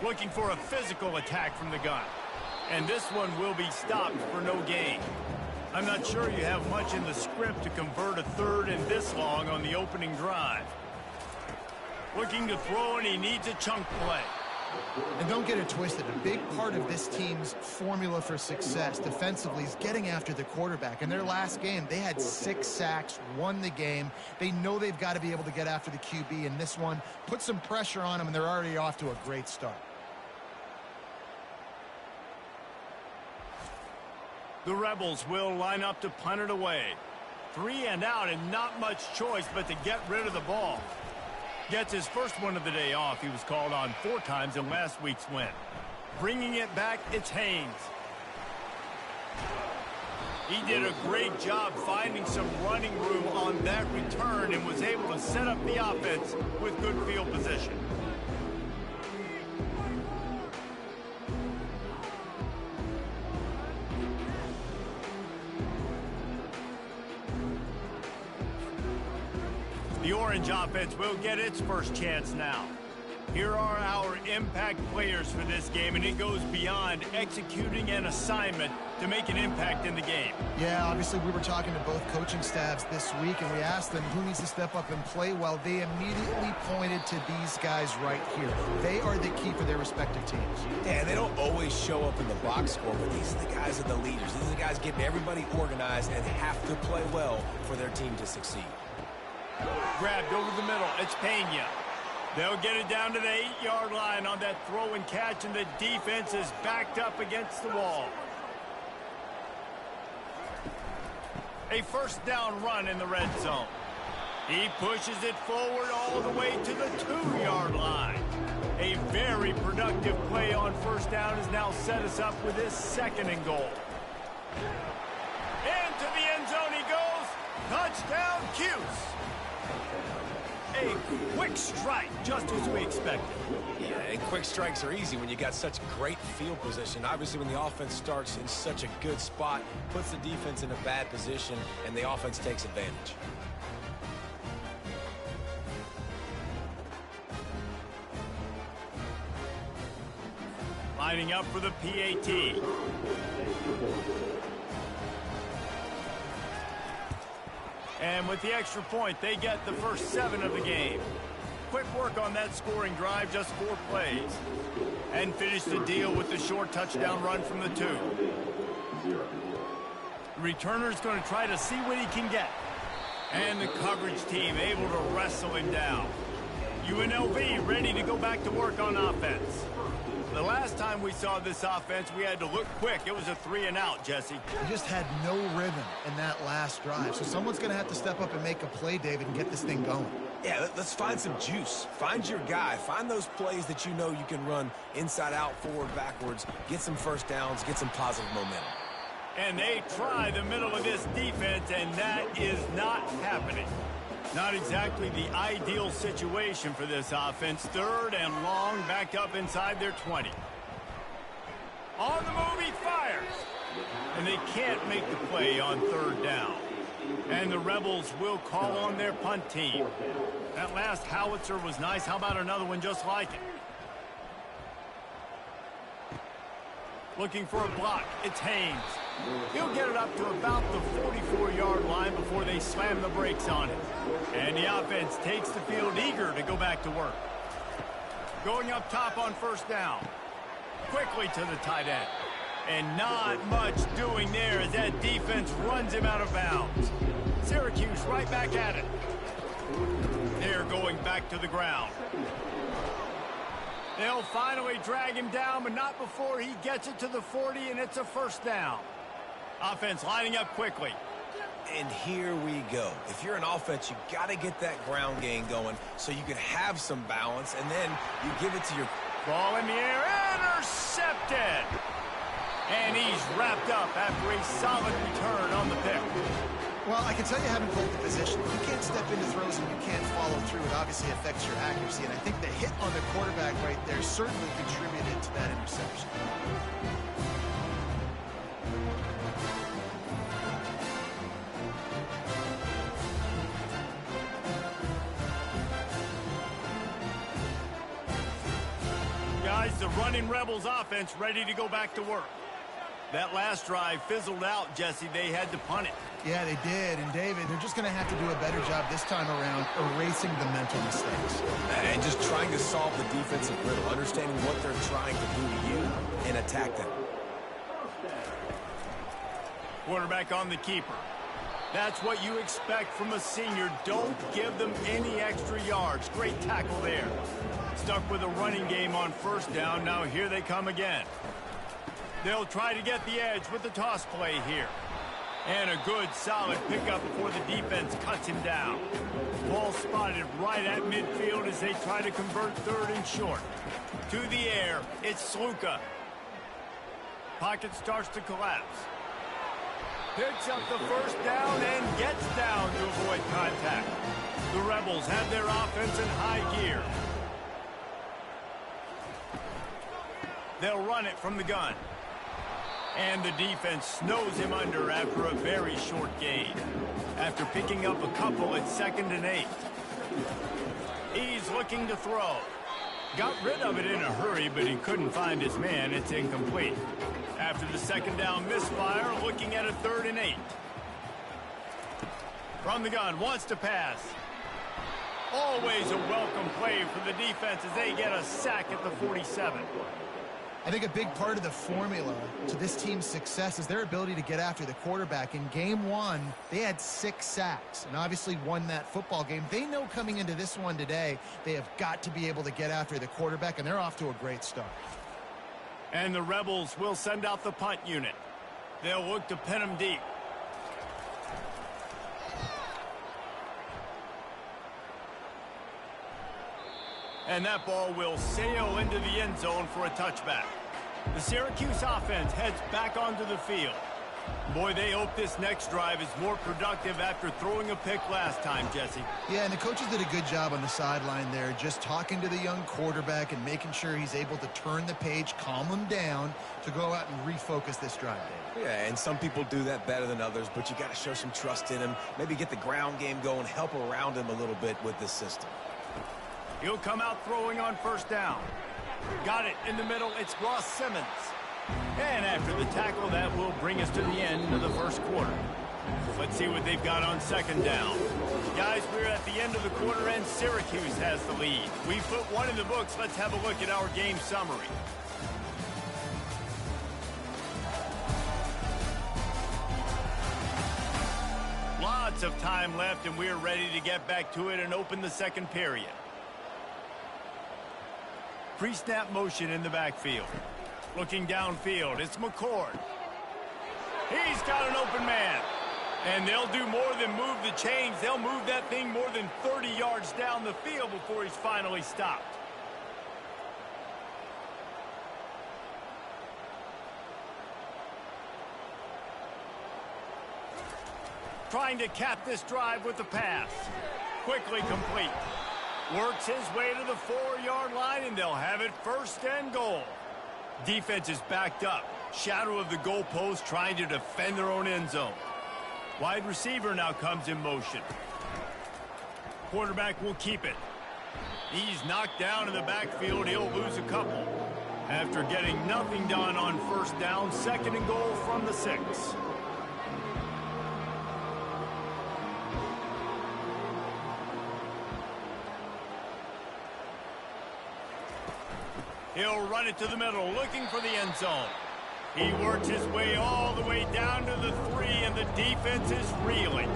[SPEAKER 1] one. Looking for a physical attack from the gun. And this one will be stopped for no gain. I'm not sure you have much in the script to convert a third and this long on the opening drive. Looking to throw, and he needs a chunk play.
[SPEAKER 2] And don't get it twisted. A big part of this team's formula for success defensively is getting after the quarterback. In their last game, they had 6 sacks, won the game. They know they've got to be able to get after the QB, and this one put some pressure on them, and they're already off to a great start.
[SPEAKER 1] The Rebels will line up to punt it away. 3 and out, and not much choice but to get rid of the ball. Gets his first one of the day off. He was called on 4 times in last week's win. Bringing it back, it's Haynes. He did a great job finding some running room on that return and was able to set up the offense with good field position. The Orange offense will get its first chance now. Here are our impact players for this game, and it goes beyond executing an assignment to make an impact in the game.
[SPEAKER 2] Yeah, obviously we were talking to both coaching staffs this week, and we asked them who needs to step up and play well. They immediately pointed to these guys right here. They are the key for their respective teams.
[SPEAKER 3] Yeah, they don't always show up in the box score, but these are the guys that are the leaders. These are the guys getting everybody organized and have to play well for their team to succeed.
[SPEAKER 1] Grabbed over the middle. It's Pena. They'll get it down to the 8-yard line on that throw and catch, and the defense is backed up against the wall. A first down run in the red zone. He pushes it forward all the way to the 2-yard line. A very productive play on first down has now set us up with this 2nd and goal. Into the end zone he goes. Touchdown, Cuse. A quick strike, just as we expected.
[SPEAKER 3] Yeah, and quick strikes are easy when you got such great field position. Obviously, when the offense starts in such a good spot, puts the defense in a bad position, and the offense takes advantage.
[SPEAKER 1] Lining up for the PAT. And with the extra point, they get the first 7 of the game. Quick work on that scoring drive, just 4 plays. And finish the deal with the short touchdown run from the 2. The returner's going to try to see what he can get. And the coverage team able to wrestle him down. UNLV ready to go back to work on offense. The last time we saw this offense, we had to look quick. It was a 3 and out, Jesse.
[SPEAKER 2] He just had no rhythm in that last drive. So someone's going to have to step up and make a play, David, and get this thing going.
[SPEAKER 3] Yeah, let's find some juice. Find your guy. Find those plays that you know you can run inside out, forward, backwards. Get some first downs. Get some positive momentum.
[SPEAKER 1] And they try the middle of this defense, and that is not happening. Not exactly the ideal situation for this offense. 3rd and long, backed up inside their 20. On the move, he fires. And they can't make the play on 3rd down. And the Rebels will call on their punt team. That last howitzer was nice. How about another one just like it? Looking for a block. It's Haynes. He'll get it up to about the 44-yard line before they slam the brakes on it. And the offense takes the field eager to go back to work. Going up top on first down. Quickly to the tight end. And not much doing there as that defense runs him out of bounds. Syracuse right back at it. They're going back to the ground. They'll finally drag him down, but not before he gets it to the 40, and it's a first down. Offense lining up quickly.
[SPEAKER 3] And here we go. If you're an offense, you got to get that ground game going so you can have some balance, and then you give it to your...
[SPEAKER 1] Ball in the air, intercepted! And he's wrapped up after a solid return on the pick.
[SPEAKER 2] Well, I can tell you having played the position, if you can't step into throws and you can't follow through, it obviously affects your accuracy. And I think the hit on the quarterback right there certainly contributed to that interception.
[SPEAKER 1] Guys, the running Rebels offense ready to go back to work. That last drive fizzled out, Jesse. They had to punt it.
[SPEAKER 2] Yeah, they did. And, David, they're just going to have to do a better job this time around erasing the mental mistakes.
[SPEAKER 3] And just trying to solve the defensive riddle, understanding what they're trying to do to you and attack them.
[SPEAKER 1] Quarterback on the keeper. That's what you expect from a senior. Don't give them any extra yards. Great tackle there. Stuck with a running game on first down. Now here they come again. They'll try to get the edge with the toss play here. And a good, solid pickup before the defense cuts him down. Ball spotted right at midfield as they try to convert third and short. To the air, it's Sluka. Pocket starts to collapse. Picks up the first down and gets down to avoid contact. The Rebels have their offense in high gear. They'll run it from the gun. And the defense snows him under after a very short gain. After picking up a couple at 2nd and 8. He's looking to throw. Got rid of it in a hurry, but he couldn't find his man. It's incomplete. After the 2nd down misfire, looking at a 3rd and 8. From the gun, wants to pass. Always a welcome play for the defense as they get a sack at the 47.
[SPEAKER 2] I think a big part of the formula to this team's success is their ability to get after the quarterback. In game 1, they had 6 sacks and obviously won that football game. They know coming into this one today, they have got to be able to get after the quarterback, and they're off to a great start.
[SPEAKER 1] And the Rebels will send out the punt unit. They'll look to pin him deep. And that ball will sail into the end zone for a touchback. The Syracuse offense heads back onto the field. Boy, they hope this next drive is more productive after throwing a pick last time, Jesse.
[SPEAKER 2] Yeah, and the coaches did a good job on the sideline there, just talking to the young quarterback and making sure he's able to turn the page, calm him down to go out and refocus this drive, Dave.
[SPEAKER 3] Yeah, and some people do that better than others, but you got to show some trust in him. Maybe get the ground game going, help around him a little bit with this system.
[SPEAKER 1] He'll come out throwing on first down. Got it in the middle. It's Ross Simmons. And after the tackle, that will bring us to the end of the first quarter. Let's see what they've got on 2nd down. Guys, we're at the end of the quarter, and Syracuse has the lead. We put one in the books. Let's have a look at our game summary. Lots of time left, and we're ready to get back to it and open the second period. Pre-snap motion in the backfield. Looking downfield, it's McCord. He's got an open man. And they'll do more than move the chains. They'll move that thing more than 30 yards down the field before he's finally stopped. Trying to cap this drive with the pass. Quickly complete. Works his way to the 4-yard line, and they'll have it 1st and goal. Defense is backed up. Shadow of the goalpost trying to defend their own end zone. Wide receiver now comes in motion. Quarterback will keep it. He's knocked down in the backfield. He'll lose a couple. After getting nothing done on first down, 2nd and goal from the 6. He'll run it to the middle, looking for the end zone. He works his way all the way down to the 3, and the defense is reeling.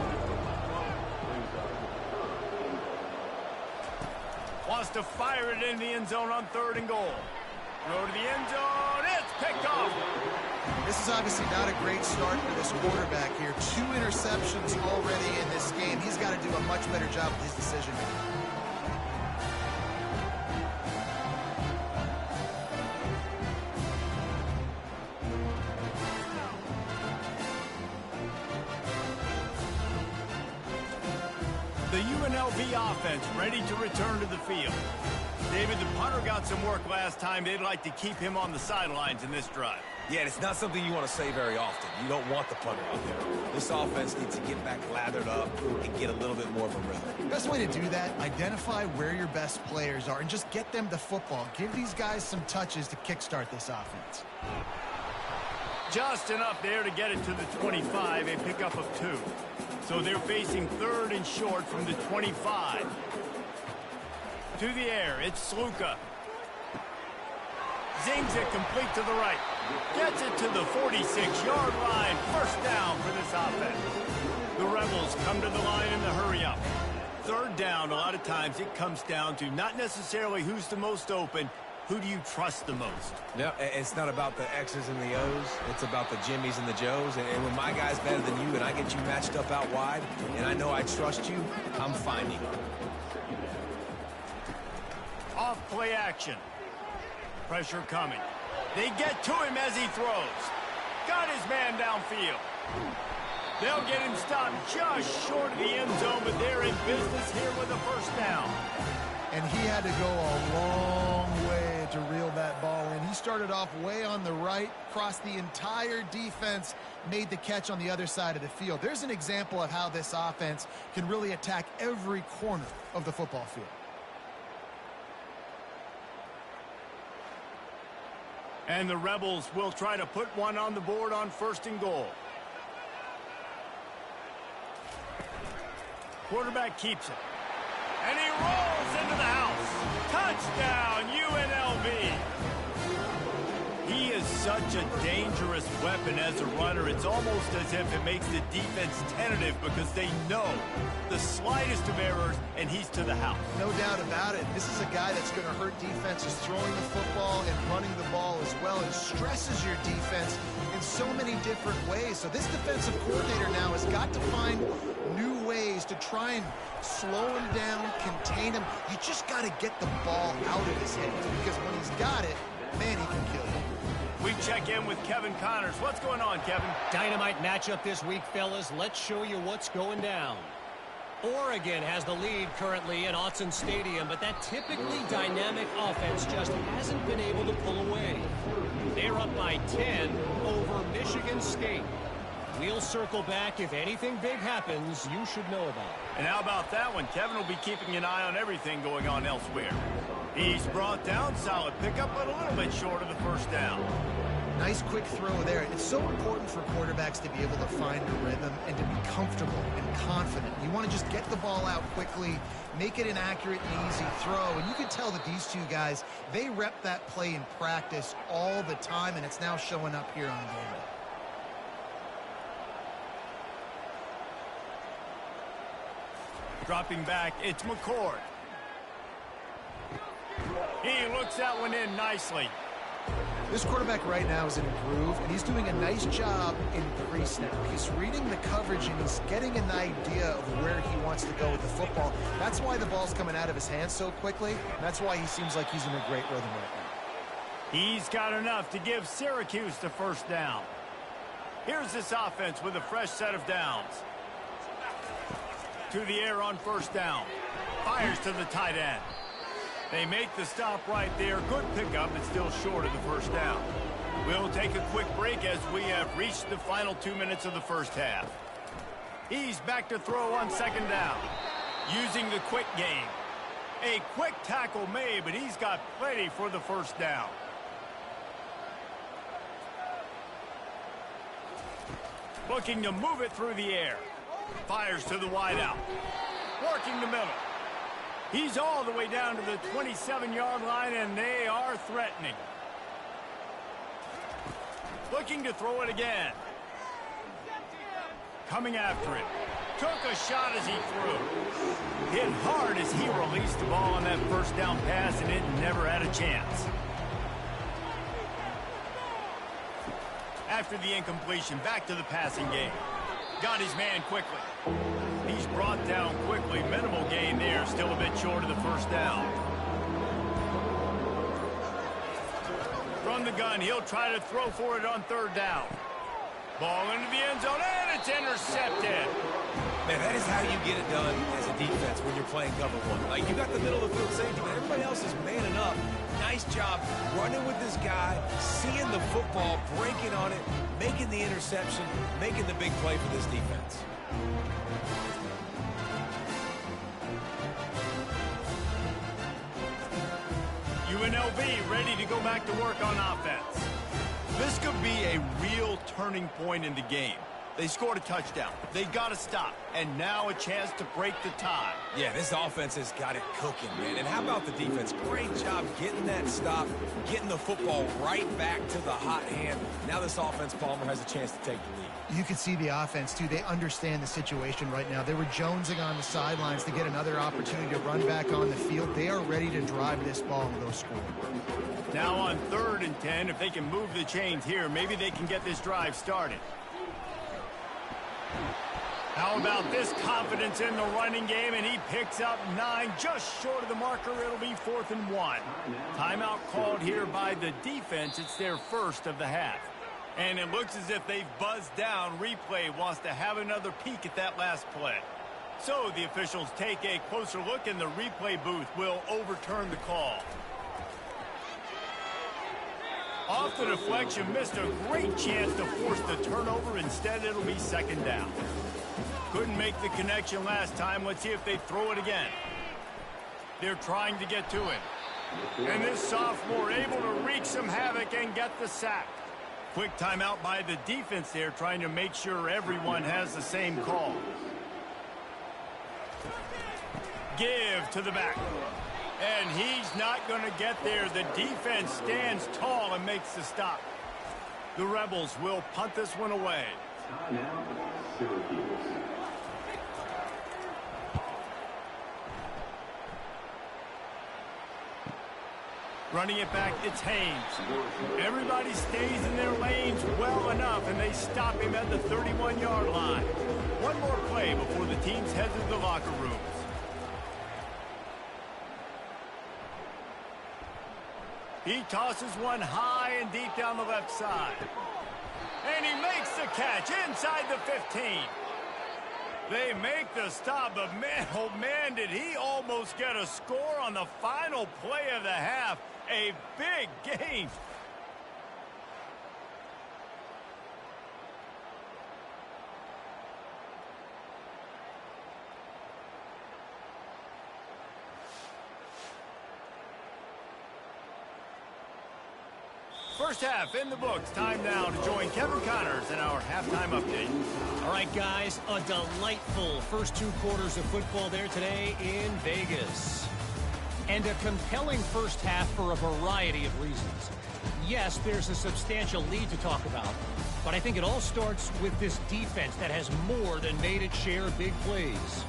[SPEAKER 1] Wants to fire it in the end zone on 3rd and goal. Throw to the end zone. It's picked off.
[SPEAKER 2] This is obviously not a great start for this quarterback here. 2 interceptions already in this game. He's got to do a much better job with his decision making.
[SPEAKER 1] The UNLV offense ready to return to the field. David, the punter got some work last time. They'd like to keep him on the sidelines in this drive.
[SPEAKER 3] Yeah, it's not something you want to say very often. You don't want the punter out there. This offense needs to get back lathered up and get a little bit more of a rhythm.
[SPEAKER 2] Best way to do that, identify where your best players are and just get them the football. Give these guys some touches to kickstart this offense.
[SPEAKER 1] Just enough there to get it to the 25, a pickup of 2. So they're facing 3rd and short from the 25. To the air, it's Sluka. Zings it complete to the right. Gets it to the 46-yard line. 1st down for this offense. The Rebels come to the line in the hurry-up. 3rd down, a lot of times it comes down to not necessarily who's the most open, who do you trust the most?
[SPEAKER 3] No, it's not about the X's and the O's. It's about the Jimmys and the Joes. And when my guy's better than you and I get you matched up out wide, and I know I trust you, I'm finding you.
[SPEAKER 1] Off play action. Pressure coming. They get to him as he throws. Got his man downfield. They'll get him stopped just short of the end zone, but they're in business here with a 1st down.
[SPEAKER 2] And he had to go a long way to reel that ball in. He started off way on the right, crossed the entire defense, made the catch on the other side of the field. There's an example of how this offense can really attack every corner of the football field.
[SPEAKER 1] And the Rebels will try to put one on the board on 1st and goal. Quarterback keeps it. And he rolls into the house. Touchdown, UNLV. He is such a dangerous weapon as a runner. It's almost as if it makes the defense tentative because they know the slightest of errors, and he's to the house.
[SPEAKER 2] No doubt about it. This is a guy that's going to hurt defenses throwing the football and running the ball as well. It stresses your defense in so many different ways. So this defensive coordinator now has got to find new ways to try and slow him down, contain him. You just got to get the ball out of his hands because when he's got it, man, he can kill you.
[SPEAKER 1] We check in with Kevin Connors. What's going on, Kevin?
[SPEAKER 5] Dynamite matchup this week, fellas. Let's show you what's going down. Oregon has the lead currently at Autzen Stadium, but that typically dynamic offense just hasn't been able to pull away. They're up by 10 over Michigan State. We'll circle back. If anything big happens, you should know about it.
[SPEAKER 1] And how about that one? Kevin will be keeping an eye on everything going on elsewhere. He's brought down, solid pickup, but a little bit short of the 1st down.
[SPEAKER 2] Nice quick throw there. It's so important for quarterbacks to be able to find a rhythm and to be comfortable and confident. You want to just get the ball out quickly, make it an accurate and easy throw. And you can tell that these two guys, they rep that play in practice all the time, and it's now showing up here on game day.
[SPEAKER 1] Dropping back, it's McCord. He looks that one in nicely.
[SPEAKER 2] This quarterback right now is in a groove, and he's doing a nice job in pre-snap. He's reading the coverage, and he's getting an idea of where he wants to go with the football. That's why the ball's coming out of his hands so quickly. That's why he seems like he's in a great rhythm right now.
[SPEAKER 1] He's got enough to give Syracuse the 1st down. Here's this offense with a fresh set of downs. To the air on 1st down. Fires to the tight end. They make the stop right there. Good pickup, but still short of the 1st down. We'll take a quick break as we have reached the final 2 minutes of the 1st half. He's back to throw on second down. Using the quick game. A quick tackle made, but he's got plenty for the first down. Looking to move it through the air. Fires to the wideout. Working the middle. He's all the way down to the 27-yard line, and they are threatening. Looking to throw it again. Coming after it. Took a shot as he threw. Hit hard as he released the ball on that first down pass, and it never had a chance. After the incompletion, back to the passing game. Got his man quickly. He's brought down quickly. Minimal gain there, still a bit short of the first down. From the gun, he'll try to throw for it on third down. Ball into the end zone, and it's intercepted.
[SPEAKER 3] Man, that is how you get it done as a defense when you're playing cover one. Like, you got the middle of the field safety, but everybody else is manning up. Nice job running with this guy, seeing the football, breaking on it, making the interception, making the big play for this defense.
[SPEAKER 1] UNLV ready to go back to work on offense. This could be a real turning point in the game. They scored a touchdown. They got to stop. And now a chance to break the tie.
[SPEAKER 3] Yeah, this offense has got it cooking, man. And how about the defense? Great job getting that stop, getting the football right back to the hot hand. Now this offense, Palmer, has a chance to take the lead.
[SPEAKER 2] You can see the offense, too. They understand the situation right now. They were jonesing on the sidelines to get another opportunity to run back on the field. They are ready to drive this ball and go score.
[SPEAKER 1] Now on 3rd and 10, if they can move the chains here, maybe they can get this drive started. How about this confidence in the running game, and he picks up 9, just short of the marker. It'll be 4th and 1. Timeout called here by the defense. It's their first of the half. And it looks as if they've buzzed down. Replay wants to have another peek at that last play. So the officials take a closer look, and the replay booth will overturn the call. Off the deflection, missed a great chance to force the turnover. Instead, it'll be 2nd down. Couldn't make the connection last time. Let's see if they throw it again. They're trying to get to it. And this sophomore able to wreak some havoc and get the sack. Quick timeout by the defense there, trying to make sure everyone has the same call. Give to the back. And he's not going to get there. The defense stands tall and makes the stop. The Rebels will punt this one away.
[SPEAKER 6] Timeout, Syracuse.
[SPEAKER 1] Running it back, it's Haynes. Everybody stays in their lanes well enough, and they stop him at the 31-yard line. One more play before the teams head to the locker rooms. He tosses one high and deep down the left side. And he makes the catch inside the 15. They make the stop, but man, oh man, did he almost get a score on the final play of the half. A big game. First half in the books. Time now to join Kevin Connors in our halftime update.
[SPEAKER 5] All right, guys, a delightful first 2 quarters of football there today in Vegas. And a compelling first half for a variety of reasons. Yes, there's a substantial lead to talk about, but I think it all starts with this defense that has more than made its share of big plays.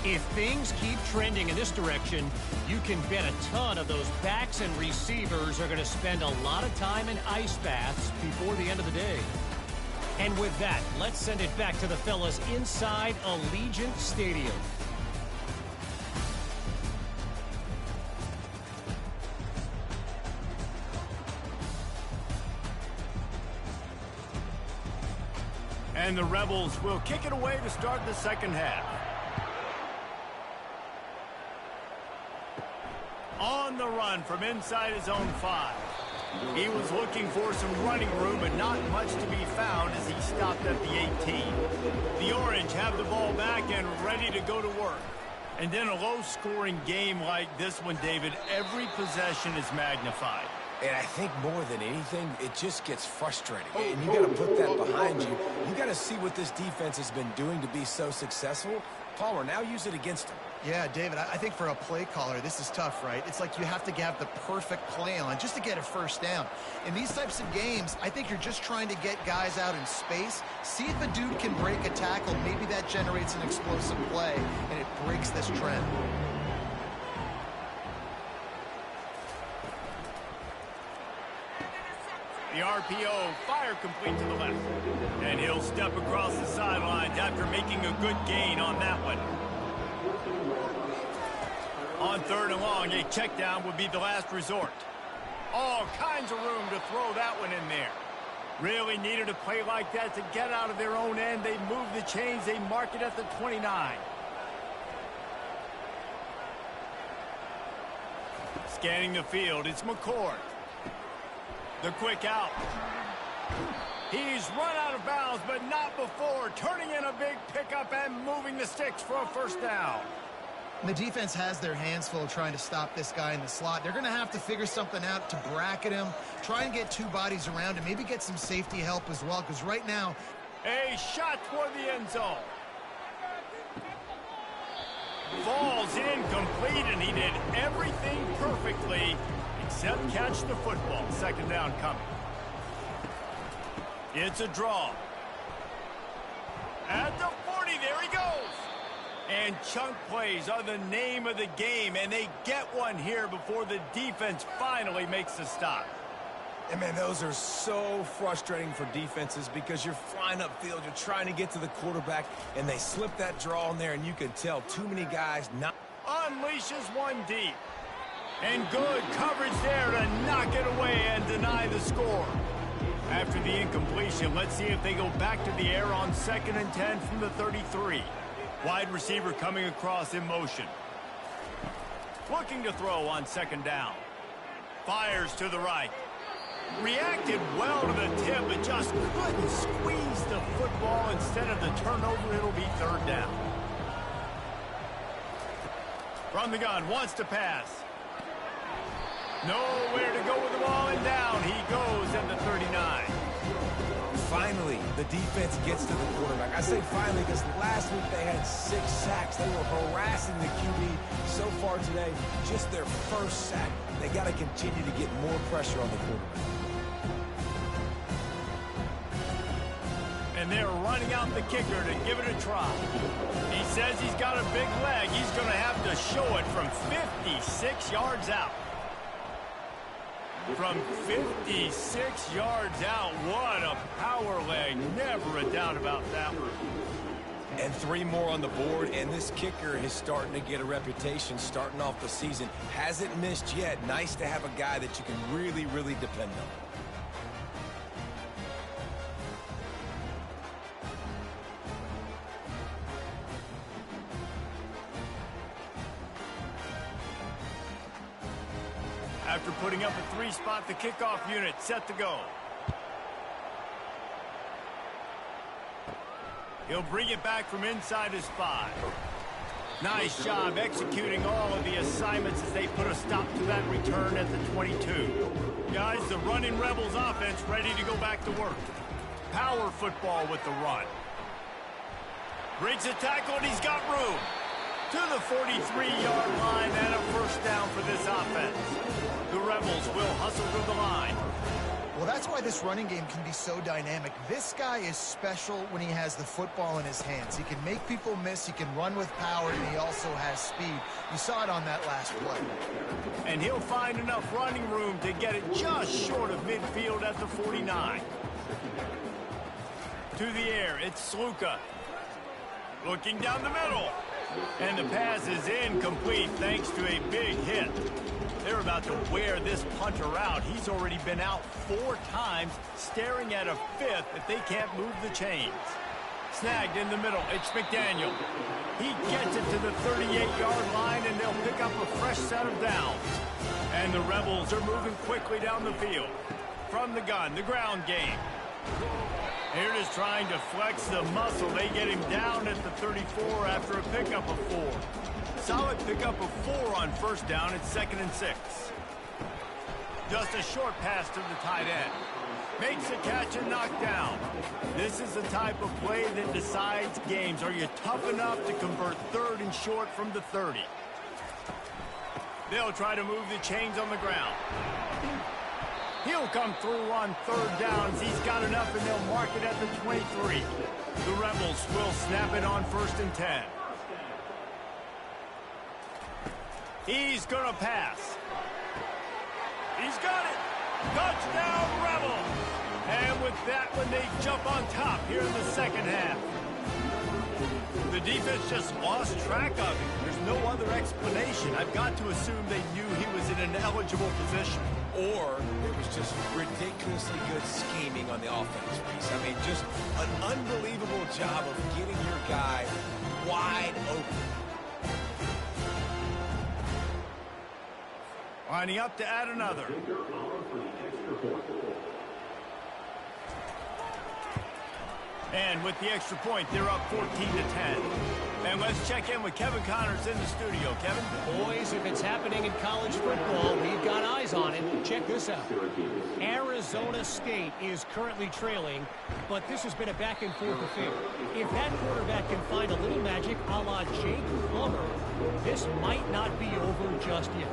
[SPEAKER 5] If things keep trending in this direction, you can bet a ton of those backs and receivers are going to spend a lot of time in ice baths before the end of the day. And with that, let's send it back to the fellas inside Allegiant Stadium.
[SPEAKER 1] And the Rebels will kick it away to start the second half. On the run from inside his own 5. He was looking for some running room, but not much to be found as he stopped at the 18. The Orange have the ball back and ready to go to work. And in a low-scoring game like this one, David, every possession is magnified.
[SPEAKER 3] And I think more than anything, it just gets frustrating. And you got to put that behind you. You got to see what this defense has been doing to be so successful. Palmer, now use it against him.
[SPEAKER 2] Yeah, David, I think for a play caller, this is tough, right? It's like you have to have the perfect play on just to get a first down. In these types of games, I think you're just trying to get guys out in space, see if a dude can break a tackle. Maybe that generates an explosive play, and it breaks this trend.
[SPEAKER 1] The RPO, fire complete to the left. And he'll step across the sidelines after making a good gain on that one. On 3rd and long, a check down would be the last resort. All kinds of room to throw that one in there. Really needed a play like that to get out of their own end. They move the chains. They mark it at the 29. Scanning the field, it's McCord. The quick out. He's run out of bounds, but not before. Turning in a big pickup and moving the sticks for a first down.
[SPEAKER 2] The defense has their hands full trying to stop this guy in the slot. They're going to have to figure something out to bracket him, try and get 2 bodies around him, maybe get some safety help as well, because right now...
[SPEAKER 1] A shot toward the end zone. Falls incomplete, and he did everything perfectly except catch the football. 2nd down coming. It's a draw. At the 40, there he goes. And chunk plays are the name of the game, and they get one here before the defense finally makes the stop.
[SPEAKER 3] And, man, those are so frustrating for defenses because you're flying upfield, you're trying to get to the quarterback, and they slip that draw in there, and you can tell too many guys not...
[SPEAKER 1] Unleashes one deep. And good coverage there to knock it away and deny the score. After the incompletion, let's see if they go back to the air on 2nd and 10 from the 33. Wide receiver coming across in motion. Looking to throw on 2nd down. Fires to the right. Reacted well to the tip, but just couldn't squeeze the football. Instead of the turnover, it'll be 3rd down. From the gun, wants to pass. Nowhere to go with the ball, and down he goes at the 39.
[SPEAKER 3] Finally, the defense gets to the quarterback. I say finally because last week they had 6 sacks. They were harassing the QB. So far today, just their first sack. They got to continue to get more pressure on the quarterback.
[SPEAKER 1] And they're running out the kicker to give it a try. He says he's got a big leg. He's going to have to show it from 56 yards out. From 56 yards out, what a power leg. Never a doubt about that one.
[SPEAKER 3] And 3 more on the board, and this kicker is starting to get a reputation starting off the season. Hasn't missed yet. Nice to have a guy that you can really, really depend on.
[SPEAKER 1] After putting up a 3-spot, the kickoff unit set to go. He'll bring it back from inside his 5. Nice job executing all of the assignments as they put a stop to that return at the 22. Guys, the running Rebels offense ready to go back to work. Power football with the run. Breaks a tackle, and he's got room. To the 43-yard line and a first down for this offense. The Rebels will hustle through the line.
[SPEAKER 2] Well, that's why this running game can be so dynamic. This guy is special when he has the football in his hands. He can make people miss, he can run with power, and he also has speed. You saw it on that last play.
[SPEAKER 1] And he'll find enough running room to get it just short of midfield at the 49. To the air, it's Sluka. Looking down the middle. And the pass is incomplete thanks to a big hit. They're about to wear this punter out. He's already been out 4 times, staring at a 5th if they can't move the chains. Snagged in the middle. It's McDaniel. He gets it to the 38-yard line, and they'll pick up a fresh set of downs. And the Rebels are moving quickly down the field. From the gun, the ground game. Here it is trying to flex the muscle. They get him down at the 34 after a pickup of 4. Solid pickup of 4 on first down. It's 2nd and 6. Just a short pass to the tight end. Makes a catch and knocked down. This is the type of play that decides games. Are you tough enough to convert 3rd and short from the 30? They'll try to move the chains on the ground. He'll come through on 3rd downs. He's got enough, and they'll mark it at the 23. The Rebels will snap it on 1st and 10. He's going to pass. He's got it. Touchdown, Rebels. And with that one, they jump on top here in the second half. The defense just lost track of him. There's no other explanation. I've got to assume they knew he was in an eligible position.
[SPEAKER 3] Or it was just ridiculously good scheming on the offense piece. I mean, just an unbelievable job of getting your guy wide open.
[SPEAKER 1] Lining up to add another. And with the extra point, they're up 14-10. And let's check in with Kevin Connors in the studio. Kevin?
[SPEAKER 5] Boys, if it's happening in college football, we've got eyes on it. Check this out. Arizona State is currently trailing, but this has been a back-and-forth affair. If that quarterback can find a little magic a la Jake Plummer, this might not be over just yet.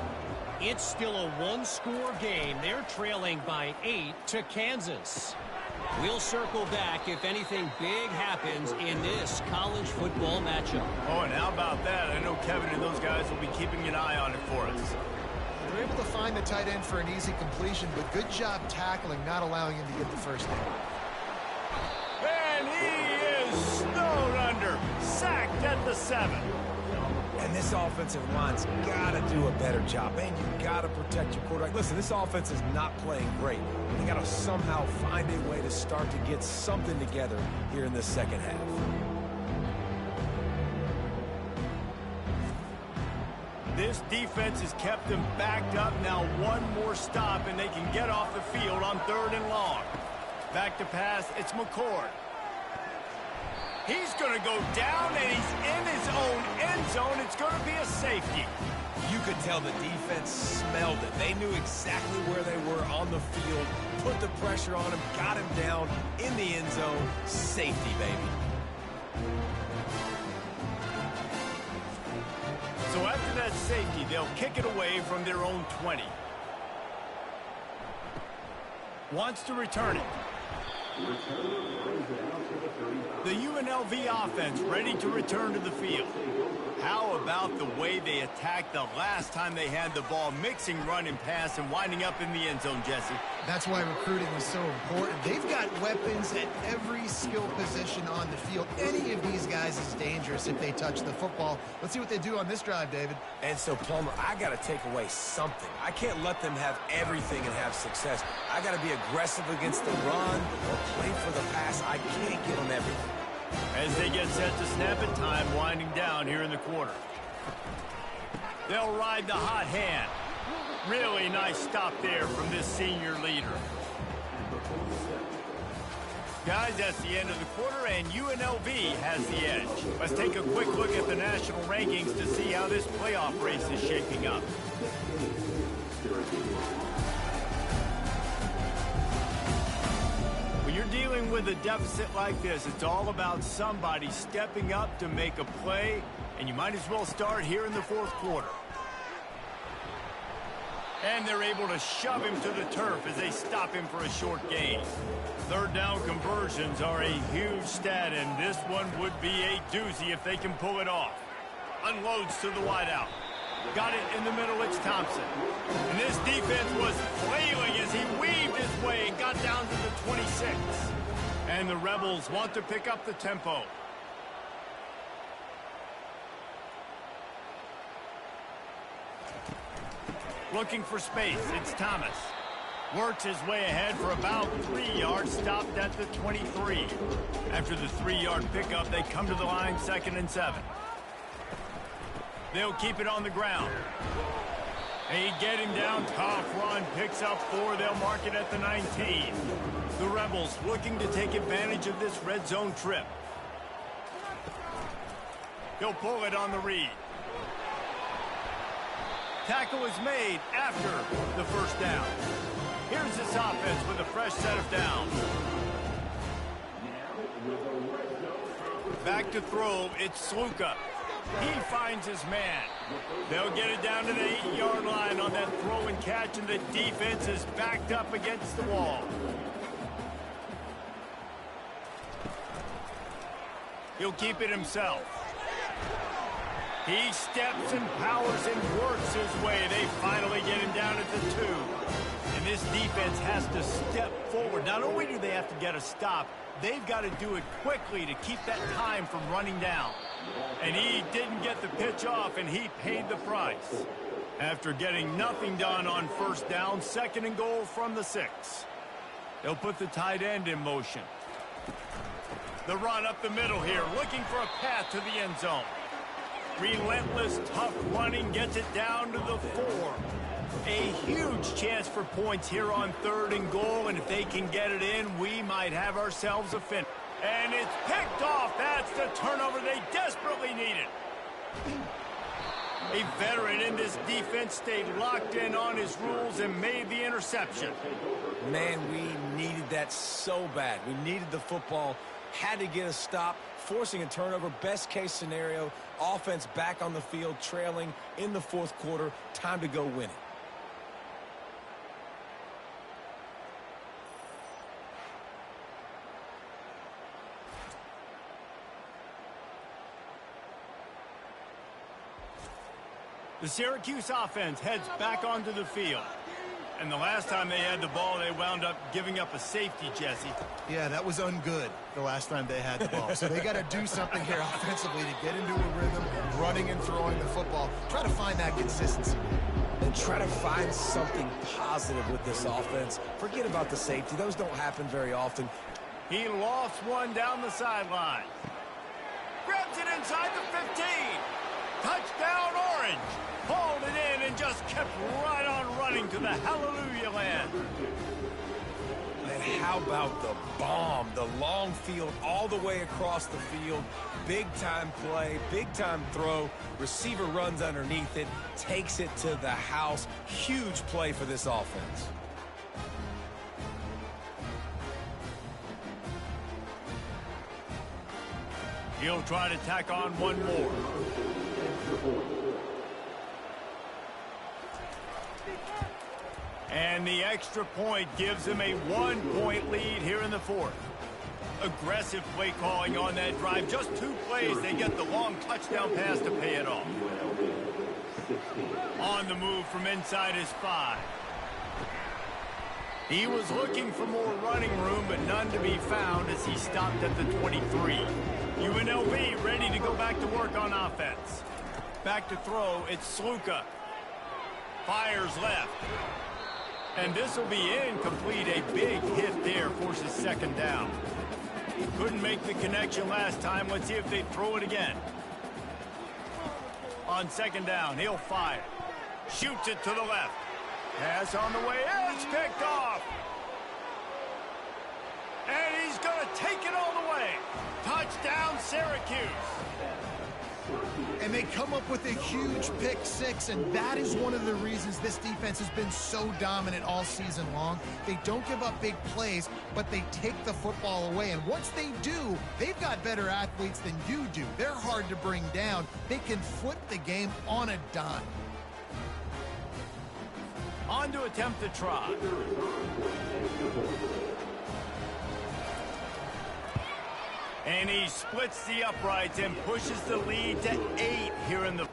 [SPEAKER 5] It's still a one-score game. They're trailing by 8 to Kansas. We'll circle back if anything big happens in this college football matchup.
[SPEAKER 1] Oh, and how about that? I know Kevin and those guys will be keeping an eye on it for us.
[SPEAKER 2] They're able to find the tight end for an easy completion, but good job tackling, not allowing him to get the first down.
[SPEAKER 1] And he is snowed under, sacked at the 7.
[SPEAKER 3] And this offensive line's got to do a better job. Man, you got to protect your quarterback. Listen, this offense is not playing great. They got to somehow find a way to start to get something together here in the second half.
[SPEAKER 1] This defense has kept them backed up. Now one more stop, and they can get off the field on 3rd and long. Back to pass, it's McCord. He's going to go down, and he's in his own end zone. It's going to be a safety.
[SPEAKER 3] You could tell the defense smelled it. They knew exactly where they were on the field, put the pressure on him, got him down in the end zone. Safety, baby.
[SPEAKER 1] So after that safety, they'll kick it away from their own 20. Wants to return it. The UNLV offense ready to return to the field. How about the way they attacked the last time they had the ball, mixing run and pass and winding up in the end zone, Jesse?
[SPEAKER 2] That's why recruiting is so important. They've got weapons at every skill position on the field. Any of these guys is dangerous if they touch the football. Let's see what they do on this drive, David.
[SPEAKER 3] And so, Plummer, I got to take away something. I can't let them have everything and have success. I got to be aggressive against the run or play for the pass. I can't give them everything.
[SPEAKER 1] As they get set to snap it, time winding down here in the quarter. They'll ride the hot hand. Really nice stop there from this senior leader. Guys, that's the end of the quarter, and UNLV has the edge. Let's take a quick look at the national rankings to see how this playoff race is shaping up. When you're dealing with a deficit like this, it's all about somebody stepping up to make a play, and you might as well start here in the 4th quarter. And they're able to shove him to the turf as they stop him for a short gain. 3rd down conversions are a huge stat, and this one would be a doozy if they can pull it off. Unloads to the wideout. Got it in the middle, it's Thompson. And this defense was flailing as he weaved his way and got down to the 26. And the Rebels want to pick up the tempo. Looking for space, it's Thomas. Works his way ahead for about 3 yards. they're stopped at the 23. After the 3-yard pickup, they come to the line 2nd and 7. They'll keep it on the ground. They get him down, tough run, picks up 4. They'll mark it at the 19. The Rebels looking to take advantage of this red zone trip. He'll pull it on the read. Tackle is made after the first down. Here's this offense with a fresh set of downs. Back to throw, it's Sluka. He finds his man. They'll get it down to the 8-yard line on that throw and catch, and the defense is backed up against the wall. He'll keep it himself. He steps and powers and works his way. They finally get him down at the 2. And this defense has to step forward. Not only do they have to get a stop, they've got to do it quickly to keep that time from running down. And he didn't get the pitch off, and he paid the price. After getting nothing done on first down, 2nd and goal from the 6. They'll put the tight end in motion. The run up the middle here, looking for a path to the end zone. Relentless, tough running gets it down to the 4. A huge chance for points here on 3rd and goal, and if they can get it in, we might have ourselves a finish. And it's picked off. That's the turnover they desperately needed. A veteran in this defense stayed locked in on his rules and made the interception.
[SPEAKER 3] Man, we needed that so bad. We needed the football, had to get a stop, forcing a turnover. Best case scenario, offense back on the field, trailing in the 4th quarter. Time to go win it.
[SPEAKER 1] The Syracuse offense heads back onto the field. And the last time they had the ball, they wound up giving up a safety, Jesse.
[SPEAKER 2] Yeah, that was ungood the last time they had the ball. So they got to do something here offensively to get into a rhythm, running and throwing the football. Try to find that consistency.
[SPEAKER 3] And try to find something positive with this offense. Forget about the safety. Those don't happen very often.
[SPEAKER 1] He lost one down the sideline. Grabs it inside the 15. Touchdown, Orange. Hauled it in and just kept right on running to the hallelujah land.
[SPEAKER 3] And how about the bomb? The long field all the way across the field. Big-time play, big-time throw. Receiver runs underneath it, takes it to the house. Huge play for this offense.
[SPEAKER 1] He'll try to tack on one more. And the extra point gives him a 1-point lead here in the 4th. Aggressive play calling on that drive. Just 2 plays, they get the long touchdown pass to pay it off. On the move from inside his 5. He was looking for more running room, but none to be found as he stopped at the 23. UNLV ready to go back to work on offense. Back to throw, it's Sluka. Fires left. And this will be incomplete. A big hit there forces 2nd down. Couldn't make the connection last time. Let's see if they throw it again. On 2nd down, he'll fire. Shoots it to the left. Pass on the way. It's picked off. And he's going to take it all the way. Touchdown, Syracuse.
[SPEAKER 2] And they come up with a huge pick 6, and that is one of the reasons this defense has been so dominant all season long. They don't give up big plays, but they take the football away. And once they do, they've got better athletes than you do. They're hard to bring down. They can flip the game on a dime.
[SPEAKER 1] On to attempt the try. And he splits the uprights and pushes the lead to 8 here in the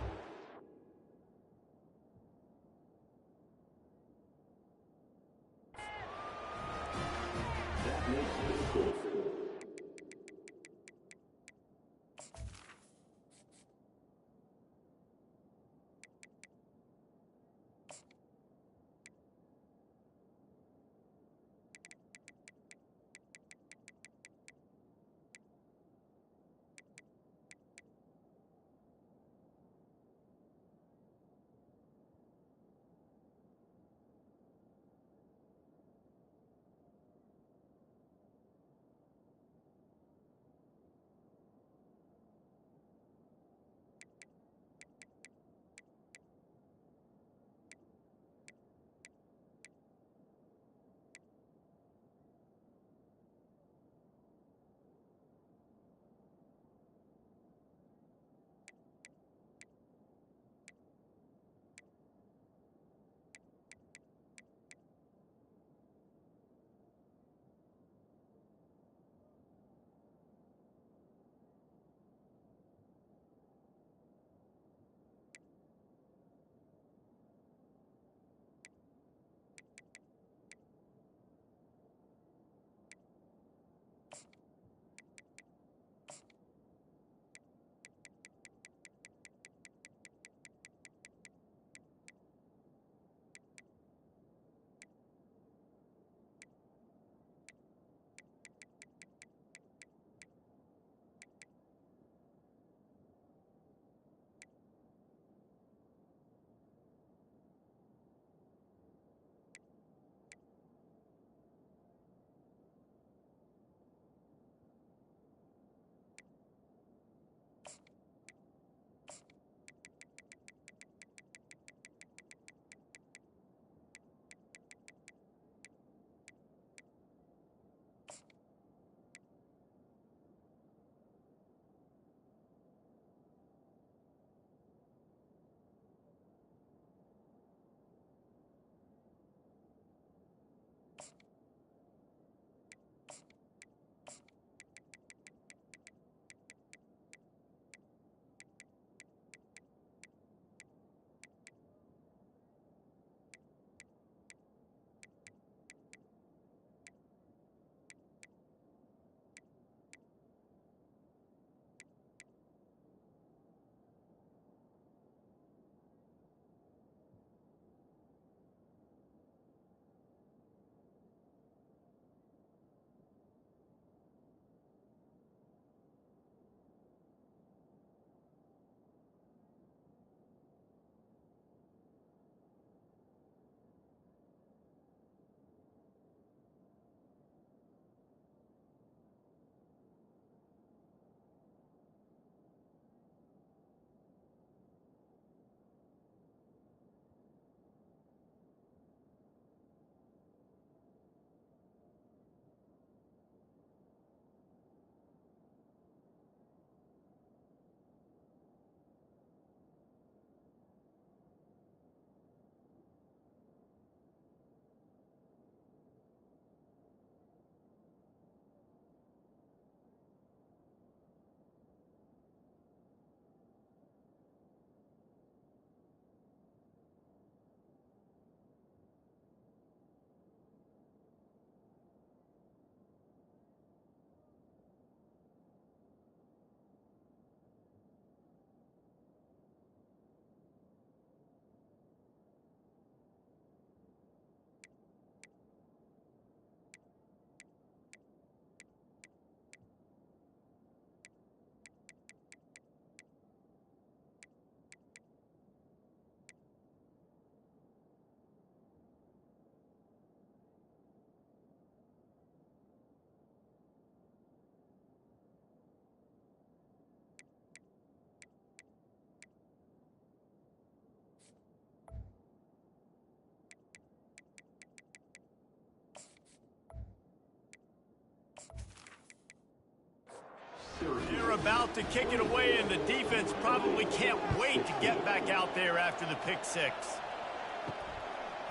[SPEAKER 1] They're about to kick it away, and the defense probably can't wait to get back out there after the pick six.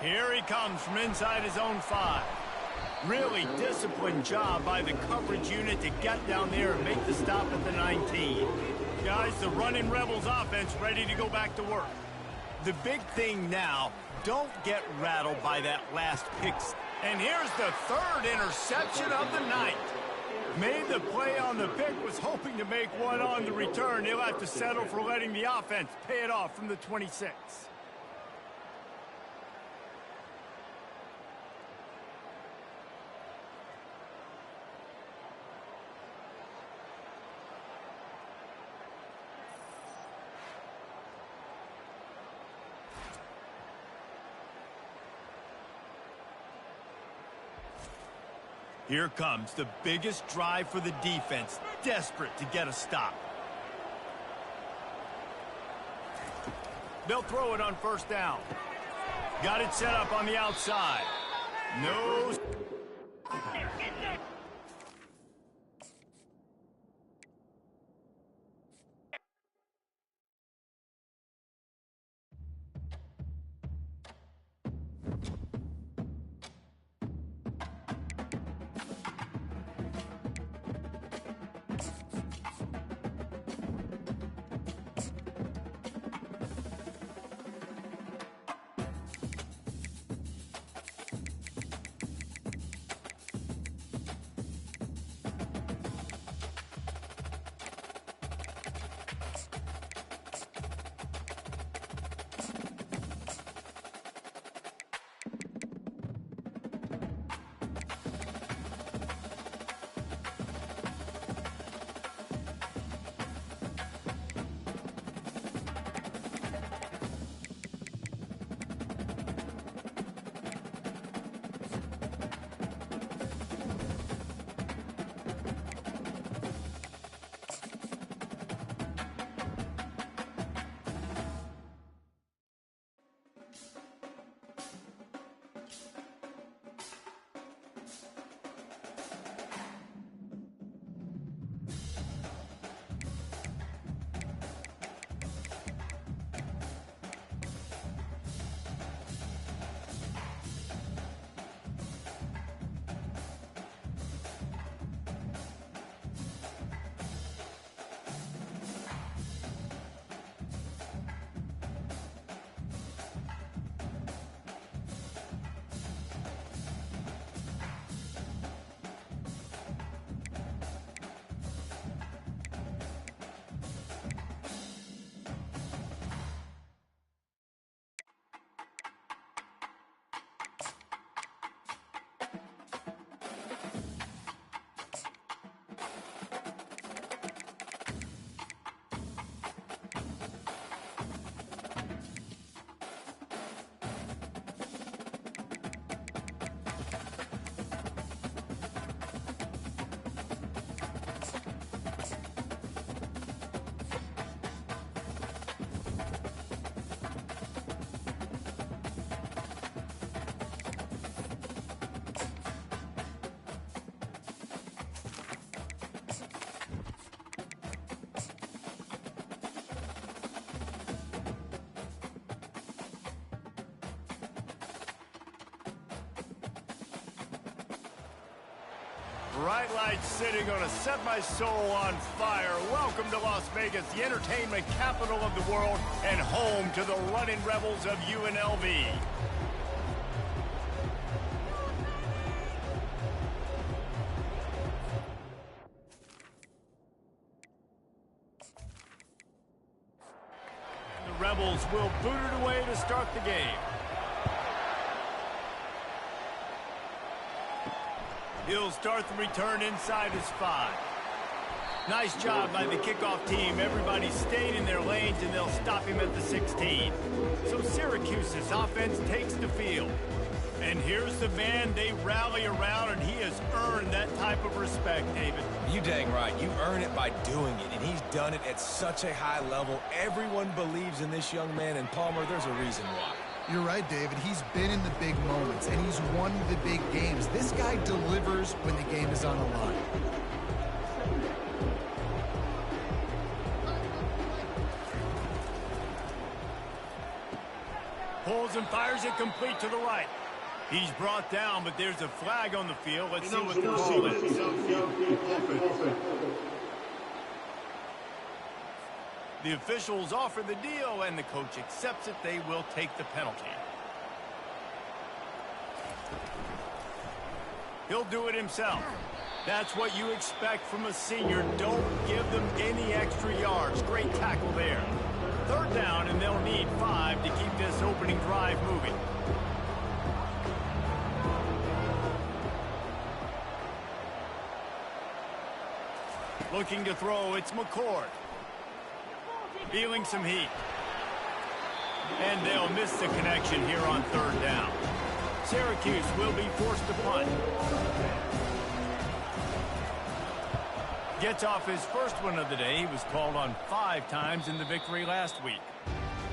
[SPEAKER 1] Here he comes from inside his own 5. Really disciplined job by the coverage unit to get down there and make the stop at the 19. Guys, the running Rebels offense ready to go back to work. The big thing now, don't get rattled by that last pick. And here's the 3rd interception of the night. Made the play on the pick, was hoping to make one on the return. He'll have to settle for letting the offense pay it off from the 26. Here comes the biggest drive for the defense, desperate to get a stop. They'll throw it on 1st down. Got it set up on the outside. No. Bright Light City gonna set my soul on fire. Welcome to Las Vegas, the entertainment capital of the world and home to the running Rebels of UNLV. The Rebels will boot it away to start the game. He'll start the return inside his 5. Nice job by the kickoff team. Everybody stayed in their lanes, and they'll stop him at the 16. So Syracuse's offense takes the field. And here's the man they rally around, and he has earned that type of respect, David.
[SPEAKER 3] You dang right. You earn it by doing it, and he's done it at such a high level. Everyone believes in this young man, and Palmer, there's a reason why.
[SPEAKER 2] You're right, David. He's been in the big moments, and he's won the big games. This guy delivers when the game is on the line.
[SPEAKER 1] throws and fires it complete to the right. He's brought down, but there's a flag on the field. Let's see what the call is. The officials offer the deal, and the coach accepts it. They will take the penalty. He'll do it himself. That's what you expect from a senior. Don't give them any extra yards. Great tackle there. Third down, and they'll need 5 to keep this opening drive moving. Looking to throw, it's McCord. Feeling some heat. And they'll miss the connection here on third down. Syracuse will be forced to punt. Gets off his first one of the day. He was called on 5 times in the victory last week.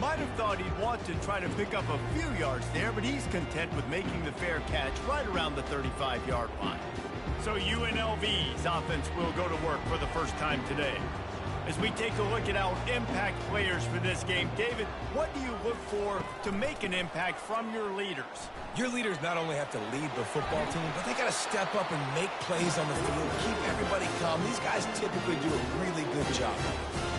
[SPEAKER 1] Might have thought he'd want to try to pick up a few yards there, but he's content with making the fair catch right around the 35-yard line. So UNLV's offense will go to work for the first time today. As we take a look at our impact players for this game, David, what do you look for to make an impact from your leaders?
[SPEAKER 3] Your leaders not only have to lead the football team, but they got to step up and make plays on the field, keep everybody calm. These guys typically do a really good job.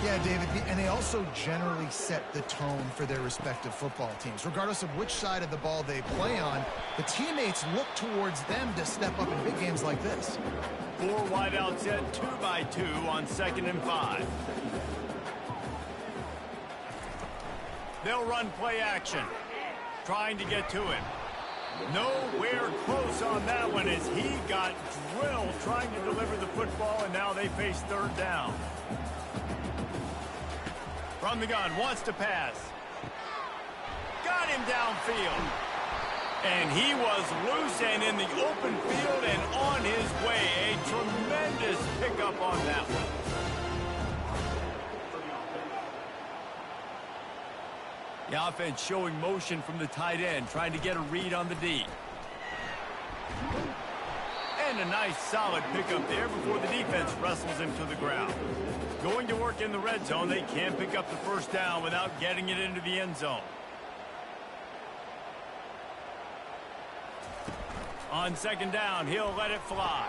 [SPEAKER 2] Yeah, David, and they also generally set the tone for their respective football teams. Regardless of which side of the ball they play on, the teammates look towards them to step up in big games like this.
[SPEAKER 1] 4 wideouts set 2 by 2 on 2nd and 5. They'll run play action, trying to get to him. Nowhere close on that one as he got drilled trying to deliver the football, and now they face third down. From the gun, wants to pass. Got him downfield. And he was loose and in the open field and on his way. A tremendous pickup on that one. The offense showing motion from the tight end, trying to get a read on the D. And a nice solid pickup there before the defense wrestles him to the ground. Going to work in the red zone, they can pick up the first down without getting it into the end zone. On 2nd down, he'll let it fly.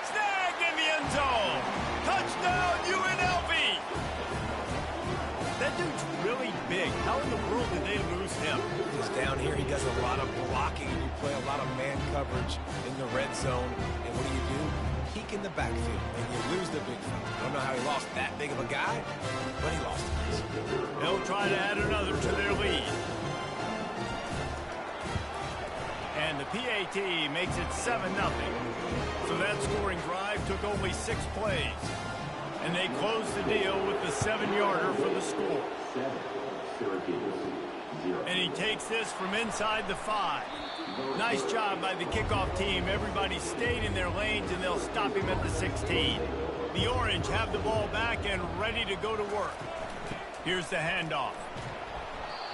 [SPEAKER 1] Snagged in the end zone. Touchdown, UNLV. That dude's really big. How in the world did they lose him?
[SPEAKER 3] He's down here. He does a lot of blocking. You play a lot of man coverage in the red zone. And what do? Peek in the backfield, and you lose the big fella. I don't know how he lost that big of a guy, but he lost it.
[SPEAKER 1] They'll try to add another to their lead. And the PAT makes it 7-0. So that scoring drive took only 6 plays. And they close the deal with the 7-yarder for the score. And he takes this from inside the 5. Nice job by the kickoff team. Everybody stayed in their lanes, and they'll stop him at the 16. The Orange have the ball back and ready to go to work. Here's the handoff.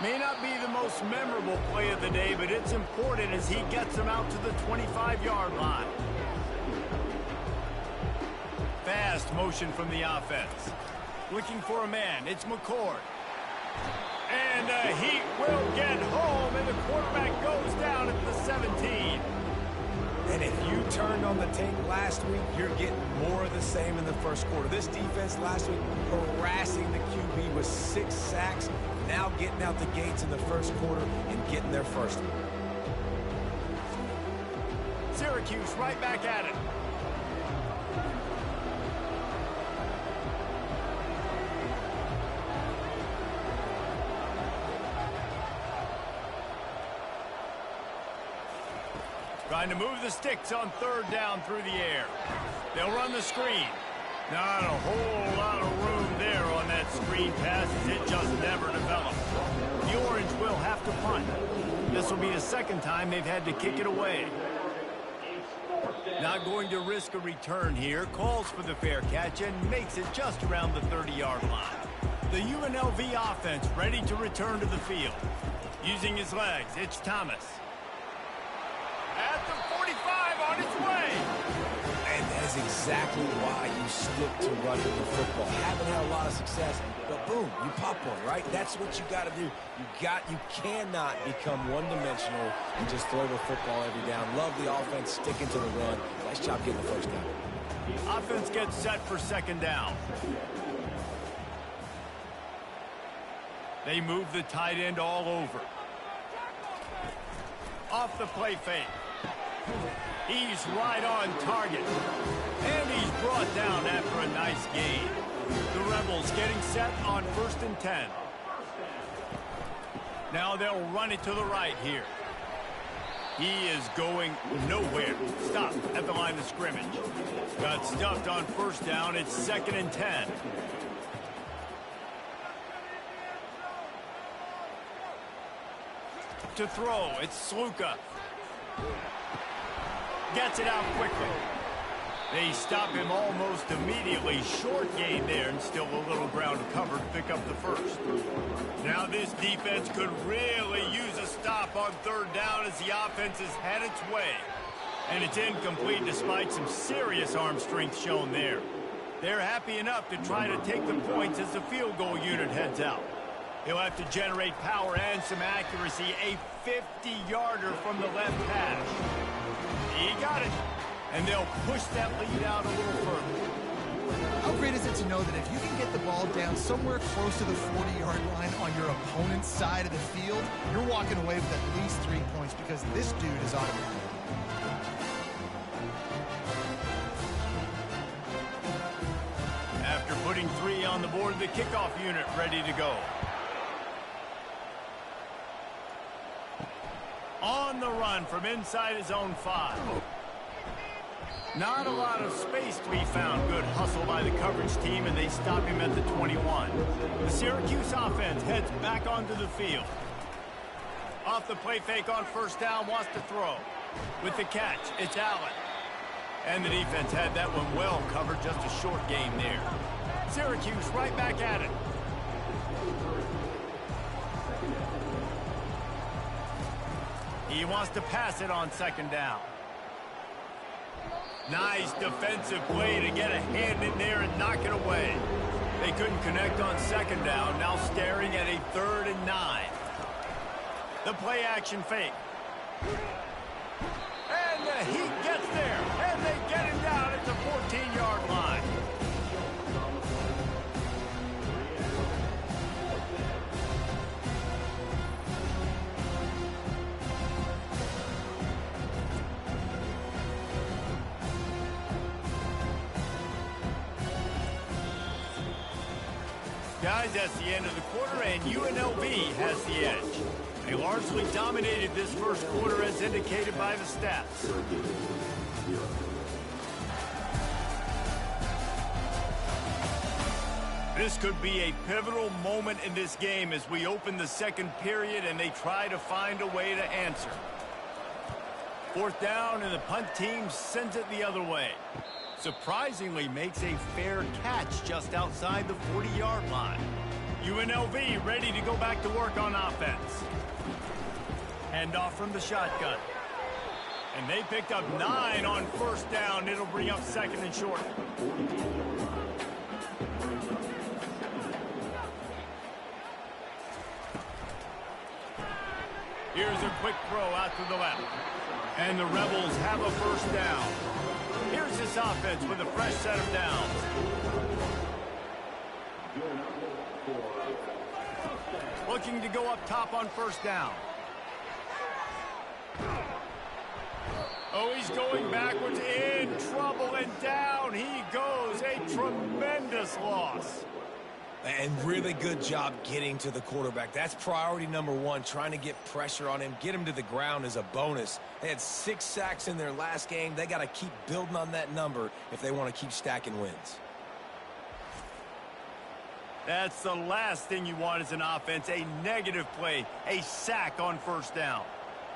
[SPEAKER 1] May not be the most memorable play of the day, but it's important as he gets them out to the 25-yard line. Fast motion from the offense. Looking for a man. It's McCord. And he will get home, and the quarterback goes down at the 17.
[SPEAKER 3] And if you turned on the tape last week, you're getting more of the same in the first quarter. This defense last week harassing the QB with 6 sacks, now getting out the gates in the first quarter and getting their first one.
[SPEAKER 1] Syracuse right back at it. Trying to move the sticks on 3rd down through the air. They'll run the screen. Not a whole lot of room there on that screen pass as it just never developed. The Orange will have to punt. This will be the 2nd time they've had to kick it away. Not going to risk a return here. Calls for the fair catch and makes it just around the 30-yard line. The UNLV offense ready to return to the field. Using his legs, it's Thomas. At the 45 on its way.
[SPEAKER 3] And that is exactly why you stick to running the football. Haven't had a lot of success, but but boom, you pop one, right? That's what you got to do. You cannot become one-dimensional and just throw the football every down. Love the offense, sticking to the run. Nice job getting the first down.
[SPEAKER 1] Offense gets set for second down. They move the tight end all over. Off the play fake. He's right on target. And he's brought down after a nice gain. The Rebels getting set on 1st and 10. Now they'll run it to the right here. He is going nowhere. Stop at the line of scrimmage. Got stuffed on 1st down. It's 2nd and 10. To throw, it's Sluka. Gets it out quickly. They stop him almost immediately. Short gain there and still a little ground covered to pick up the first. Now this defense could really use a stop on 3rd down as the offense has had its way. And it's incomplete despite some serious arm strength shown there. They're happy enough to try to take the points as the field goal unit heads out. He'll have to generate power and some accuracy. A 50-yarder from the left hash. He got it. And they'll push that lead out a little further.
[SPEAKER 2] How great is it to know that if you can get the ball down somewhere close to the 40-yard line on your opponent's side of the field, you're walking away with at least 3 points because this dude is automatic.
[SPEAKER 1] After putting 3 on the board, the kickoff unit ready to go. On the run from inside his own 5. Not a lot of space to be found. Good hustle by the coverage team, and they stop him at the 21. The Syracuse offense heads back onto the field. Off the play fake on 1st down, wants to throw. With the catch, it's Allen. And the defense had that one well covered, just a short game there. Syracuse right back at it. He wants to pass it on 2nd down. Nice defensive play to get a hand in there and knock it away. They couldn't connect on 2nd down, now staring at a 3rd and 9. The play action fake. And the Heat gets there, and they get him down at the 14-yard line. Guys, that's the end of the quarter, and UNLV has the edge. They largely dominated this first quarter as indicated by the stats. This could be a pivotal moment in this game as we open the second period and they try to find a way to answer. 4th down, and the punt team sends it the other way. Surprisingly makes a fair catch just outside the 40-yard line. UNLV ready to go back to work on offense. Handoff from the shotgun. And they picked up 9 on 1st down. It'll bring up 2nd and short. Here's a quick throw out to the left. And the Rebels have a 1st down. Here's this offense with a fresh set of downs. Looking to go up top on 1st down. Oh, he's going backwards, in trouble, and down he goes. A tremendous loss.
[SPEAKER 3] And really good job getting to the quarterback. That's priority number 1, trying to get pressure on him. Get him to the ground as a bonus. They had 6 sacks in their last game. They got to keep building on that number if they want to keep stacking wins.
[SPEAKER 1] That's the last thing you want as an offense, a negative play, a sack on 1st down.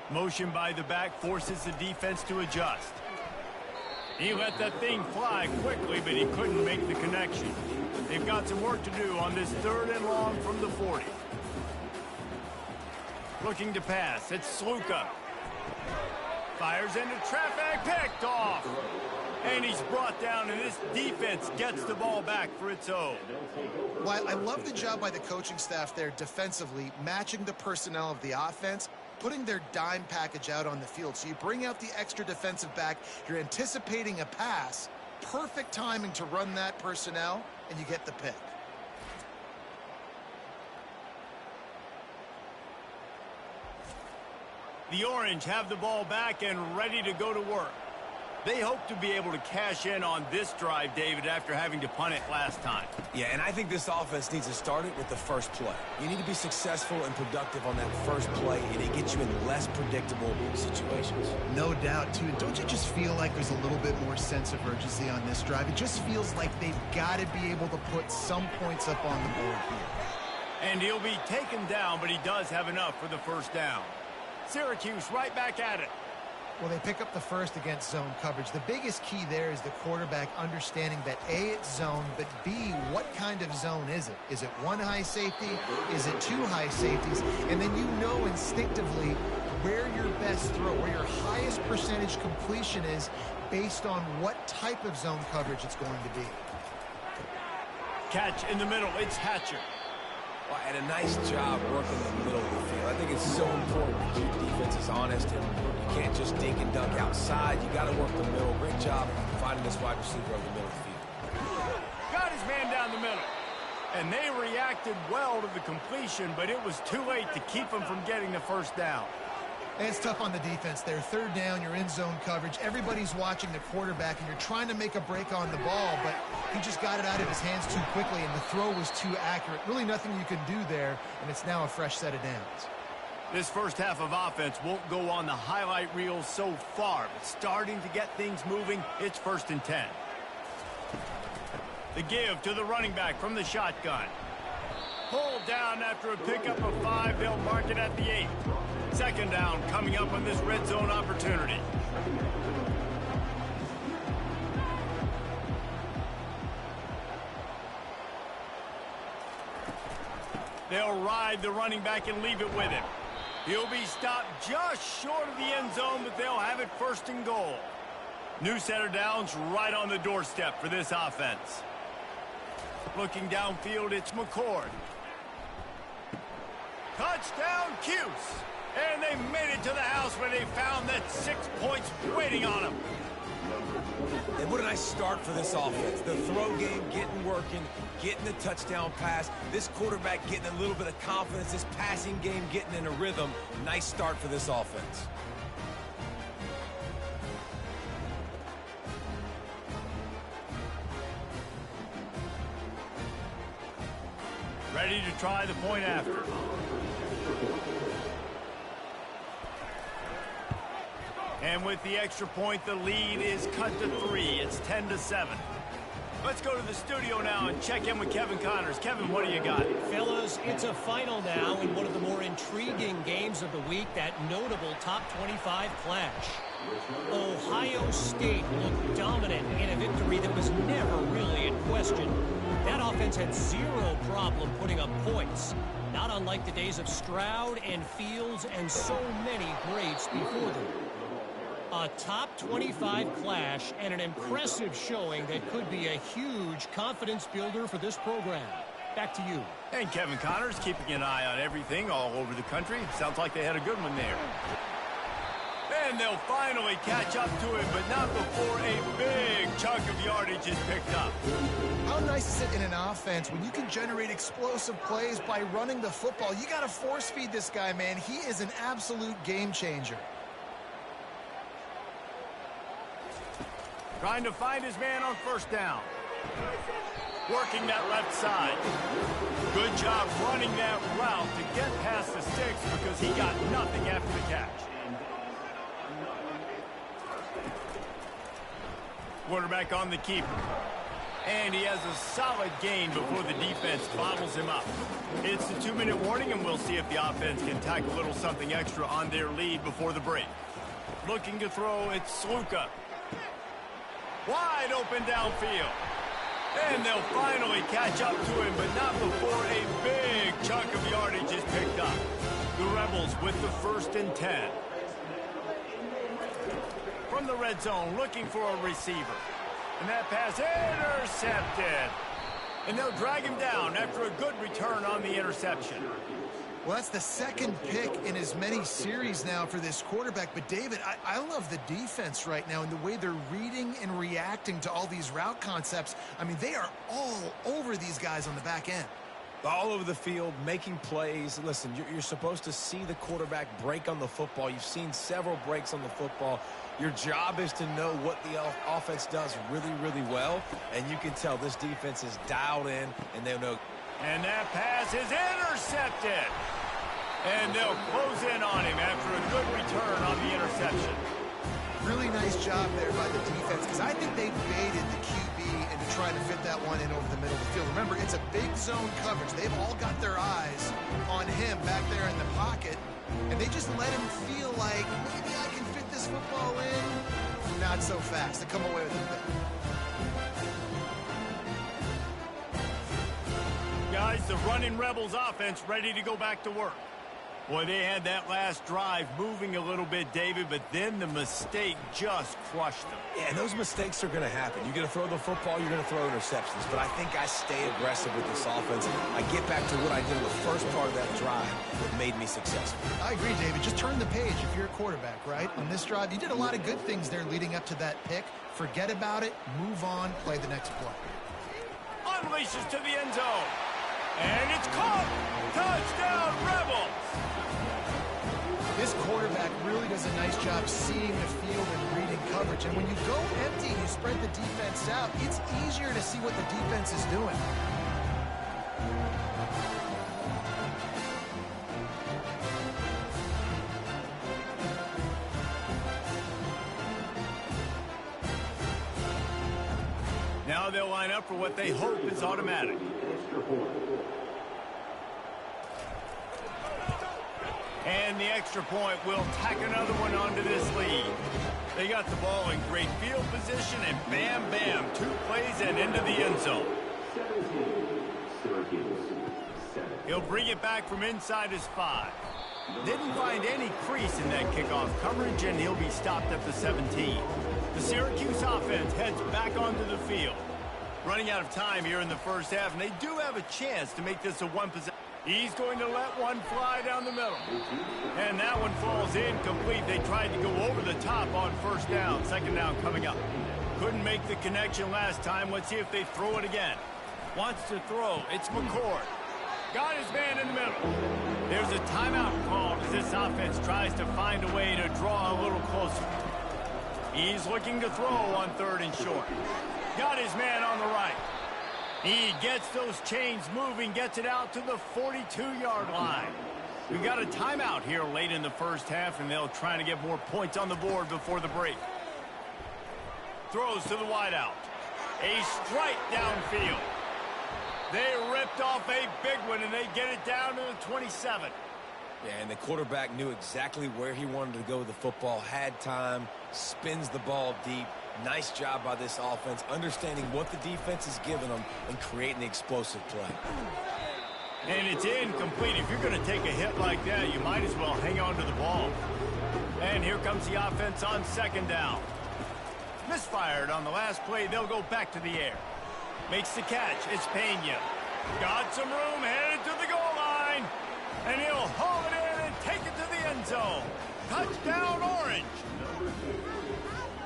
[SPEAKER 1] Motion by the back forces the defense to adjust. He let that thing fly quickly, but he couldn't make the connection. They've got some work to do on this 3rd and long from the 40. Looking to pass, it's Sluka. Fires into traffic, picked off. And he's brought down, and this defense gets the ball back for its own.
[SPEAKER 2] Well, I love the job by the coaching staff there defensively, matching the personnel of the offense, putting their dime package out on the field. So you bring out the extra defensive back, you're anticipating a pass, perfect timing to run that personnel, and you get the pick.
[SPEAKER 1] The Orange have the ball back and ready to go to work. They hope to be able to cash in on this drive, David, after having to punt it last time.
[SPEAKER 3] Yeah, and I think this offense needs to start it with the first play. You need to be successful and productive on that first play, and it gets you in less predictable situations.
[SPEAKER 2] No doubt, too. And don't you just feel like there's a little bit more sense of urgency on this drive? It just feels like they've got to be able to put some points up on the board here.
[SPEAKER 1] And he'll be taken down, but he does have enough for the first down. Syracuse right back at it.
[SPEAKER 2] Well, they pick up the first against zone coverage. The biggest key there is the quarterback understanding that A, it's zone, but B, what kind of zone is it? Is it one high safety? Is it two high safeties? And then you know instinctively where your best throw, where your highest percentage completion is based on what type of zone coverage it's going to be.
[SPEAKER 1] Catch in the middle. It's Hatcher.
[SPEAKER 3] Well, and a nice job working the middle of the field. I think it's so important to keep defenses honest, and you can't just dink and dunk outside. You got to work the middle. Great job finding this wide receiver over the middle of the field.
[SPEAKER 1] Got his man down the middle. And they reacted well to the completion, but it was too late to keep him from getting the first down.
[SPEAKER 2] And it's tough on the defense there. Third down, you're in zone coverage. Everybody's watching the quarterback, and you're trying to make a break on the ball, but he just got it out of his hands too quickly, and the throw was too accurate. Really nothing you can do there, and it's now a fresh set of downs.
[SPEAKER 1] This first half of offense won't go on the highlight reel so far, but starting to get things moving, it's 1st and 10. The give to the running back from the shotgun. Pulled down after a pickup of 5. They'll mark it at the 8. Second down coming up on this red zone opportunity. They'll ride the running back and leave it with him. He'll be stopped just short of the end zone, but they'll have it 1st and goal. New set of downs right on the doorstep for this offense. Looking downfield, it's McCord. Touchdown, Cuse. And they made it to the house where they found that 6 points waiting on them.
[SPEAKER 3] And what a nice start for this offense. The throw game getting working, getting the touchdown pass. This quarterback getting a little bit of confidence. This passing game getting in a rhythm. Nice start for this offense.
[SPEAKER 1] Ready to try the point after. And with the extra point, the lead is cut to 3. It's 10-7. Let's go to the studio now and check in with Kevin Connors. Kevin, what do you got?
[SPEAKER 5] Fellas, it's a final now in one of the more intriguing games of the week, that notable top 25 clash. Ohio State looked dominant in a victory that was never really in question. That offense had zero problem putting up points, not unlike the days of Stroud and Fields and so many greats before them. A top 25 clash and an impressive showing that could be a huge confidence builder for this program. Back to you.
[SPEAKER 1] And Kevin Connors keeping an eye on everything all over the country. Sounds like they had a good one there. And they'll finally catch up to him, but not before a big chunk of yardage is picked up.
[SPEAKER 2] How nice is it in an offense when you can generate explosive plays by running the football? You got to force feed this guy, man. He is an absolute game changer.
[SPEAKER 1] Trying to find his man on 1st down. Working that left side. Good job running that route to get past the sticks because he got nothing after the catch. Quarterback on the keeper. And he has a solid gain before the defense bottles him up. It's the 2-minute warning, and we'll see if the offense can tack a little something extra on their lead before the break. Looking to throw, it's Sluka. Wide open downfield. And they'll finally catch up to him, but not before a big chunk of yardage is picked up. The Rebels with the 1st and 10. from the red zone looking for a receiver. And that pass intercepted. And they'll drag him down after a good return on the interception.
[SPEAKER 2] Well, that's the second pick in as many series now for this quarterback. But, David, I love the defense right now and the way they're reading and reacting to all these route concepts. I mean, they are all over these guys on the back end.
[SPEAKER 3] All over the field, making plays. Listen, you're supposed to see the quarterback break on the football. You've seen several breaks on the football. Your job is to know what the offense does really, really well. And you can tell this defense is dialed in, and they'll know.
[SPEAKER 1] And that pass is intercepted. And they'll close in on him after a good return on the interception.
[SPEAKER 2] Really nice job there by the defense, because I think they baited the QB into trying to fit that one in over the middle of the field. Remember, it's a big zone coverage. They've all got their eyes on him back there in the pocket, and they just let him feel like, maybe I can fit this football in. Not so fast. They come away with it.
[SPEAKER 1] Guys, the running Rebels offense ready to go back to work. Boy, they had that last drive moving a little bit, David, but then the mistake just crushed them.
[SPEAKER 3] Yeah, and those mistakes are going to happen. You're going to throw the football, you're going to throw interceptions. But I think I stay aggressive with this offense. I get back to what I did in the first part of that drive that made me successful.
[SPEAKER 2] I agree, David. Just turn the page if you're a quarterback, right? On this drive, you did a lot of good things there leading up to that pick. Forget about it, move on, play the next play.
[SPEAKER 1] Unleashes to the end zone. And it's caught. Touchdown, Rebels.
[SPEAKER 2] This quarterback really does a nice job seeing the field and reading coverage. And when you go empty and you spread the defense out, it's easier to see what the defense is doing.
[SPEAKER 1] Now they'll line up for what they hope is automatic. And the extra point will tack another one onto this lead. They got the ball in great field position, and bam, bam, 2 plays and into the end zone. He'll bring it back from inside his 5. Didn't find any crease in that kickoff coverage, and he'll be stopped at the 17. The Syracuse offense heads back onto the field. Running out of time here in the first half, and they do have a chance to make this a one-possession. He's going to let one fly down the middle. And that one falls incomplete. They tried to go over the top on first down. Second down coming up. Couldn't make the connection last time. Let's see if they throw it again. Wants to throw. It's McCord. Got his man in the middle. There's a timeout called as this offense tries to find a way to draw a little closer. He's looking to throw on 3rd and short. Got his man on the right. He gets those chains moving, gets it out to the 42-yard line. We've got a timeout here late in the first half, and they'll try to get more points on the board before the break. Throws to the wideout. A strike downfield. They ripped off a big one, and they get it down to the 27.
[SPEAKER 3] Yeah, and the quarterback knew exactly where he wanted to go with the football, had time, spins the ball deep. Nice job by this offense, understanding what the defense is giving them and creating the explosive play.
[SPEAKER 1] And it's incomplete. If you're going to take a hit like that, you might as well hang on to the ball. And here comes the offense on 2nd down. Misfired on the last play. They'll go back to the air. Makes the catch. It's Pena. Got some room, headed to the goal line. And he'll haul it in and take it to the end zone. Touchdown, Orange.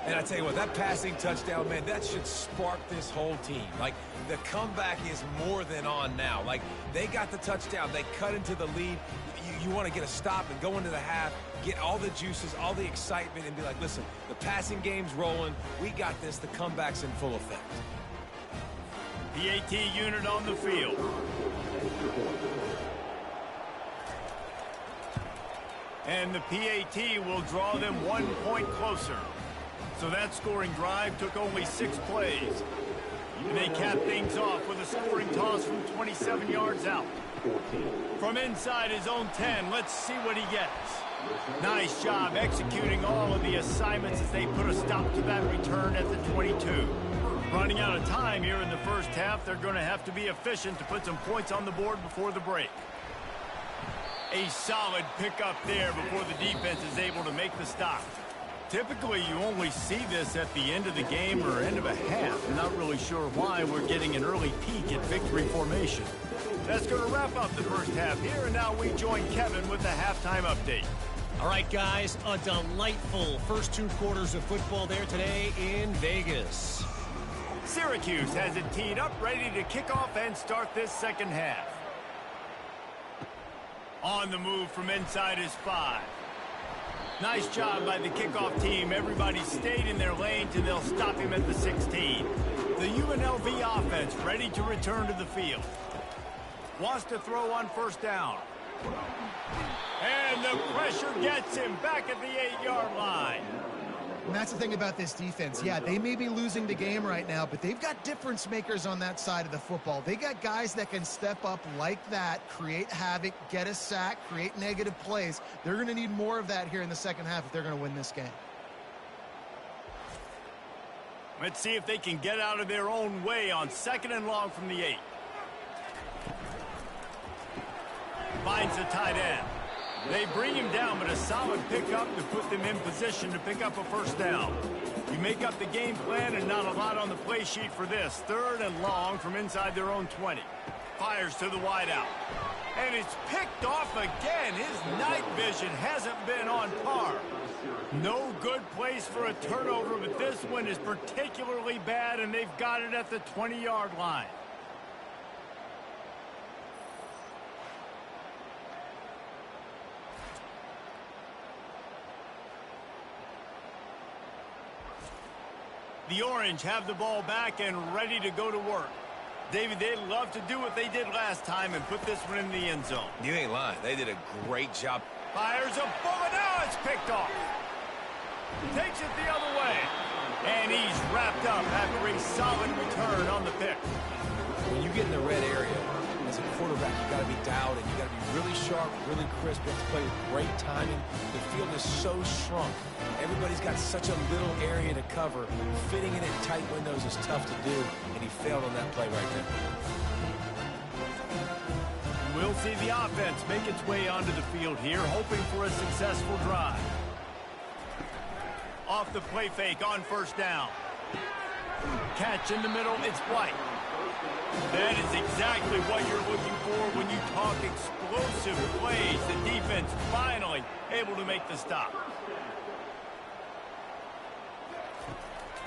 [SPEAKER 3] And I tell you what, that passing touchdown, man, that should spark this whole team. Like, the comeback is more than on now. Like, they got the touchdown. They cut into the lead. You want to get a stop and go into the half, get all the juices, all the excitement, and be like, listen, the passing game's rolling. We got this. The comeback's in full effect.
[SPEAKER 1] PAT unit on the field. And the PAT will draw them 1 point closer. So that scoring drive took only 6 plays. And they cap things off with a scoring toss from 27 yards out. From inside his own 10, let's see what he gets. Nice job executing all of the assignments as they put a stop to that return at the 22. Running out of time here in the first half, they're going to have to be efficient to put some points on the board before the break. A solid pickup there before the defense is able to make the stop. Typically, you only see this at the end of the game or end of a half. I'm not really sure why we're getting an early peek at victory formation. That's going to wrap up the first half here, and now we join Kevin with the halftime update.
[SPEAKER 5] All right, guys, a delightful first 2 quarters of football there today in Vegas.
[SPEAKER 1] Syracuse has it teed up, ready to kick off and start this second half. On the move from inside his 5. Nice job by the kickoff team. Everybody stayed in their lanes, and they'll stop him at the 16. The UNLV offense ready to return to the field. Wants to throw on first down. And the pressure gets him back at the 8-yard line.
[SPEAKER 2] And that's the thing about this defense. Yeah, they may be losing the game right now, but they've got difference makers on that side of the football. They got guys that can step up like that, create havoc, get a sack, create negative plays. They're going to need more of that here in the second half if they're going to win this game.
[SPEAKER 1] Let's see if they can get out of their own way on 2nd and long from the 8. Finds the tight end. They bring him down, but a solid pickup to put them in position to pick up a first down. You make up the game plan and not a lot on the play sheet for this. 3rd and long from inside their own 20. Fires to the wideout. And it's picked off again. His night vision hasn't been on par. No good place for a turnover, but this one is particularly bad, and they've got it at the 20-yard line. The Orange have the ball back and ready to go to work. David, they'd love to do what they did last time and put this one in the end zone.
[SPEAKER 3] You ain't lying. They did a great job.
[SPEAKER 1] Fires a bullet. Now it's picked off. Takes it the other way. And he's wrapped up after a solid return on the pick.
[SPEAKER 3] When you get in the red area, as a quarterback, you got to be dialed in. You got to be really sharp, really crisp. You have to play with great timing. The field is so shrunk. Everybody's got such a little area to cover. Fitting in at tight windows is tough to do, and he failed on that play right there.
[SPEAKER 1] We'll see the offense make its way onto the field here, hoping for a successful drive. Off the play fake on first down. Catch in the middle, it's White. That is exactly what you're looking for when you talk explosive plays. The defense finally able to make the stop.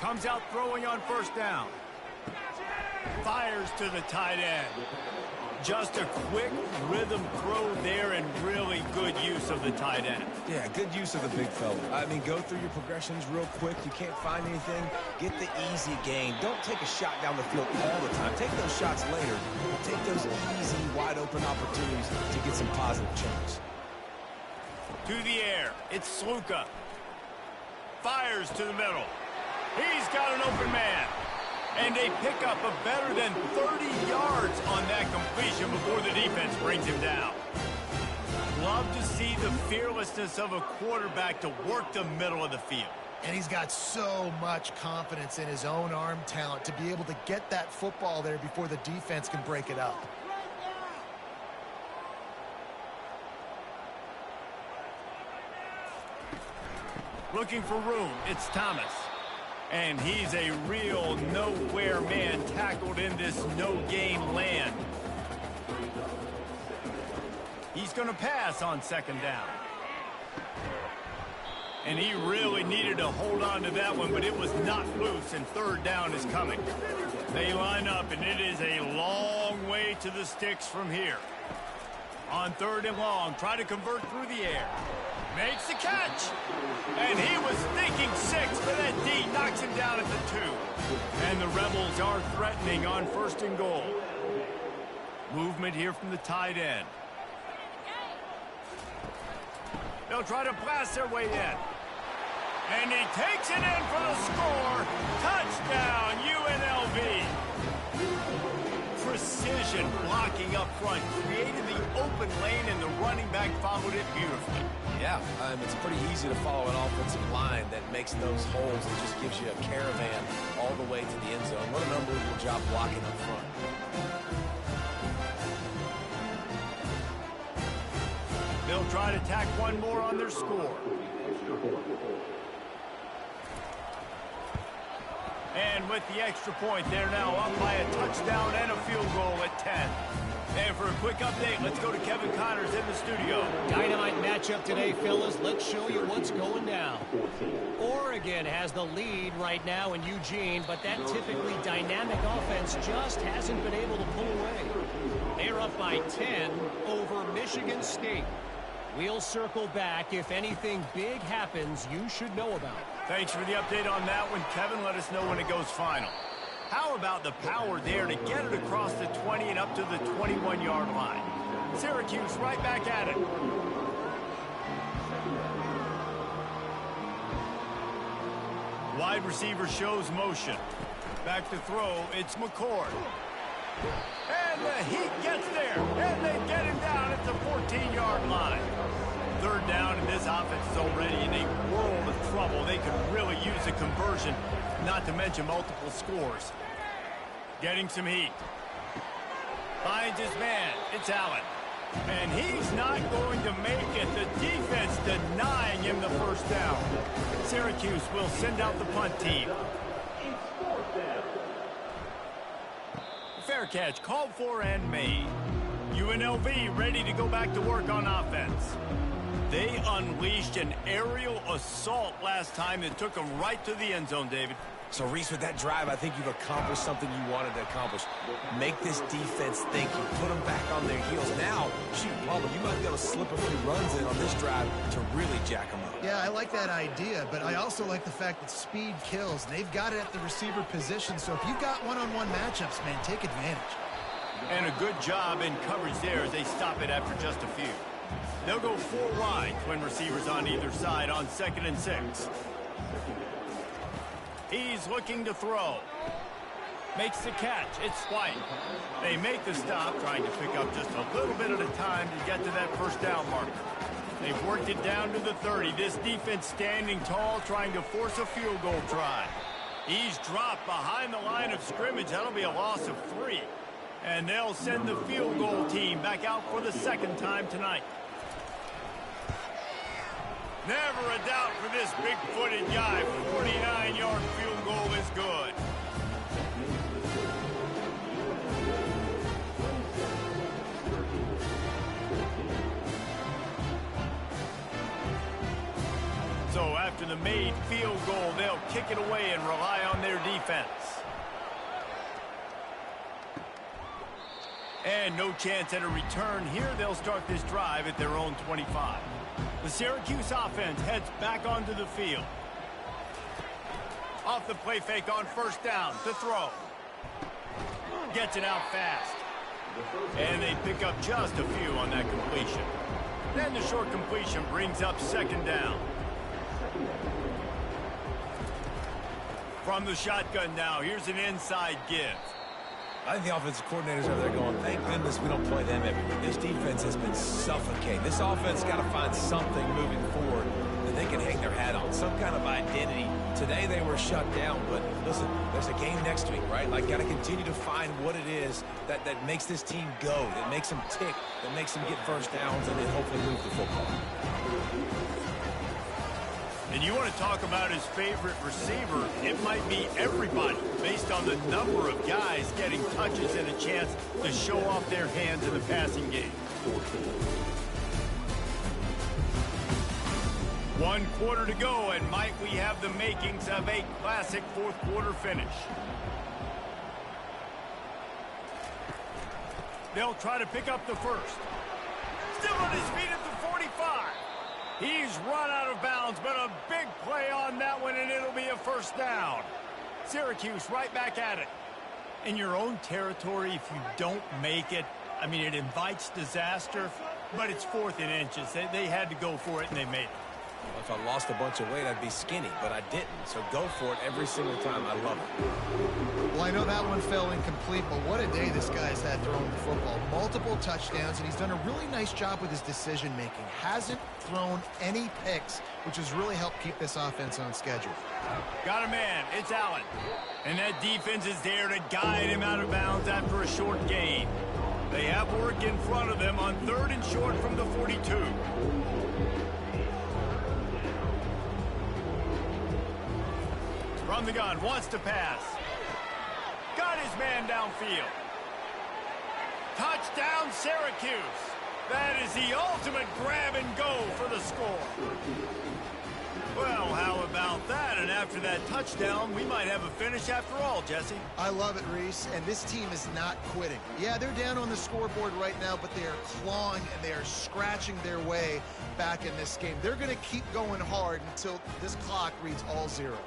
[SPEAKER 1] Comes out throwing on first down. Fires to the tight end. Just a quick rhythm throw there and really good use of the tight end.
[SPEAKER 3] Yeah, good use of the big fella. I mean, go through your progressions real quick. You can't find anything. Get the easy gain. Don't take a shot down the field all the time. Take those shots later. Take those easy, wide-open opportunities to get some positive chunks.
[SPEAKER 1] To the air. It's Sluka. Fires to the middle. He's got an open man. And they pick up a better than 30 yards on that completion before the defense brings him down. Love to see the fearlessness of a quarterback to work the middle of the field.
[SPEAKER 2] And he's got so much confidence in his own arm talent to be able to get that football there before the defense can break it up.
[SPEAKER 1] Looking for room, it's Thomas. And he's a real nowhere man tackled in this no-gain land. He's going to pass on second down. And he really needed to hold on to that one, but it was not loose, and third down is coming. They line up, and it is a long way to the sticks from here. On third and long, try to convert through the air. Makes the catch. And he was thinking 6, but that D knocks him down at the 2. And the Rebels are threatening on first and goal. Movement here from the tight end. They'll try to blast their way in. And he takes it in for the score. Touchdown, UNLV. Precision blocking up front created the open lane, and the running back followed it beautifully.
[SPEAKER 3] Yeah, it's pretty easy to follow an offensive line that makes those holes and just gives you a caravan all the way to the end zone. What an unbelievable job blocking up front.
[SPEAKER 1] They'll try to tack one more on their score. And with the extra point, they're now up by a touchdown and a field goal at 10. And for a quick update, let's go to Kevin Connors in the studio.
[SPEAKER 5] Dynamite matchup today, fellas. Let's show you what's going down. Oregon has the lead right now in Eugene, but that typically dynamic offense just hasn't been able to pull away. They're up by 10 over Michigan State. We'll circle back. If anything big happens, you should know about it.
[SPEAKER 1] Thanks for the update on that one, Kevin. Let us know when it goes final. How about the power there to get it across the 20 and up to the 21-yard line? Syracuse right back at it. Wide receiver shows motion. Back to throw, it's McCord. And the Heat gets there, and they get him down at the 14-yard line. Third down, and this offense is already in a world of trouble. They could really use a conversion, not to mention multiple scores. Getting some heat. Finds his man. It's Allen. And he's not going to make it. The defense denying him the first down. Syracuse will send out the punt team. Fair catch called for and made. UNLV ready to go back to work on offense. They unleashed an aerial assault last time that took them right to the end zone, David.
[SPEAKER 3] So, Reese, with that drive, I think you've accomplished something you wanted to accomplish. Make this defense think. You put them back on their heels. Now, shoot, Palmer, you might be able to slip a few runs in on this drive to really jack them up.
[SPEAKER 2] Yeah, I like that idea, but I also like the fact that speed kills. They've got it at the receiver position, so if you've got one-on-one matchups, man, take advantage.
[SPEAKER 1] And a good job in coverage there as they stop it after just a few. They'll go 4 wide, twin receivers on either side on 2nd and 6. He's looking to throw. Makes the catch. It's White. They make the stop, trying to pick up just a little bit at a time to get to that first down marker. They've worked it down to the 30. This defense standing tall, trying to force a field goal try. He's dropped behind the line of scrimmage. That'll be a loss of 3. And they'll send the field goal team back out for the second time tonight. Never a doubt for this big-footed guy. 49-yard field goal is good. So after the made field goal, they'll kick it away and rely on their defense. And no chance at a return here. They'll start this drive at their own 25. The Syracuse offense heads back onto the field. Off the play fake on first down to throw. Gets it out fast. And they pick up just a few on that completion. Then the short completion brings up 2nd down. From the shotgun now, here's an inside give.
[SPEAKER 3] I think the offensive coordinators over there going, thank goodness we don't play them every week. This defense has been suffocating. This offense got to find something moving forward that they can hang their hat on, some kind of identity. Today they were shut down, but listen, there's a game next week, right? Like, got to continue to find what it is that makes this team go, that makes them tick, that makes them get first downs, and then hopefully move the football.
[SPEAKER 1] And you want to talk about his favorite receiver, it might be everybody, based on the number of guys getting touches and a chance to show off their hands in the passing game. 1 quarter to go, and might we have the makings of a classic fourth quarter finish. They'll try to pick up the first. Still on his feet at the 45. He's run out of bounds, but a big play on that one, and it'll be a first down. Syracuse right back at it. In your own territory, if you don't make it, I mean, it invites disaster, but it's 4th and inches. They had to go for it, and they made it.
[SPEAKER 3] Well, if I lost a bunch of weight, I'd be skinny, but I didn't. So go for it every single time. I love it.
[SPEAKER 2] Well, I know that one fell incomplete, but what a day this guy's had throwing the football. Multiple touchdowns, and he's done a really nice job with his decision-making. Hasn't thrown any picks, which has really helped keep this offense on schedule.
[SPEAKER 1] Got a man. It's Allen. And that defense is there to guide him out of bounds after a short gain. They have work in front of them on 3rd and short from the 42. From From the gun, wants to pass. Got his man downfield. Touchdown, Syracuse. That is the ultimate grab and go for the score. Well, how about that? And after that touchdown, we might have a finish after all, Jesse.
[SPEAKER 2] I love it, Reese, and this team is not quitting. Yeah, they're down on the scoreboard right now, but they are clawing and they are scratching their way back in this game. They're going to keep going hard until this clock reads all zeros.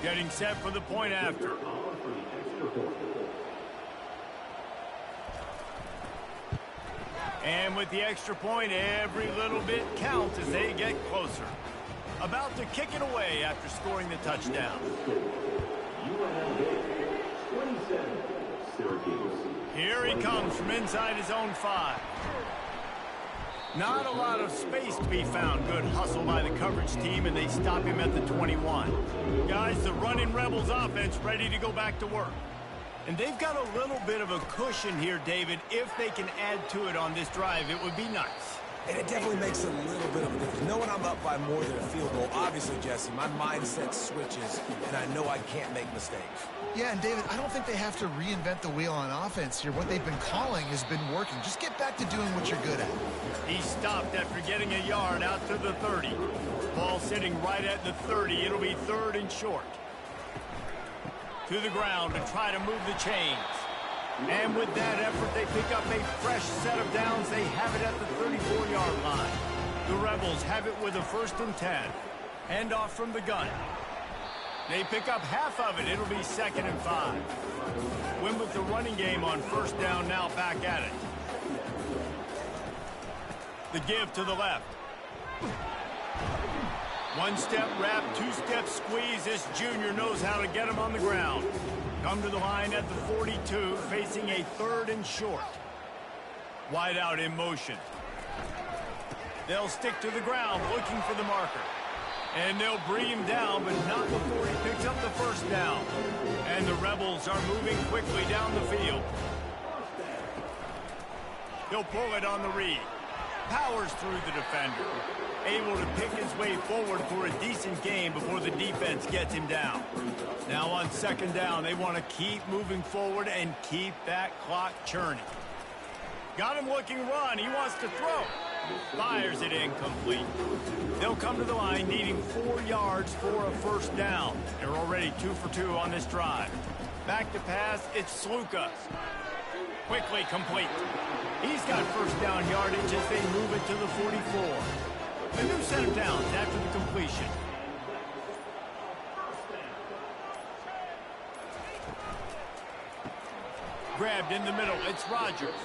[SPEAKER 1] Getting set for the point after. And with the extra point, every little bit counts as they get closer. About to kick it away after scoring the touchdown. Here he comes from inside his own 5. Not a lot of space to be found. Good hustle by the coverage team, and they stop him at the 21. Guys, the running Rebels offense ready to go back to work. And they've got a little bit of a cushion here, David. If they can add to it on this drive, it would be nice.
[SPEAKER 3] And it definitely makes a little bit of a difference. Knowing I'm up by more than a field goal, obviously, Jesse, my mindset switches, and I know I can't make mistakes.
[SPEAKER 2] Yeah, and David, I don't think they have to reinvent the wheel on offense here. What they've been calling has been working. Just get back to doing what you're good at.
[SPEAKER 1] He stopped after getting a yard out to the 30. Ball sitting right at the 30. It'll be 3rd and short. To the ground to try to move the chains. And with that effort, they pick up a fresh set of downs. They have it at the 34-yard line. The Rebels have it with a 1st and 10. Hand off from the gun. They pick up half of it. It'll be 2nd and 5. Win with the running game on 1st down, now back at it. The give to the left. 1-step wrap, 2-step squeeze. This junior knows how to get him on the ground. Come to the line at the 42, facing a 3rd and short. Wide out in motion. They'll stick to the ground, looking for the marker. And they'll bring him down, but not before he picks up the 1st down. And the Rebels are moving quickly down the field. He'll pull it on the read. Powers through the defender. Able to pick his way forward for a decent game before the defense gets him down. Now on 2nd down, they want to keep moving forward and keep that clock churning. Got him looking run. He wants to throw. Fires it incomplete. They'll come to the line needing 4 yards for a 1st down. They're already 2 for 2 on this drive. Back to pass, it's Sluka. Quickly complete. He's got 1st down yardage as they move it to the 44. A new set of downs after the completion. Grabbed in the middle, it's Rodgers.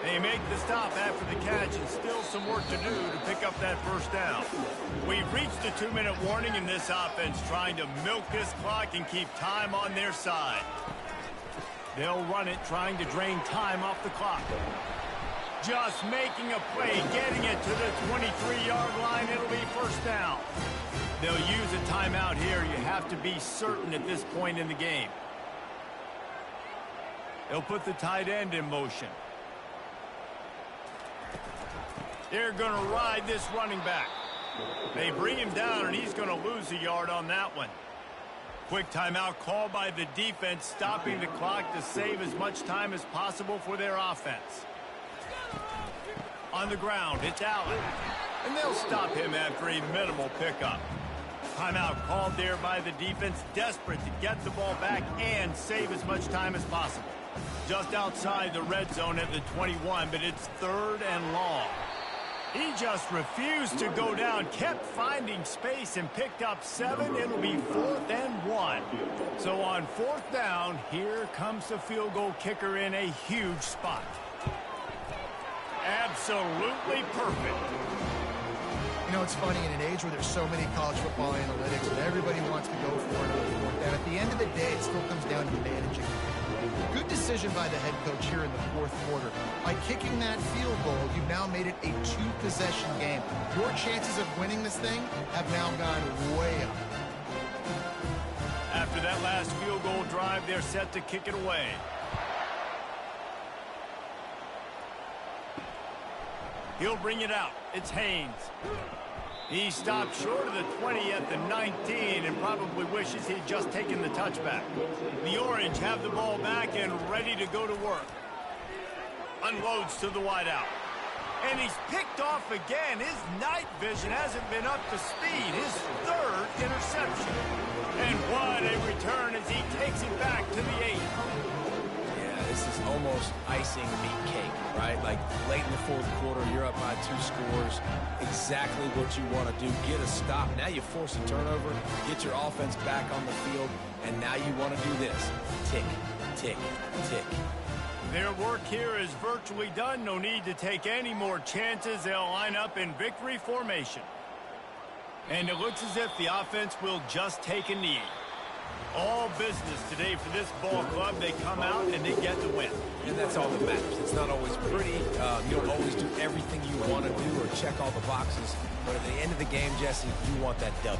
[SPEAKER 1] They make the stop after the catch, and still some work to do to pick up that 1st down. We've reached the 2-minute warning in this offense, trying to milk this clock and keep time on their side. They'll run it, trying to drain time off the clock. Just making a play, getting it to the 23-yard line. It'll be 1st down. They'll use a timeout here. You have to be certain at this point in the game. They'll put the tight end in motion. They're going to ride this running back. They bring him down, and he's going to lose a yard on that one. Quick timeout called by the defense, stopping the clock to save as much time as possible for their offense. On the ground, it's Allen. And they'll stop him after a minimal pickup. Timeout called there by the defense, desperate to get the ball back and save as much time as possible. Just outside the red zone at the 21, but it's 3rd and long. He just refused to go down, kept finding space and picked up 7. It'll be 4th and 1. So on 4th down, here comes the field goal kicker in a huge spot. Absolutely perfect.
[SPEAKER 2] You know, it's funny, in an age where there's so many college football analytics and everybody wants to go for it on 4th down, at the end of the day, it still comes down to managing. Good decision by the head coach here in the 4th quarter. By kicking that field goal, you've now made it a 2-possession game. Your chances of winning this thing have now gone way up.
[SPEAKER 1] After that last field goal drive, they're set to kick it away. He'll bring it out. It's Haynes. He stopped short of the 20 at the 19 and probably wishes he'd just taken the touchback. The Orange have the ball back and ready to go to work. Unloads to the wideout. And he's picked off again. His night vision hasn't been up to speed. His third interception. And what a return as he takes it back to the 8.
[SPEAKER 3] Yeah, this is almost icing meat cake, right? Like late in the fourth quarter, you're up by 2 scores. Exactly what you want to do. Get a stop. Now you force a turnover, get your offense back on the field, and now you want to do this. Tick, tick, tick.
[SPEAKER 1] Their work here is virtually done. No need to take any more chances. They'll line up in victory formation. And it looks as if the offense will just take a knee. All business today for this ball club. They come out and they get the win.
[SPEAKER 3] And that's all that matters. It's not always pretty. You don't always do everything you want to do or check all the boxes. But at the end of the game, Jesse, you want that W.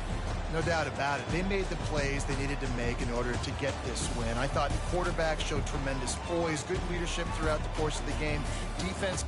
[SPEAKER 2] No doubt about it. They made the plays they needed to make in order to get this win. I thought the quarterback showed tremendous poise, good leadership throughout the course of the game. Defense...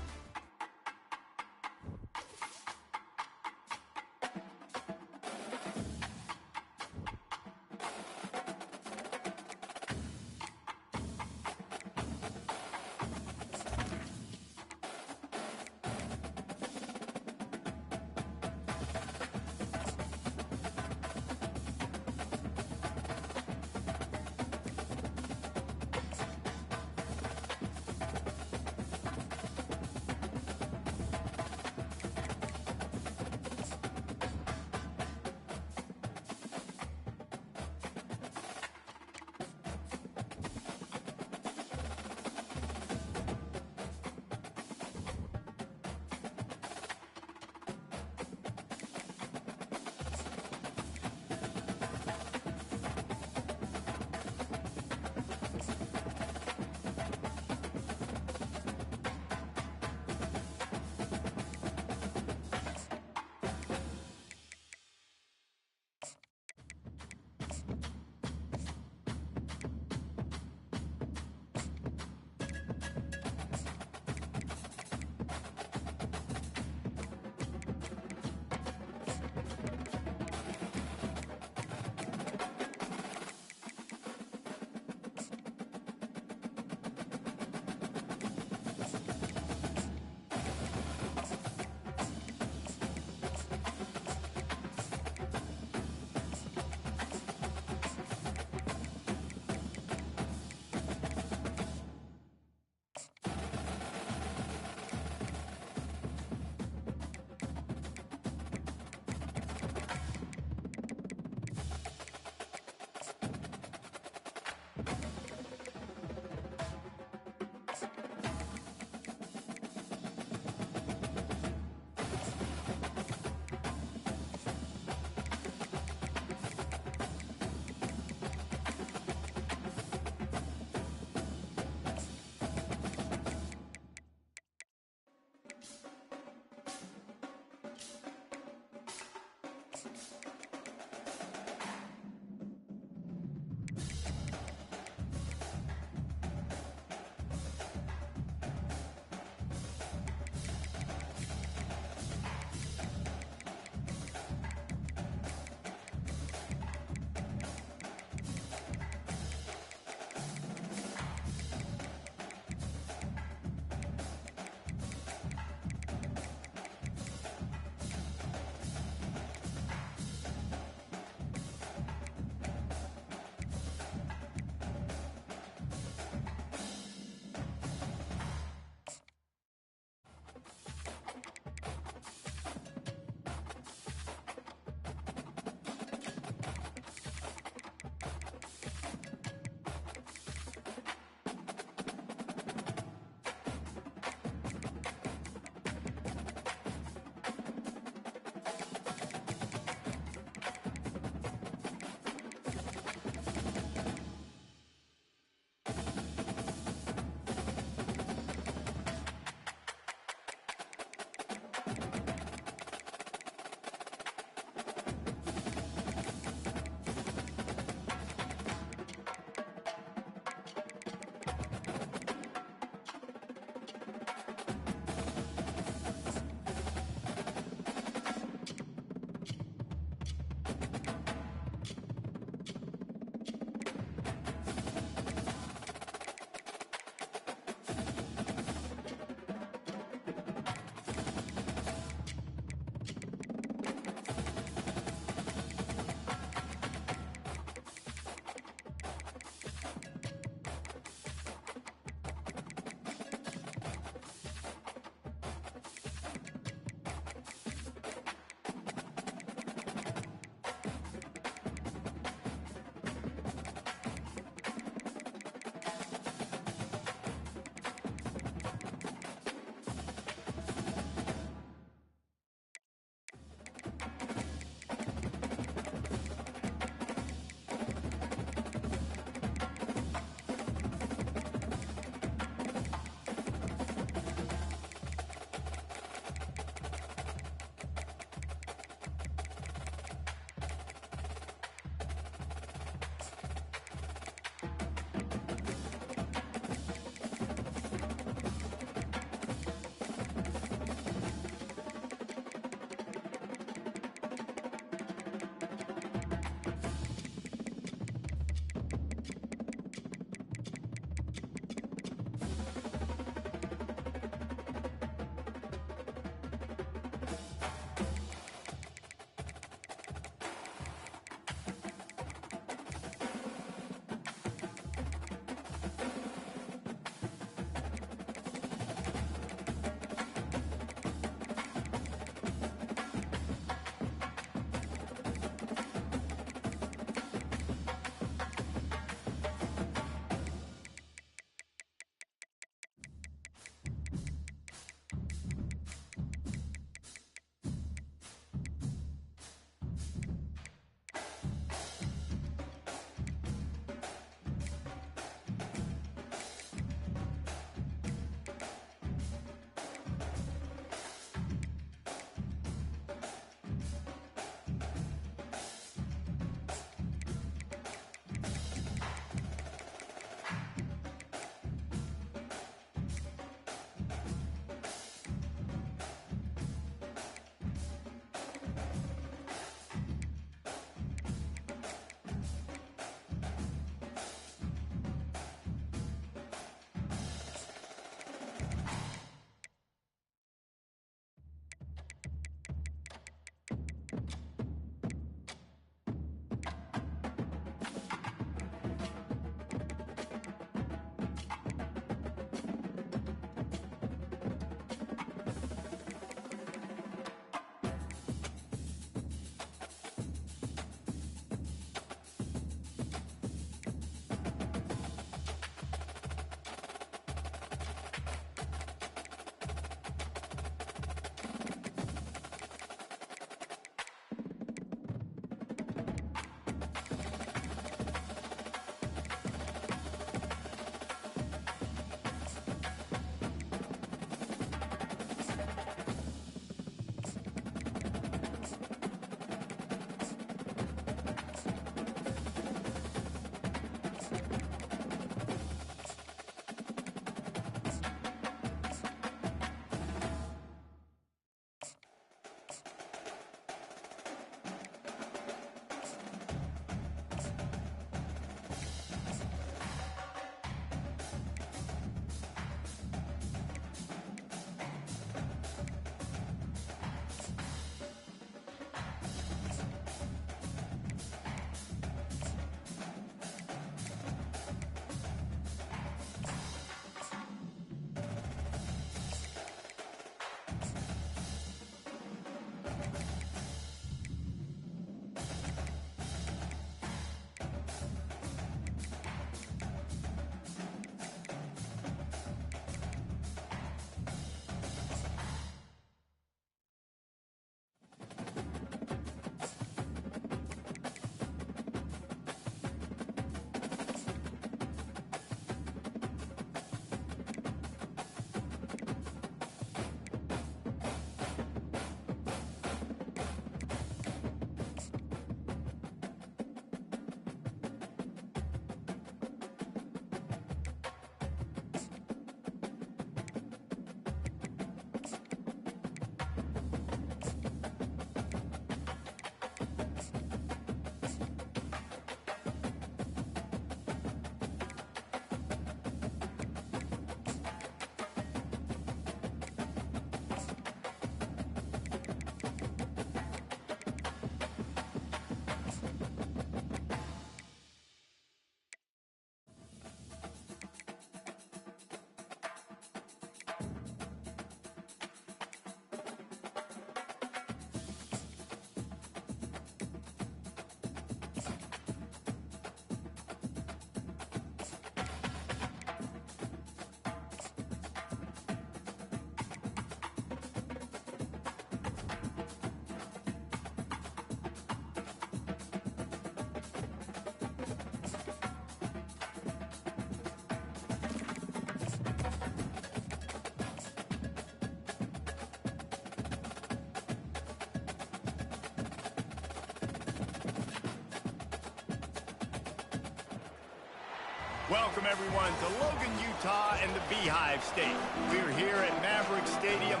[SPEAKER 1] Welcome, everyone, to Logan, Utah and the Beehive State. We're here at Maverick Stadium.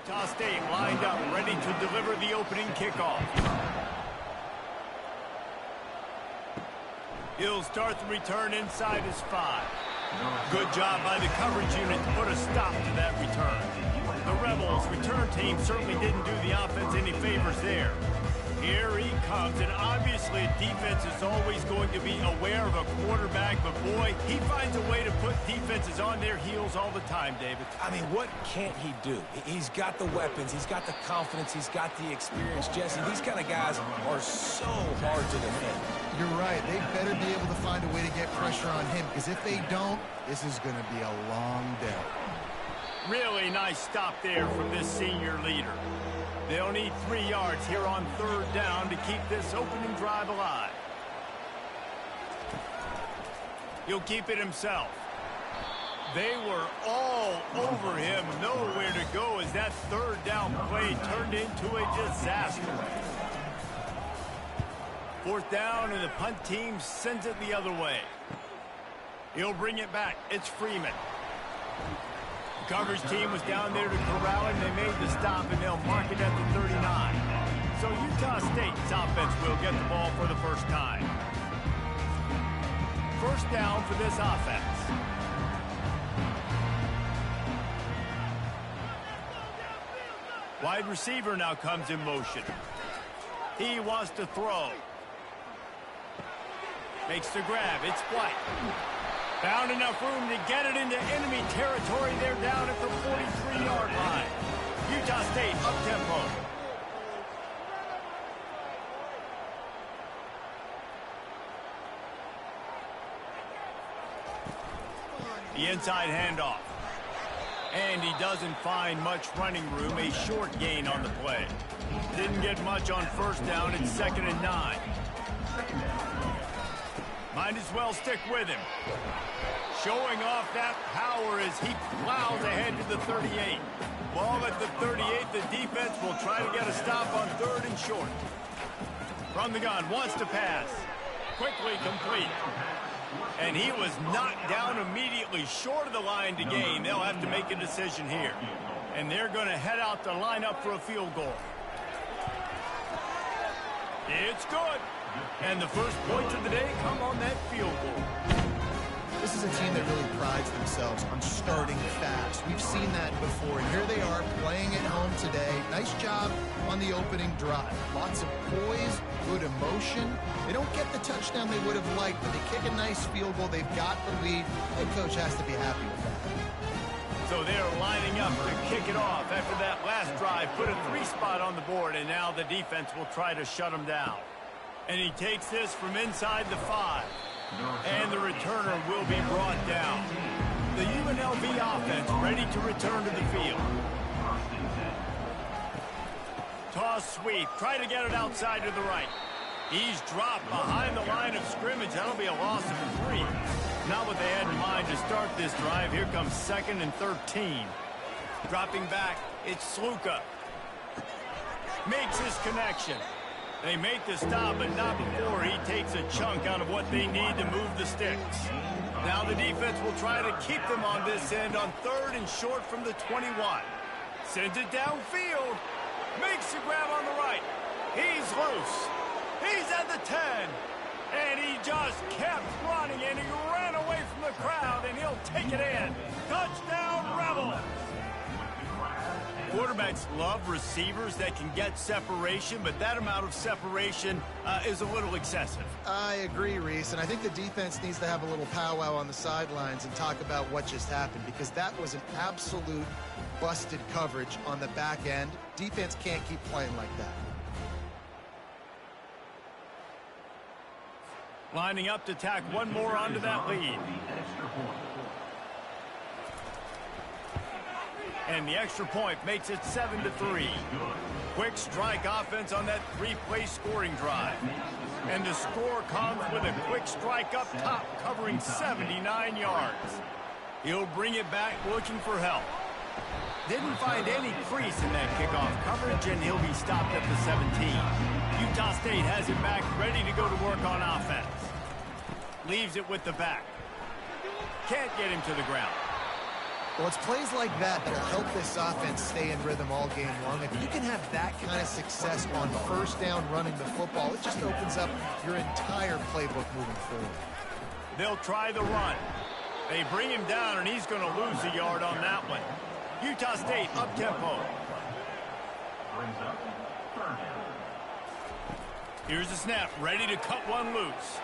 [SPEAKER 1] Utah State lined up, ready to deliver the opening kickoff. He'll start the return inside his 5. Good job by the coverage unit to put a stop to that return. The Rebels' return team certainly didn't do the offense any favors there. Here he comes, and obviously a defense is always going to be aware of a quarterback, but boy, he finds a way to put defenses on their heels all the time, David.
[SPEAKER 3] I mean, what can't he do? He's got the weapons, he's got the confidence, he's got the experience. Jesse, these kind of guys are so hard to defend.
[SPEAKER 2] You're right. They better be able to find a way to get pressure on him, because if they don't, this is going to be a long day.
[SPEAKER 1] Really nice stop there from this senior leader. They'll need 3 yards here on 3rd down to keep this opening drive alive. He'll keep it himself. They were all over him, nowhere to go as that 3rd down play turned into a disaster. 4th down, and the punt team sends it the other way. He'll bring it back. It's Freeman. The coverage team was down there to corral him. They made the stop, and they'll mark it at the 39. So Utah State's offense will get the ball for the first time. 1st down for this offense. Wide receiver now comes in motion. He wants to throw. Makes the grab. It's White. Found enough room to get it into enemy territory. They're down at the 43-yard line. Utah State up-tempo. The inside handoff. And he doesn't find much running room. A short gain on the play. Didn't get much on 1st down. It's 2nd and 9. Might as well stick with him. Showing off that power as he plows ahead to the 38. Ball at the 38. The defense will try to get a stop on 3rd and short. From the gun, wants to pass. Quickly complete. And he was knocked down immediately short of the line to gain. They'll have to make a decision here. And they're going to head out to line up for a field goal. It's good. And the first points of the day come on that field goal.
[SPEAKER 2] This is a team that really prides themselves on starting fast. We've seen that before, and here they are playing at home today. Nice job on the opening drive. Lots of poise, good emotion. They don't get the touchdown they would have liked, but they kick a nice field goal. They've got the lead. Head coach has to be happy with that.
[SPEAKER 1] So they're lining up to kick it off after that last drive. Put a 3 spot on the board, and now the defense will try to shut them down. And he takes this from inside the 5. And the returner will be brought down. The UNLV offense ready to return to the field. Toss sweep. Try to get it outside to the right. He's dropped behind the line of scrimmage. That'll be a loss of 3. Not what they had in mind to start this drive. Here comes 2nd and 13. Dropping back, it's Sluka. Makes his connection. They make the stop, but not before he takes a chunk out of what they need to move the sticks. Now the defense will try to keep them on this end on 3rd and short from the 21. Sends it downfield. Makes the grab on the right. He's loose. He's at the 10. And he just kept running, and he ran away from the crowd, and he'll take it in. Touchdown, Rebels! Quarterbacks love receivers that can get separation, but that amount of separation is a little excessive.
[SPEAKER 2] I agree, Reese, and I think the defense needs to have a little powwow on the sidelines and talk about what just happened, because that was an absolute busted coverage on the back end. Defense can't keep playing like that.
[SPEAKER 1] Lining up to tack one more onto that lead. And the extra point makes it 7-3. Quick strike offense on that 3-play scoring drive. And the score comes with a quick strike up top covering 79 yards. He'll bring it back looking for help. Didn't find any crease in that kickoff coverage, and he'll be stopped at the 17. Utah State has it back, ready to go to work on offense. Leaves it with the back. Can't get him to the ground.
[SPEAKER 2] Well, it's plays like that that'll help this offense stay in rhythm all game long. If you can have that kind of success on first down running the football, it just opens up your entire playbook moving forward.
[SPEAKER 1] They'll try the run. They bring him down, and he's going to lose a yard on that one. Utah State up-tempo.
[SPEAKER 6] Brings up third down.
[SPEAKER 1] Here's the snap, ready to cut one loose.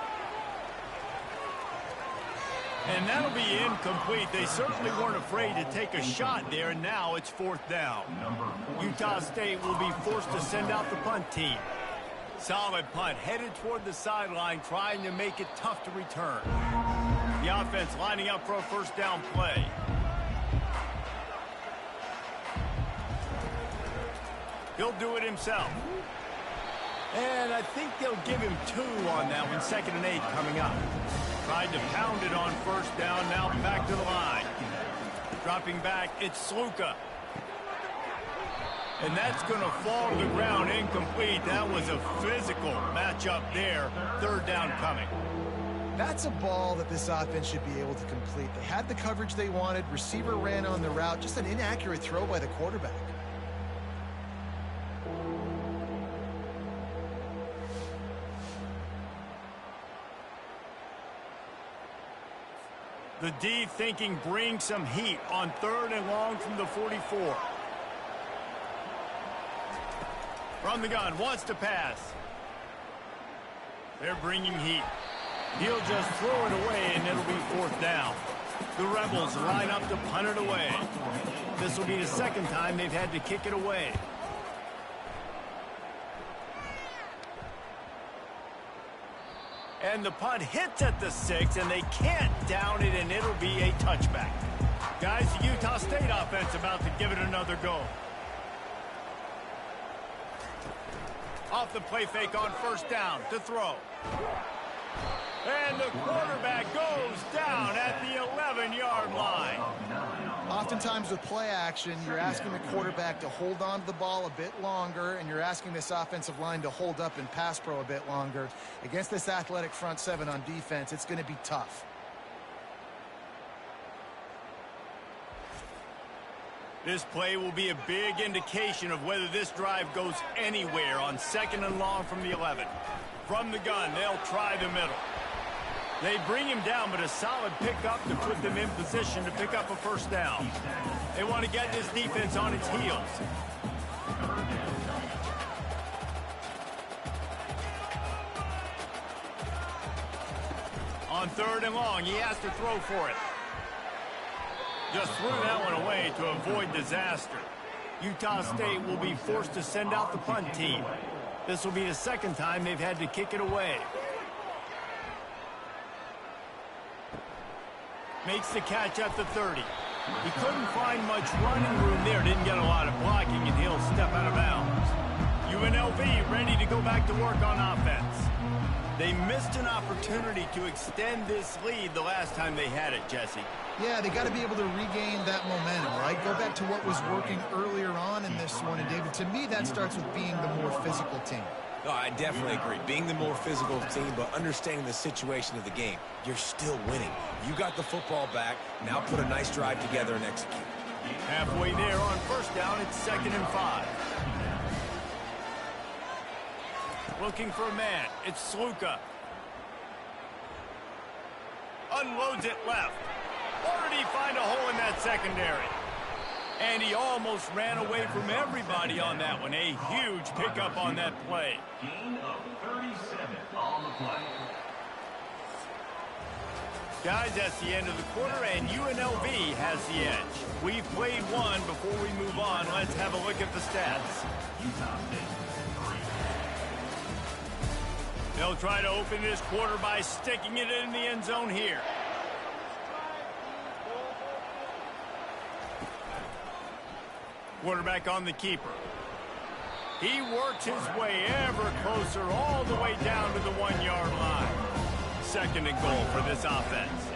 [SPEAKER 1] And that'll be incomplete. They certainly weren't afraid to take a shot there, and now it's fourth down. Utah State will be forced to send out the punt team. Solid punt, headed toward the sideline, trying to make it tough to return. The offense lining up for a first down play. He'll do it himself. And I think they'll give him 2 on that one. 2nd and 8 coming up. Tried to pound it on first down, now back to the line. Dropping back, it's Sluka. And that's going to fall to the ground incomplete. That was a physical matchup there. 3rd down coming.
[SPEAKER 2] That's a ball that this offense should be able to complete. They had the coverage they wanted. Receiver ran on the route. Just an inaccurate throw by the quarterback.
[SPEAKER 1] The D thinking bring some heat on 3rd and long from the 44. From the gun, wants to pass. They're bringing heat. He'll just throw it away, and it'll be 4th down. The Rebels line up to punt it away. This will be the 2nd time they've had to kick it away. And the punt hits at the 6, and they can't down it, and it'll be a touchback. Guys, the Utah State offense about to give it another go. Off the play fake on first down to throw. And the quarterback goes down at the 11-yard line.
[SPEAKER 2] Oftentimes with play action, you're asking the quarterback to hold on to the ball a bit longer, and you're asking this offensive line to hold up in pass pro a bit longer. Against this athletic front 7 on defense, it's going to be tough.
[SPEAKER 1] This play will be a big indication of whether this drive goes anywhere on 2nd and long from the 11. From the gun, they'll try the middle. They bring him down, but a solid pickup to put them in position to pick up a first down. They want to get this defense on its heels. On 3rd and long, he has to throw for it. Just threw that one away to avoid disaster. Utah State will be forced to send out the punt team. This will be the 2nd time they've had to kick it away. Makes the catch at the 30. He couldn't find much running room there. Didn't get a lot of blocking, and he'll step out of bounds. UNLV ready to go back to work on offense. They missed an opportunity to extend this lead the last time they had it, Jesse.
[SPEAKER 2] Yeah, they got to be able to regain that momentum, right? Go back to what was working earlier on in this one. And, David, to me, that starts with being the more physical team.
[SPEAKER 3] Oh, I definitely agree. Being the more physical team, but understanding the situation of the game. You're still winning. You got the football back. Now put a nice drive together and execute.
[SPEAKER 1] Halfway there on first down, it's 2nd and 5. Looking for a man. It's Sluka. Unloads it left. Or did he find a hole in that secondary? And he almost ran away from everybody on that one. A huge pickup on that play.
[SPEAKER 6] Gain of 37 on the play.
[SPEAKER 1] Guys, that's the end of the quarter, and UNLV has the edge. We've played one. Before we move on, let's have a look at the stats.
[SPEAKER 6] Utah State 3.
[SPEAKER 1] They'll try to open this quarter by sticking it in the end zone here. Quarterback on the keeper. He works his way ever closer all the way down to the 1-yard line. 2nd and goal for this offense.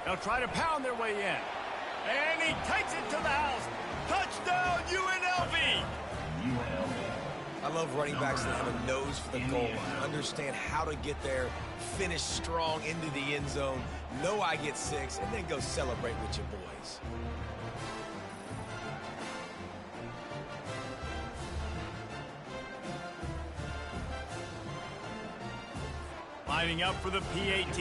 [SPEAKER 1] They'll try to pound their way in. And he takes it to the house. Touchdown, UNLV!
[SPEAKER 3] I love running backs that have a nose for the goal line, understand how to get there, finish strong into the end zone, know I get 6, and then go celebrate with your boys.
[SPEAKER 1] Lining up for the PAT.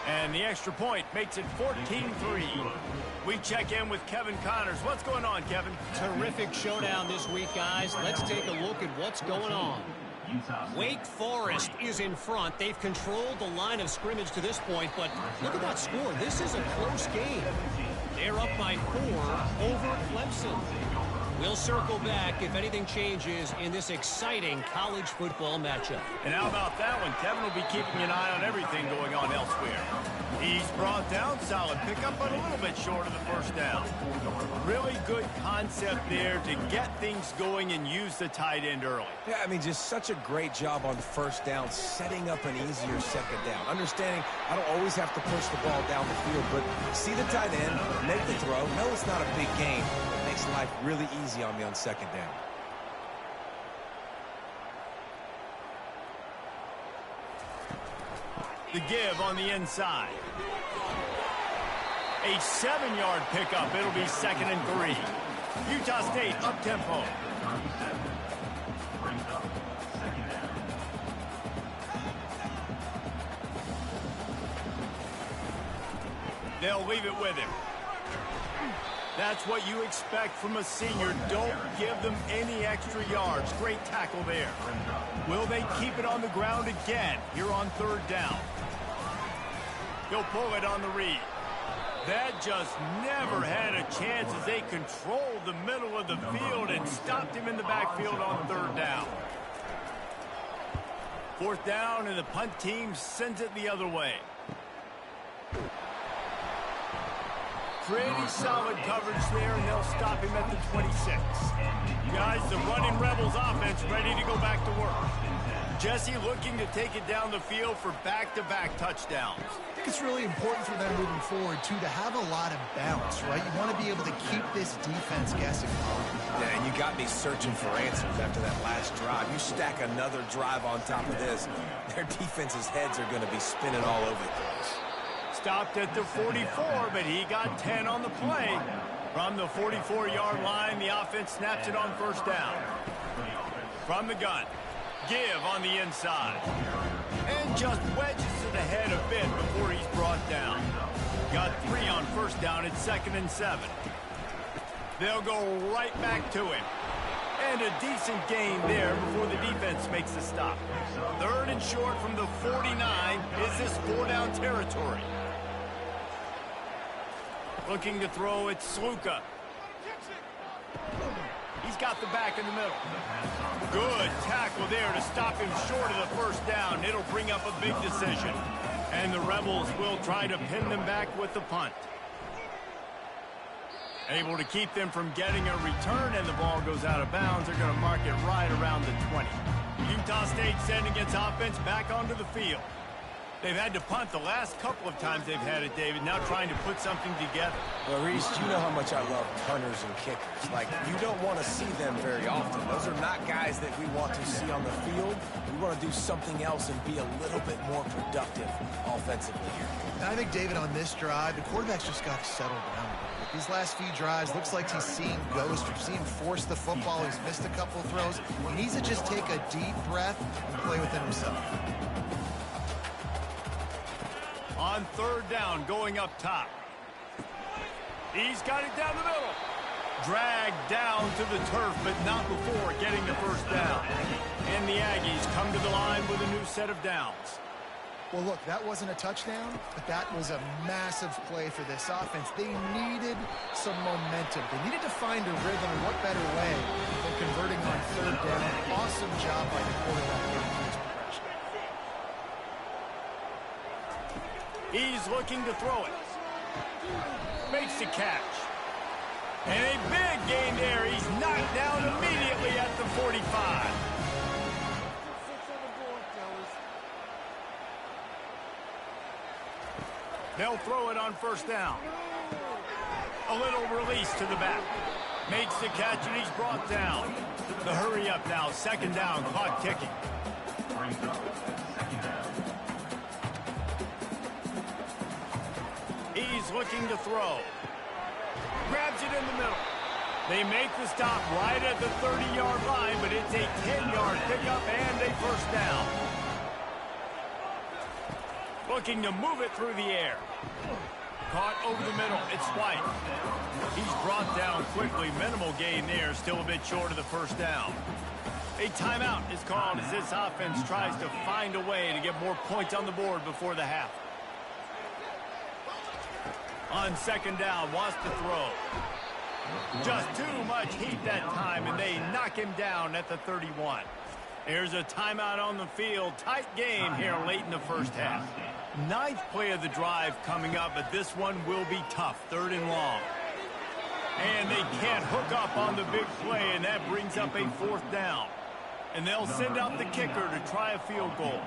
[SPEAKER 1] And the extra point makes it 14-3. We check in with Kevin Connors. What's going on, Kevin?
[SPEAKER 5] Terrific showdown this week, guys. Let's take a look at what's going on. Wake Forest is in front. They've controlled the line of scrimmage to this point, but look at that score. This is a close game. They're up by 4 over Clemson. We'll circle back if anything changes in this exciting college football matchup.
[SPEAKER 1] And how about that one? Kevin will be keeping an eye on everything going on elsewhere. He's brought down, solid pickup, but a little bit short of the first down. Really good concept there to get things going and use the tight end early.
[SPEAKER 3] Yeah, I mean, just such a great job on first down, setting up an easier second down. Understanding I don't always have to push the ball down the field, but see the tight end, make the throw. No, it's not a big game. It makes life really easy on me on second down.
[SPEAKER 1] The give on the inside. A 7-yard pickup. It'll be 2nd and 3. Utah State up-tempo. They'll leave it with him. That's what you expect from a senior. Don't give them any extra yards. Great tackle there. Will they keep it on the ground again here on 3rd down? He'll pull it on the read. That just never had a chance as they controlled the middle of the field and stopped him in the backfield on 3rd down. 4th down, and the punt team sends it the other way. Pretty solid coverage there, and they'll stop him at the 26. Guys, the running Rebels offense ready to go back to work. Jesse looking to take it down the field for back-to-back touchdowns.
[SPEAKER 2] I think it's really important for them moving forward, too, to have a lot of bounce, right? You want to be able to keep this defense guessing.
[SPEAKER 3] Yeah, and you got me searching for answers after that last drive. You stack another drive on top of this, their defense's heads are going to be spinning all over the place.
[SPEAKER 1] Stopped at the 44, but he got 10 on the play. From the 44-yard line, the offense snaps it on 1st down. From the gun, give on the inside. And just wedges it ahead a bit before he's brought down. Got 3 on 1st down at 2nd and 7. They'll go right back to him. And a decent gain there before the defense makes the stop. 3rd and short from the 49. Is this 4-down territory? Looking to throw it, Sluka. He's got the back in the middle. Good tackle there to stop him short of the 1st down. It'll bring up a big decision. And the Rebels will try to pin them back with the punt. Able to keep them from getting a return, and the ball goes out of bounds. They're going to mark it right around the 20. Utah State sending its offense back onto the field. They've had to punt the last couple of times they've had it, David, now trying to put something together.
[SPEAKER 3] Well, Reese, you know how much I love punters and kickers. Like, you don't want to see them very often. Those are not guys that we want to see on the field. We want to do something else and be a little bit more productive offensively here.
[SPEAKER 2] And I think, David, on this drive, the quarterback's just got to settle down. These last few drives, looks like he's seeing ghosts. We've seen him force the football. He's missed a couple of throws. He needs to just take a deep breath and play within himself.
[SPEAKER 1] On 3rd down, going up top. He's got it down the middle. Dragged down to the turf, but not before getting the 1st down. And the Aggies come to the line with a new set of downs.
[SPEAKER 2] Well, look, that wasn't a touchdown, but that was a massive play for this offense. They needed some momentum. They needed to find a rhythm, and what better way than converting on 3rd down. Awesome job by the quarterback getting to his progression.
[SPEAKER 1] He's looking to throw it. Makes the catch. And a big gain there. He's knocked down immediately at the 45. They'll throw it on first down. A little release to the back. Makes the catch, and he's brought down. The hurry up now, second down, clock ticking.
[SPEAKER 6] Brings up second down.
[SPEAKER 1] He's looking to throw. Grabs it in the middle. They make the stop right at the 30-yard line, but it's a 10-yard pickup and a first down. Looking to move it through the air. Caught over the middle. It's White. He's brought down quickly. Minimal gain there. Still a bit short of the first down. A timeout is called as this offense tries to find a way to get more points on the board before the half. On second down, wants to throw. Just too much heat that time, and they knock him down at the 31. There's a timeout on the field. Tight game here late in the first half. Ninth play of the drive coming up, but this one will be tough. Third and long. And they can't hook up on the big play, and that brings up a fourth down. And they'll send out the kicker to try a field goal.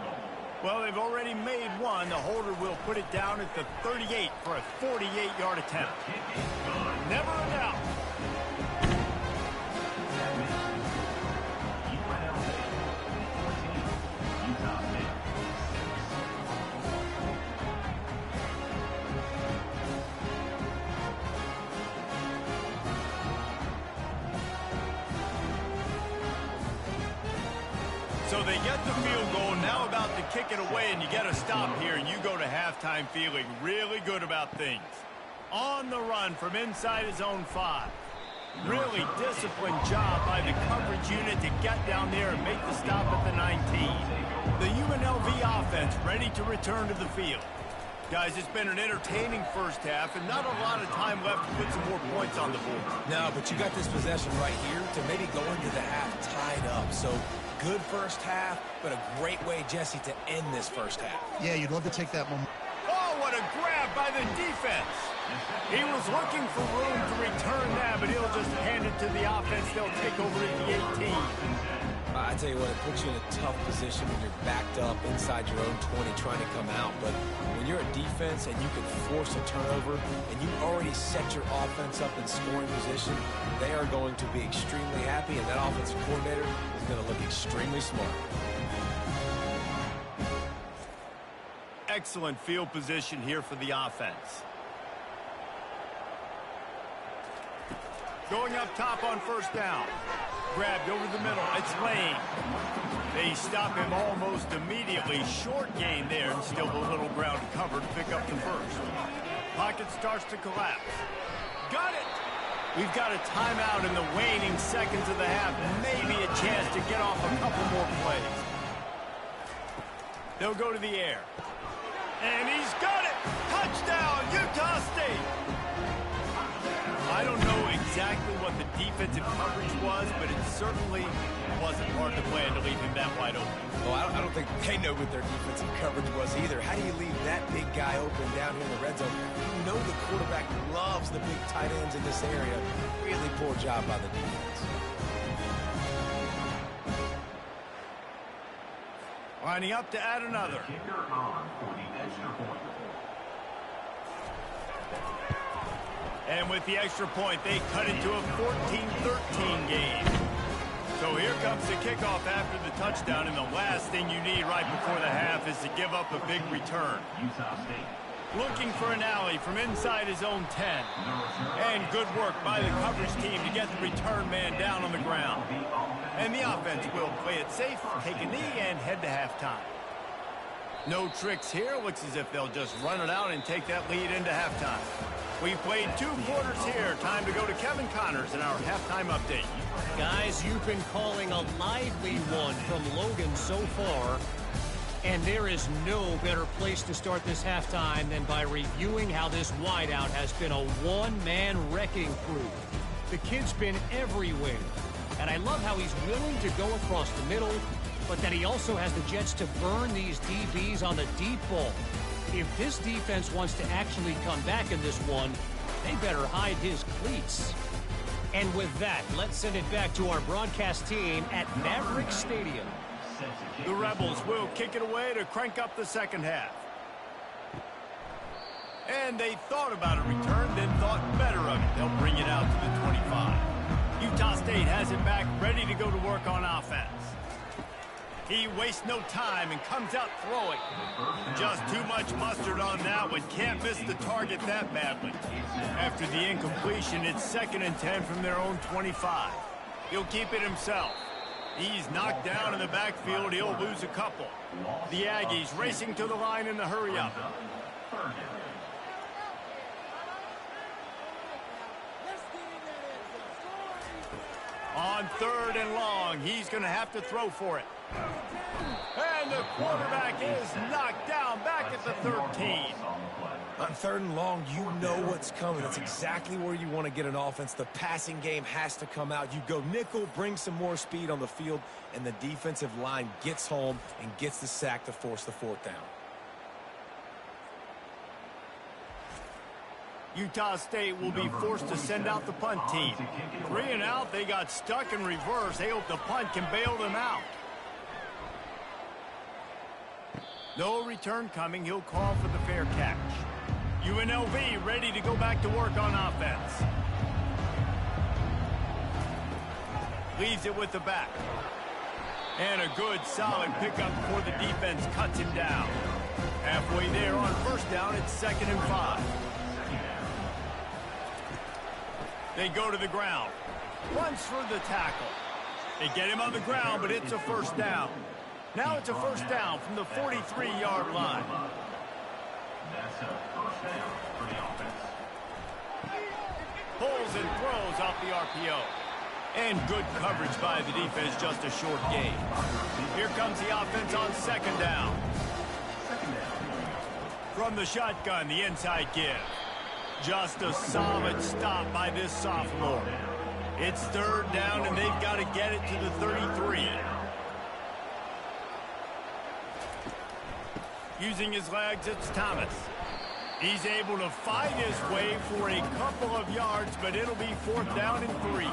[SPEAKER 1] Well, they've already made one. The holder will put it down at the 38 for a 48-yard attempt. Never a doubt. So they get the field goal, now about to kick it away, and you get a stop here, and you go to halftime feeling really good about things. On the run from inside his own 5. Really disciplined job by the coverage unit to get down there and make the stop at the 19. The UNLV offense ready to return to the field. Guys, it's been an entertaining first half and not a lot of time left to put some more points on the board.
[SPEAKER 3] No, but you got this possession right here to maybe go into the half tied up. So good first half, but a great way, Jesse, to end this first half.
[SPEAKER 2] Yeah, you'd love to take that moment.
[SPEAKER 1] Oh, what a grab by the defense. He was looking for room to return that, but he'll just hand it to the offense. They'll take over at the 18.
[SPEAKER 3] I tell you what, it puts you in a tough position when you're backed up inside your own 20 trying to come out. But when you're a defense and you can force a turnover and you already set your offense up in scoring position, they are going to be extremely happy, and that offensive coordinator is going to look extremely smart.
[SPEAKER 1] Excellent field position here for the offense. Going up top on first down. Grabbed over the middle. It's Lane. They stop him almost immediately. Short gain there, and still a little ground covered to pick up the first. Pocket starts to collapse. Got it! We've got a timeout in the waning seconds of the half. Maybe a chance to get off a couple more plays. They'll go to the air. And he's got it! Touchdown, Utah State! I don't know exactly what the defensive coverage was, but it certainly wasn't hard to plan to leave him that wide open.
[SPEAKER 3] Well, I don't think they know what their defensive coverage was either. How do you leave that big guy open down here in the red zone? You know the quarterback loves the big tight ends in this area. Really poor job by the defense.
[SPEAKER 1] Lining up to add another.
[SPEAKER 6] Kicker on for the extra point.
[SPEAKER 1] And with the extra point, they cut it to a 14-13 game. So here comes the kickoff after the touchdown, and the last thing you need right before the half is to give up a big return.
[SPEAKER 6] Utah State.
[SPEAKER 1] Looking for an alley from inside his own 10. And good work by the coverage team to get the return man down on the ground. And the offense will play it safe, take a knee, and head to halftime. No tricks here. Looks as if they'll just run it out and take that lead into halftime. We've played 2 quarters here. Time to go to Kevin Connors in our halftime update.
[SPEAKER 5] Guys, you've been calling a lively one from Logan so far. And there is no better place to start this halftime than by reviewing how this wideout has been a one-man wrecking crew. The kid's been everywhere. And I love how he's willing to go across the middle, but that he also has the jets to burn these DBs on the deep ball. If this defense wants to actually come back in this one, they better hide his cleats. And with that, let's send it back to our broadcast team at Maverick Stadium.
[SPEAKER 1] The Rebels will kick it away to crank up the second half. And they thought about a return, then thought better of it. They'll bring it out to the 25. Utah State has it back, ready to go to work on offense. He wastes no time and comes out throwing. Just too much mustard on that one. Can't miss the target that badly. After the incompletion, it's 2nd and 10 from their own 25. He'll keep it himself. He's knocked down in the backfield. He'll lose a couple. The Aggies racing to the line in the hurry-up. On 3rd and long, he's going to have to throw for it. And the quarterback is knocked down back at the 13.
[SPEAKER 3] On 3rd and long, you know what's coming. It's exactly where you want to get an offense. The passing game has to come out. You go nickel, bring some more speed on the field, and the defensive line gets home and gets the sack to force the 4th down.
[SPEAKER 1] Utah State will be forced to send out the punt team. 3 and out, they got stuck in reverse. They hope the punt can bail them out. No return coming. He'll call for the fair catch. UNLV ready to go back to work on offense. Leaves it with the back. And a good, solid pickup before the defense cuts him down. Halfway there on 1st down, it's 2nd and 5. They go to the ground. Runs for the tackle. They get him on the ground, but it's a 1st down. Now it's a 1st down from the 43-yard line.
[SPEAKER 6] That's a 1st down for the offense.
[SPEAKER 1] Pulls and throws off the RPO. And good coverage by the defense, just a short gain. Here comes the offense on 2nd down. From the shotgun, the inside give. Just a solid stop by this sophomore. It's 3rd down, and they've got to get it to the 33. Using his legs, it's Thomas. He's able to fight his way for a couple of yards, but it'll be 4th down and 3.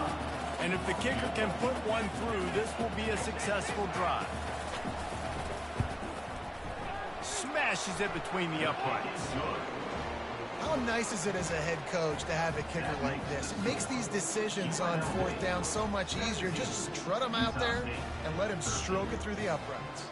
[SPEAKER 1] And if the kicker can put one through, this will be a successful drive. Smashes it between the uprights.
[SPEAKER 2] How nice is it as a head coach to have a kicker like this? It makes these decisions on 4th down so much easier. Just strut him out there and let him stroke it through the uprights.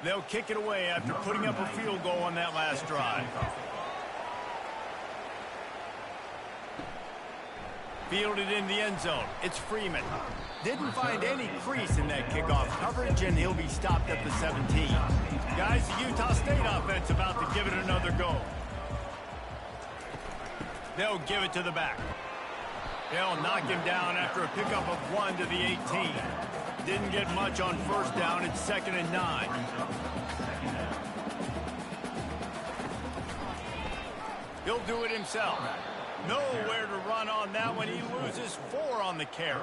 [SPEAKER 1] They'll kick it away after putting up a field goal on that last drive. Fielded in the end zone. It's Freeman. Didn't find any crease in that kickoff coverage, and he'll be stopped at the 17. Guys, the Utah State offense about to give it another go. They'll give it to the back. They'll knock him down after a pickup of 1 to the 18. Didn't get much on 1st down. It's 2nd and 9. He'll do it himself. Nowhere to run on that one. He loses 4 on the carry.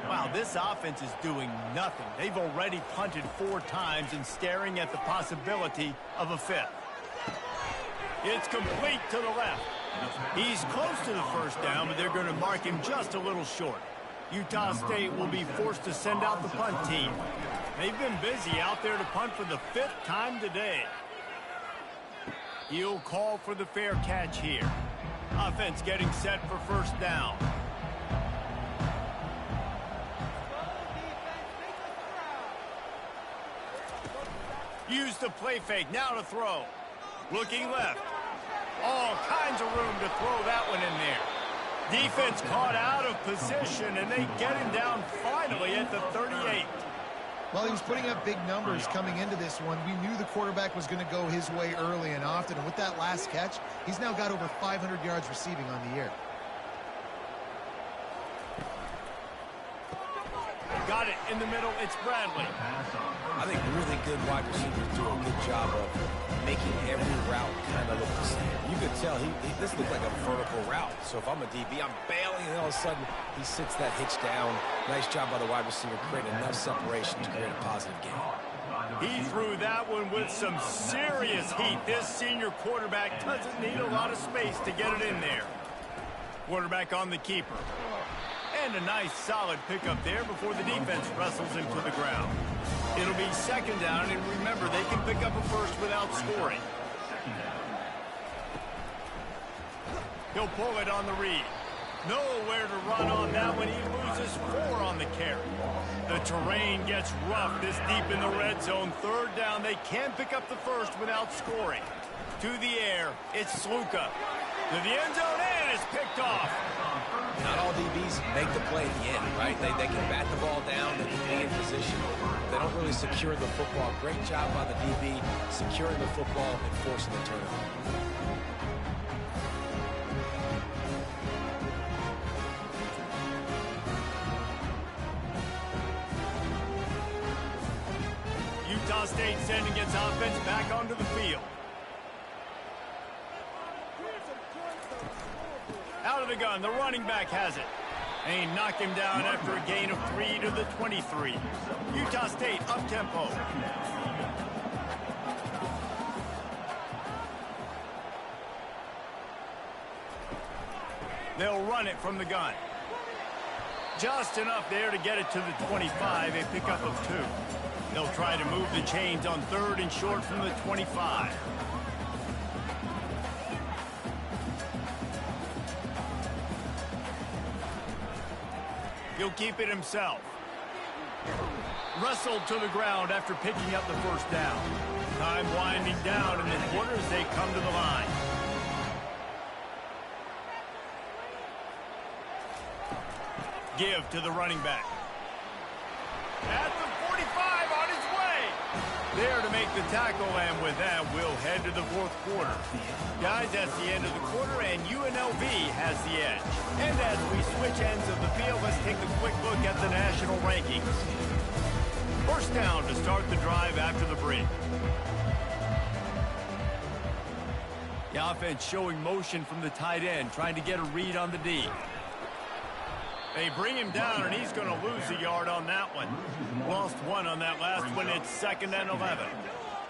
[SPEAKER 1] Wow, this offense is doing nothing. They've already punted 4 times and staring at the possibility of a 5th. It's complete to the left. He's close to the 1st down, but they're going to mark him just a little short. Utah State will be forced to send out the punt team. They've been busy out there to punt for the 5th time today. He'll call for the fair catch here. Offense getting set for 1st down. Use the play fake, now to throw. Looking left. All kinds of room to throw that one in there. Defense caught out of position, and they get him down finally at the 38.
[SPEAKER 2] Well, he was putting up big numbers coming into this one. We knew the quarterback was going to go his way early and often, and with that last catch, he's now got over 500 yards receiving on the year.
[SPEAKER 1] Got it in the middle. It's Bradley.
[SPEAKER 3] I think really good wide receivers do a good job of making every route kind of look the same. You could tell this looked like a vertical route. So if I'm a DB, I'm bailing, and all of a sudden he sits that hitch down. Nice job by the wide receiver creating enough separation to create a positive gain.
[SPEAKER 1] He threw that one with some serious heat. This senior quarterback doesn't need a lot of space to get it in there. Quarterback on the keeper. And a nice solid pickup there before the defense wrestles him to the ground. It'll be second down, and remember, they can pick up a first without scoring. He'll pull it on the read. Nowhere to run on that one. He loses 4 on the carry. The terrain gets rough this deep in the red zone. Third down, they can pick up the first without scoring. To the air, it's Sluka. To the end zone, and it's picked off.
[SPEAKER 3] Not all DBs make the play at the end, right? They can bat the ball down, they can be in position. They don't really secure the football. Great job by the DB securing the football and forcing the turnover.
[SPEAKER 1] Utah State sending its offense back onto the field. Out of the gun, the running back has it. And he knocked him down after a gain of 3 to the 23. Utah State up-tempo. They'll run it from the gun. Just enough there to get it to the 25, a pickup of 2. They'll try to move the chains on 3rd and short from the 25. He'll keep it himself. Wrestled to the ground after picking up the first down. Time winding down in the quarter as they come to the line. Give to the running back. At the 45 on his way. There to make the tackle, and with that, we'll head to the 4th quarter. Guys, that's the end of the quarter, and UNLV has the edge. And as we switch ends of the field, let's take a quick look at the national rankings. First down to start the drive after the break. The offense showing motion from the tight end, trying to get a read on the D. They bring him down, and he's going to lose a yard on that one. Lost 1 on that last one. It's 2nd and 11.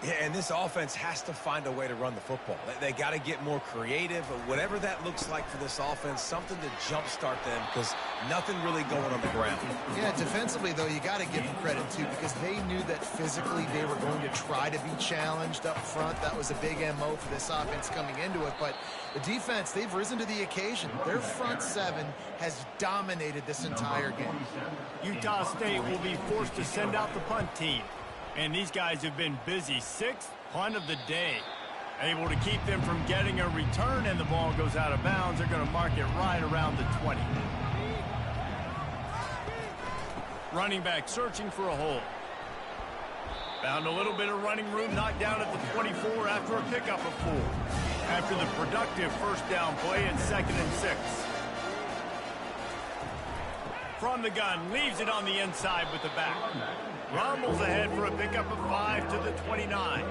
[SPEAKER 3] Yeah, and this offense has to find a way to run the football. They got to get more creative. Whatever that looks like for this offense, something to jumpstart them, because nothing really going on the ground.
[SPEAKER 2] Yeah, defensively, though, you got to give them credit, too, because they knew that physically they were going to try to be challenged up front. That was a big MO for this offense coming into it. But the defense, they've risen to the occasion. Their front 7 has dominated this entire game.
[SPEAKER 1] Utah State will be forced to send out the punt team. And these guys have been busy. 6th punt of the day. Able to keep them from getting a return, and the ball goes out of bounds. They're going to mark it right around the 20. Running back searching for a hole. Found a little bit of running room, knocked down at the 24 after a pickup of 4. After the productive first down play in 2nd and 6. From the gun, leaves it on the inside with the back. Rumbles ahead for a pickup of 5 to the 29.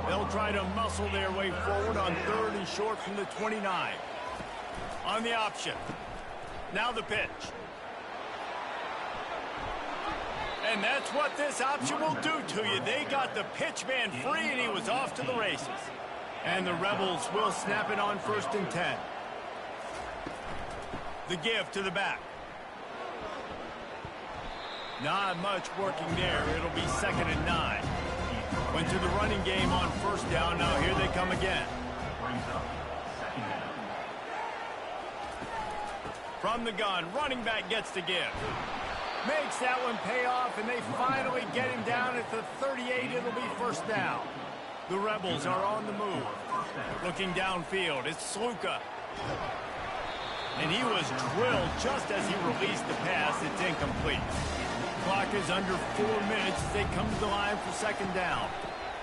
[SPEAKER 1] They'll try to muscle their way forward on 3rd and short from the 29. On the option. Now the pitch. And that's what this option will do to you. They got the pitch man free, and he was off to the races. And the Rebels will snap it on 1st and 10. The give to the back. Not much working there. It'll be 2nd and 9. Went to the running game on 1st down. Now here they come again. From the gun, running back gets to give. Makes that one pay off, and they finally get him down at the 38. It'll be 1st down. The Rebels are on the move. Looking downfield, it's Sluka. And he was drilled just as he released the pass. It's incomplete. Clock is under 4 minutes as they come to the line for 2nd down.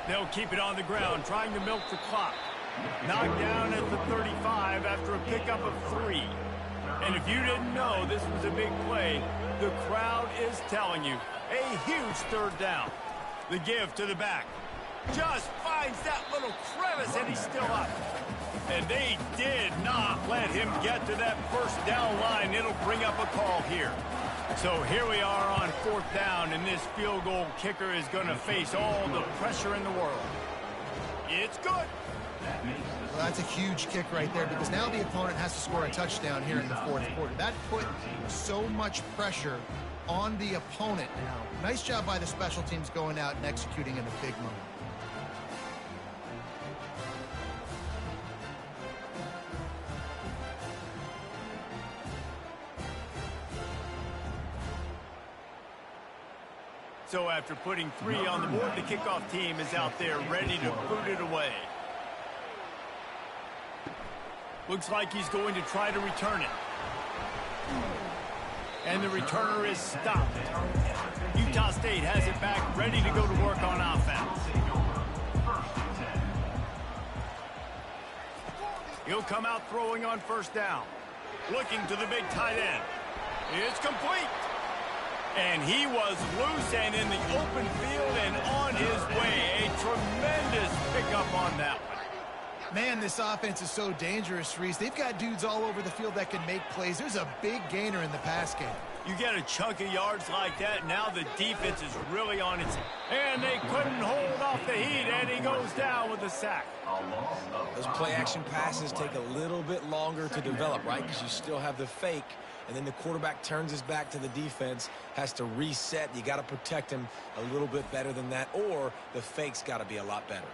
[SPEAKER 1] They'll keep it on the ground, trying to milk the clock. Knocked down at the 35 after a pickup of 3. And if you didn't know this was a big play, the crowd is telling you. A huge 3rd down. The give to the back. Just finds that little crevice, and he's still up. And they did not let him get to that 1st down line. It'll bring up a call here. So here we are on 4th down, and this field goal kicker is going to face all the pressure in the world. It's good.
[SPEAKER 2] Well, that's a huge kick right there because now the opponent has to score a touchdown here in the 4th quarter. That put so much pressure on the opponent now. Nice job by the special teams going out and executing in a big moment.
[SPEAKER 1] So after putting 3 on the board, the kickoff team is out there ready to boot it away. Looks like he's going to try to return it. And the returner is stopped. Utah State has it back, ready to go to work on offense. He'll come out throwing on 1st down. Looking to the big tight end. It's complete. And he was loose and in the open field and on his way. A tremendous pickup on that one.
[SPEAKER 2] Man, this offense is so dangerous, Reese. They've got dudes all over the field that can make plays. There's a big gainer in the pass game.
[SPEAKER 1] You get a chunk of yards like that, now the defense is really on its... And they couldn't hold off the heat, and he goes down with a sack.
[SPEAKER 3] Those play-action passes take a little bit longer to develop, right? Because you still have the fake, and then the quarterback turns his back to the defense, has to reset. You got to protect him a little bit better than that, or the fake's got to be a lot better.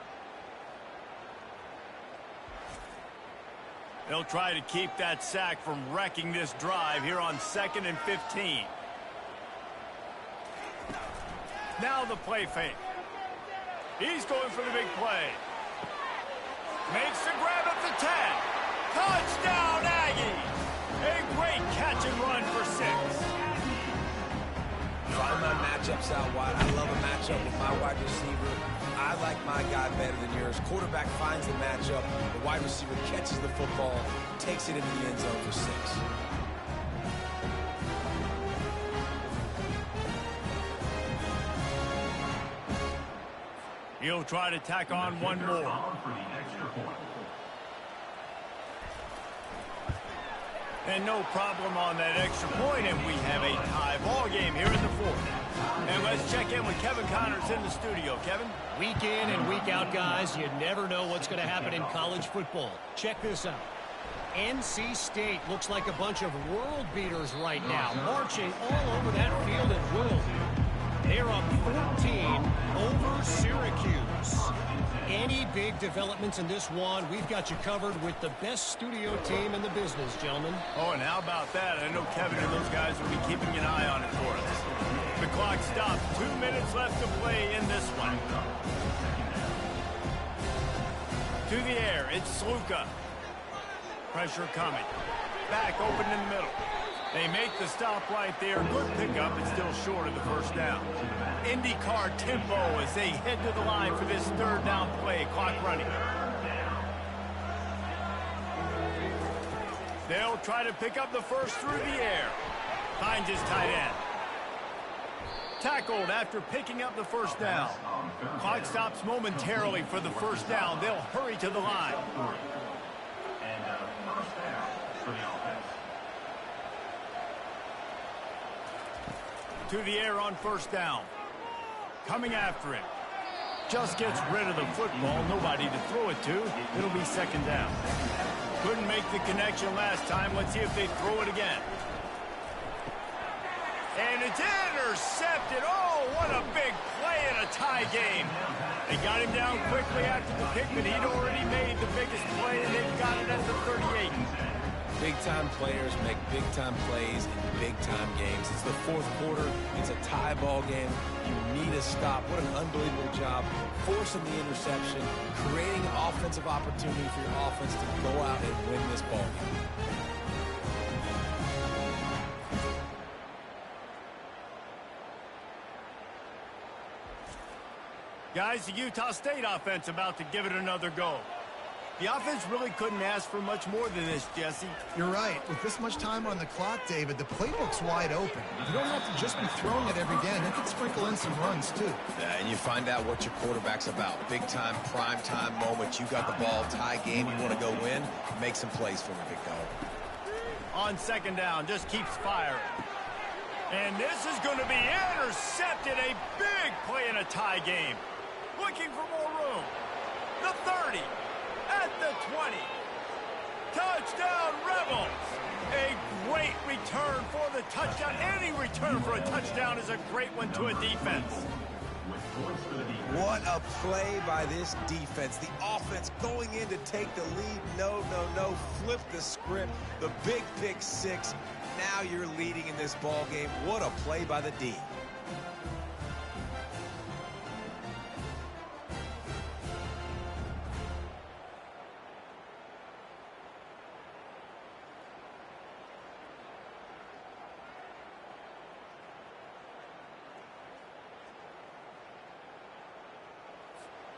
[SPEAKER 1] They'll try to keep that sack from wrecking this drive here on 2nd and 15. Now the play fake. He's going for the big play. Makes the grab at the 10. Touchdown, Aggies! A great catch and run for 6.
[SPEAKER 3] Find my matchups out wide. I love a matchup with my wide receiver. I like my guy better than yours. Quarterback finds the matchup. The wide receiver catches the football, takes it into the end zone for 6.
[SPEAKER 1] He'll try to tack on one more. And no problem on that extra point, and we have a tie ball game here in the 4th. And let's check in with Kevin Connors in the studio. Kevin?
[SPEAKER 5] Week in and week out, guys, you never know what's going to happen in college football. Check this out. NC State looks like a bunch of world beaters right now, marching all over that field at will. They're up 14 over Syracuse. Any big developments in this one, we've got you covered with the best studio team in the business, gentlemen.
[SPEAKER 1] Oh, and how about that? I know Kevin and those guys will be keeping an eye on it for us. The clock stops. 2 minutes left to play in this one. To the air, it's Sluka. Pressure coming. Back open in the middle. They make the stop right there. Good pickup, but still short of the 1st down. IndyCar tempo as they head to the line for this 3rd down play. Clock running. They'll try to pick up the 1st through the air. Finds his tight end. Tackled after picking up the 1st down. Clock stops momentarily for the 1st down. They'll hurry to the line.
[SPEAKER 6] And 1st down for the offense.
[SPEAKER 1] To the air on 1st down. Coming after him. Just gets rid of the football. Nobody to throw it to. It'll be 2nd down. Couldn't make the connection last time. Let's see if they throw it again. And it's intercepted. Oh, what a big play in a tie game. They got him down quickly after the pick, but he'd already made the biggest play, and they've got it at the 38.
[SPEAKER 3] Big-time players make big-time plays in big-time games. It's the 4th quarter. It's a tie ball game. You need a stop. What an unbelievable job forcing the interception, creating an offensive opportunity for your offense to go out and win this ball game.
[SPEAKER 1] Guys, the Utah State offense about to give it another go. The offense really couldn't ask for much more than this, Jesse.
[SPEAKER 2] You're right. With this much time on the clock, David, the playbook's wide open. You don't have to just be throwing it every day. They can sprinkle in some runs, too.
[SPEAKER 3] Yeah, and you find out what your quarterback's about. Big-time, prime-time moment. You got the ball, tie game, you want to go win, make some plays for me, big dog.
[SPEAKER 1] On 2nd down, just keeps firing. And this is going to be intercepted. A big play in a tie game. Looking for more room. The 30. At the 20. Touchdown, Rebels. A great return for the touchdown. Any return for a touchdown is a great one to a defense.
[SPEAKER 3] What a play by this defense. The offense going in to take the lead. No. Flip the script. The big pick six. Now you're leading in this ball game. What a play by the D.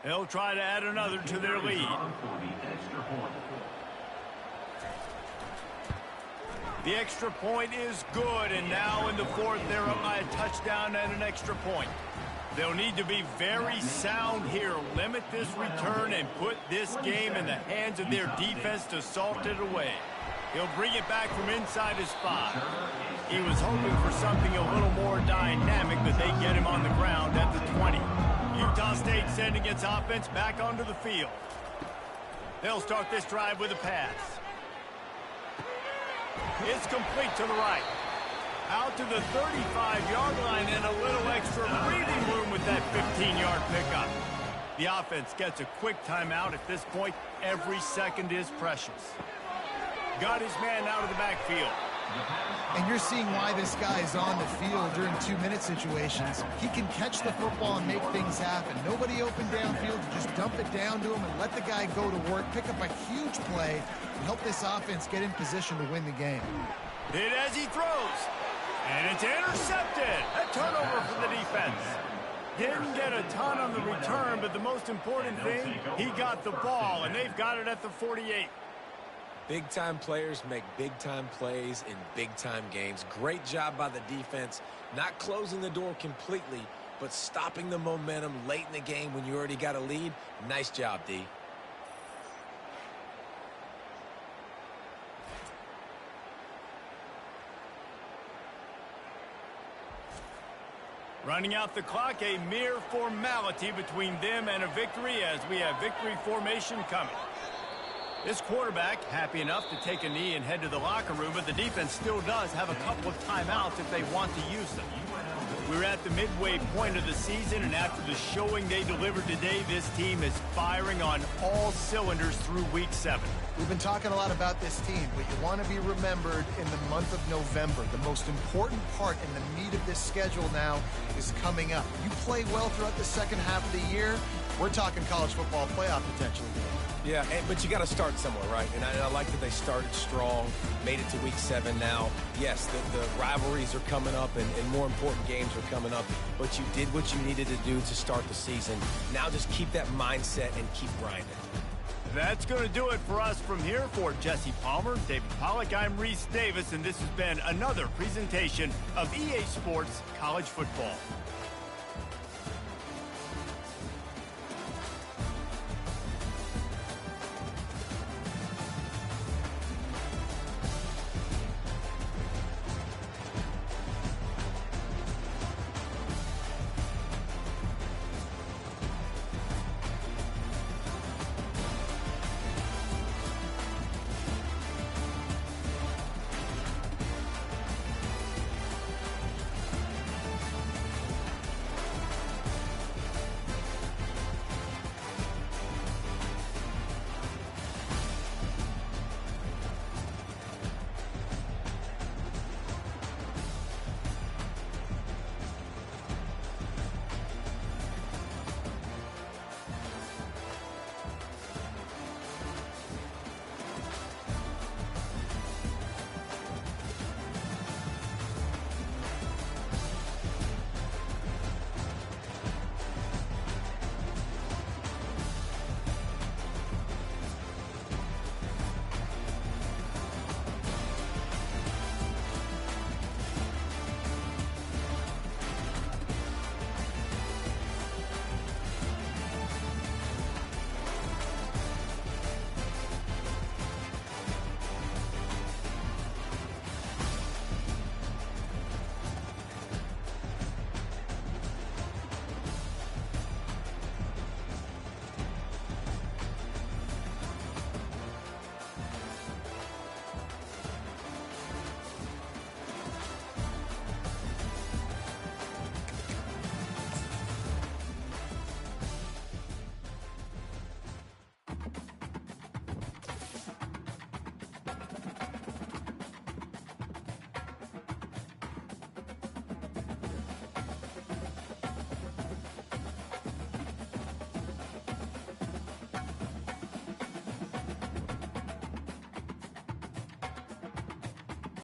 [SPEAKER 1] They'll try to add another to their lead. The extra point is good, and now in the fourth, they're up by a touchdown and an extra point. They'll need to be very sound here, limit this return, and put this game in the hands of their defense to salt it away. He'll bring it back from inside his spot. He was hoping for something a little more dynamic, but they get him on the ground at the 20. Utah State sending its offense back onto the field. They'll start this drive with a pass. It's complete to the right. Out to the 35-yard line and a little extra breathing room with that 15-yard pickup. The offense gets a quick timeout. At this point, every second is precious. Got his man out of the backfield.
[SPEAKER 2] And you're seeing why this guy is on the field during 2-minute situations. He can catch the football and make things happen. Nobody open downfield. Just dump it down to him and let the guy go to work, pick up a huge play, and help this offense get in position to win the game.
[SPEAKER 1] Hit as he throws. And it's intercepted. A turnover for the defense. Didn't get a ton on the return, but the most important thing, he got the ball, and they've got it at the 48.
[SPEAKER 3] Big-time players make big-time plays in big-time games. Great job by the defense, not closing the door completely, but stopping the momentum late in the game when you already got a lead. Nice job, D.
[SPEAKER 1] Running out the clock, a mere formality between them and a victory as we have victory formation coming. This quarterback happy enough to take a knee and head to the locker room, but the defense still does have a couple of timeouts if they want to use them. We're at the midway point of the season, and after the showing they delivered today, this team is firing on all cylinders through Week 7.
[SPEAKER 2] We've been talking a lot about this team, but you want to be remembered in the month of November. The most important part in the meat of this schedule now is coming up. You play well throughout the second half of the year, we're talking college football playoff potential.
[SPEAKER 3] Yeah, but you got to start somewhere, right? And I like that they started strong, made it to Week 7 now. Yes, the rivalries are coming up, and more important games are coming up, but you did what you needed to do to start the season. Now just keep that mindset and keep grinding.
[SPEAKER 1] That's going to do it for us from here. For Jesse Palmer, David Pollack, I'm Reese Davis, and this has been another presentation of EA Sports College Football.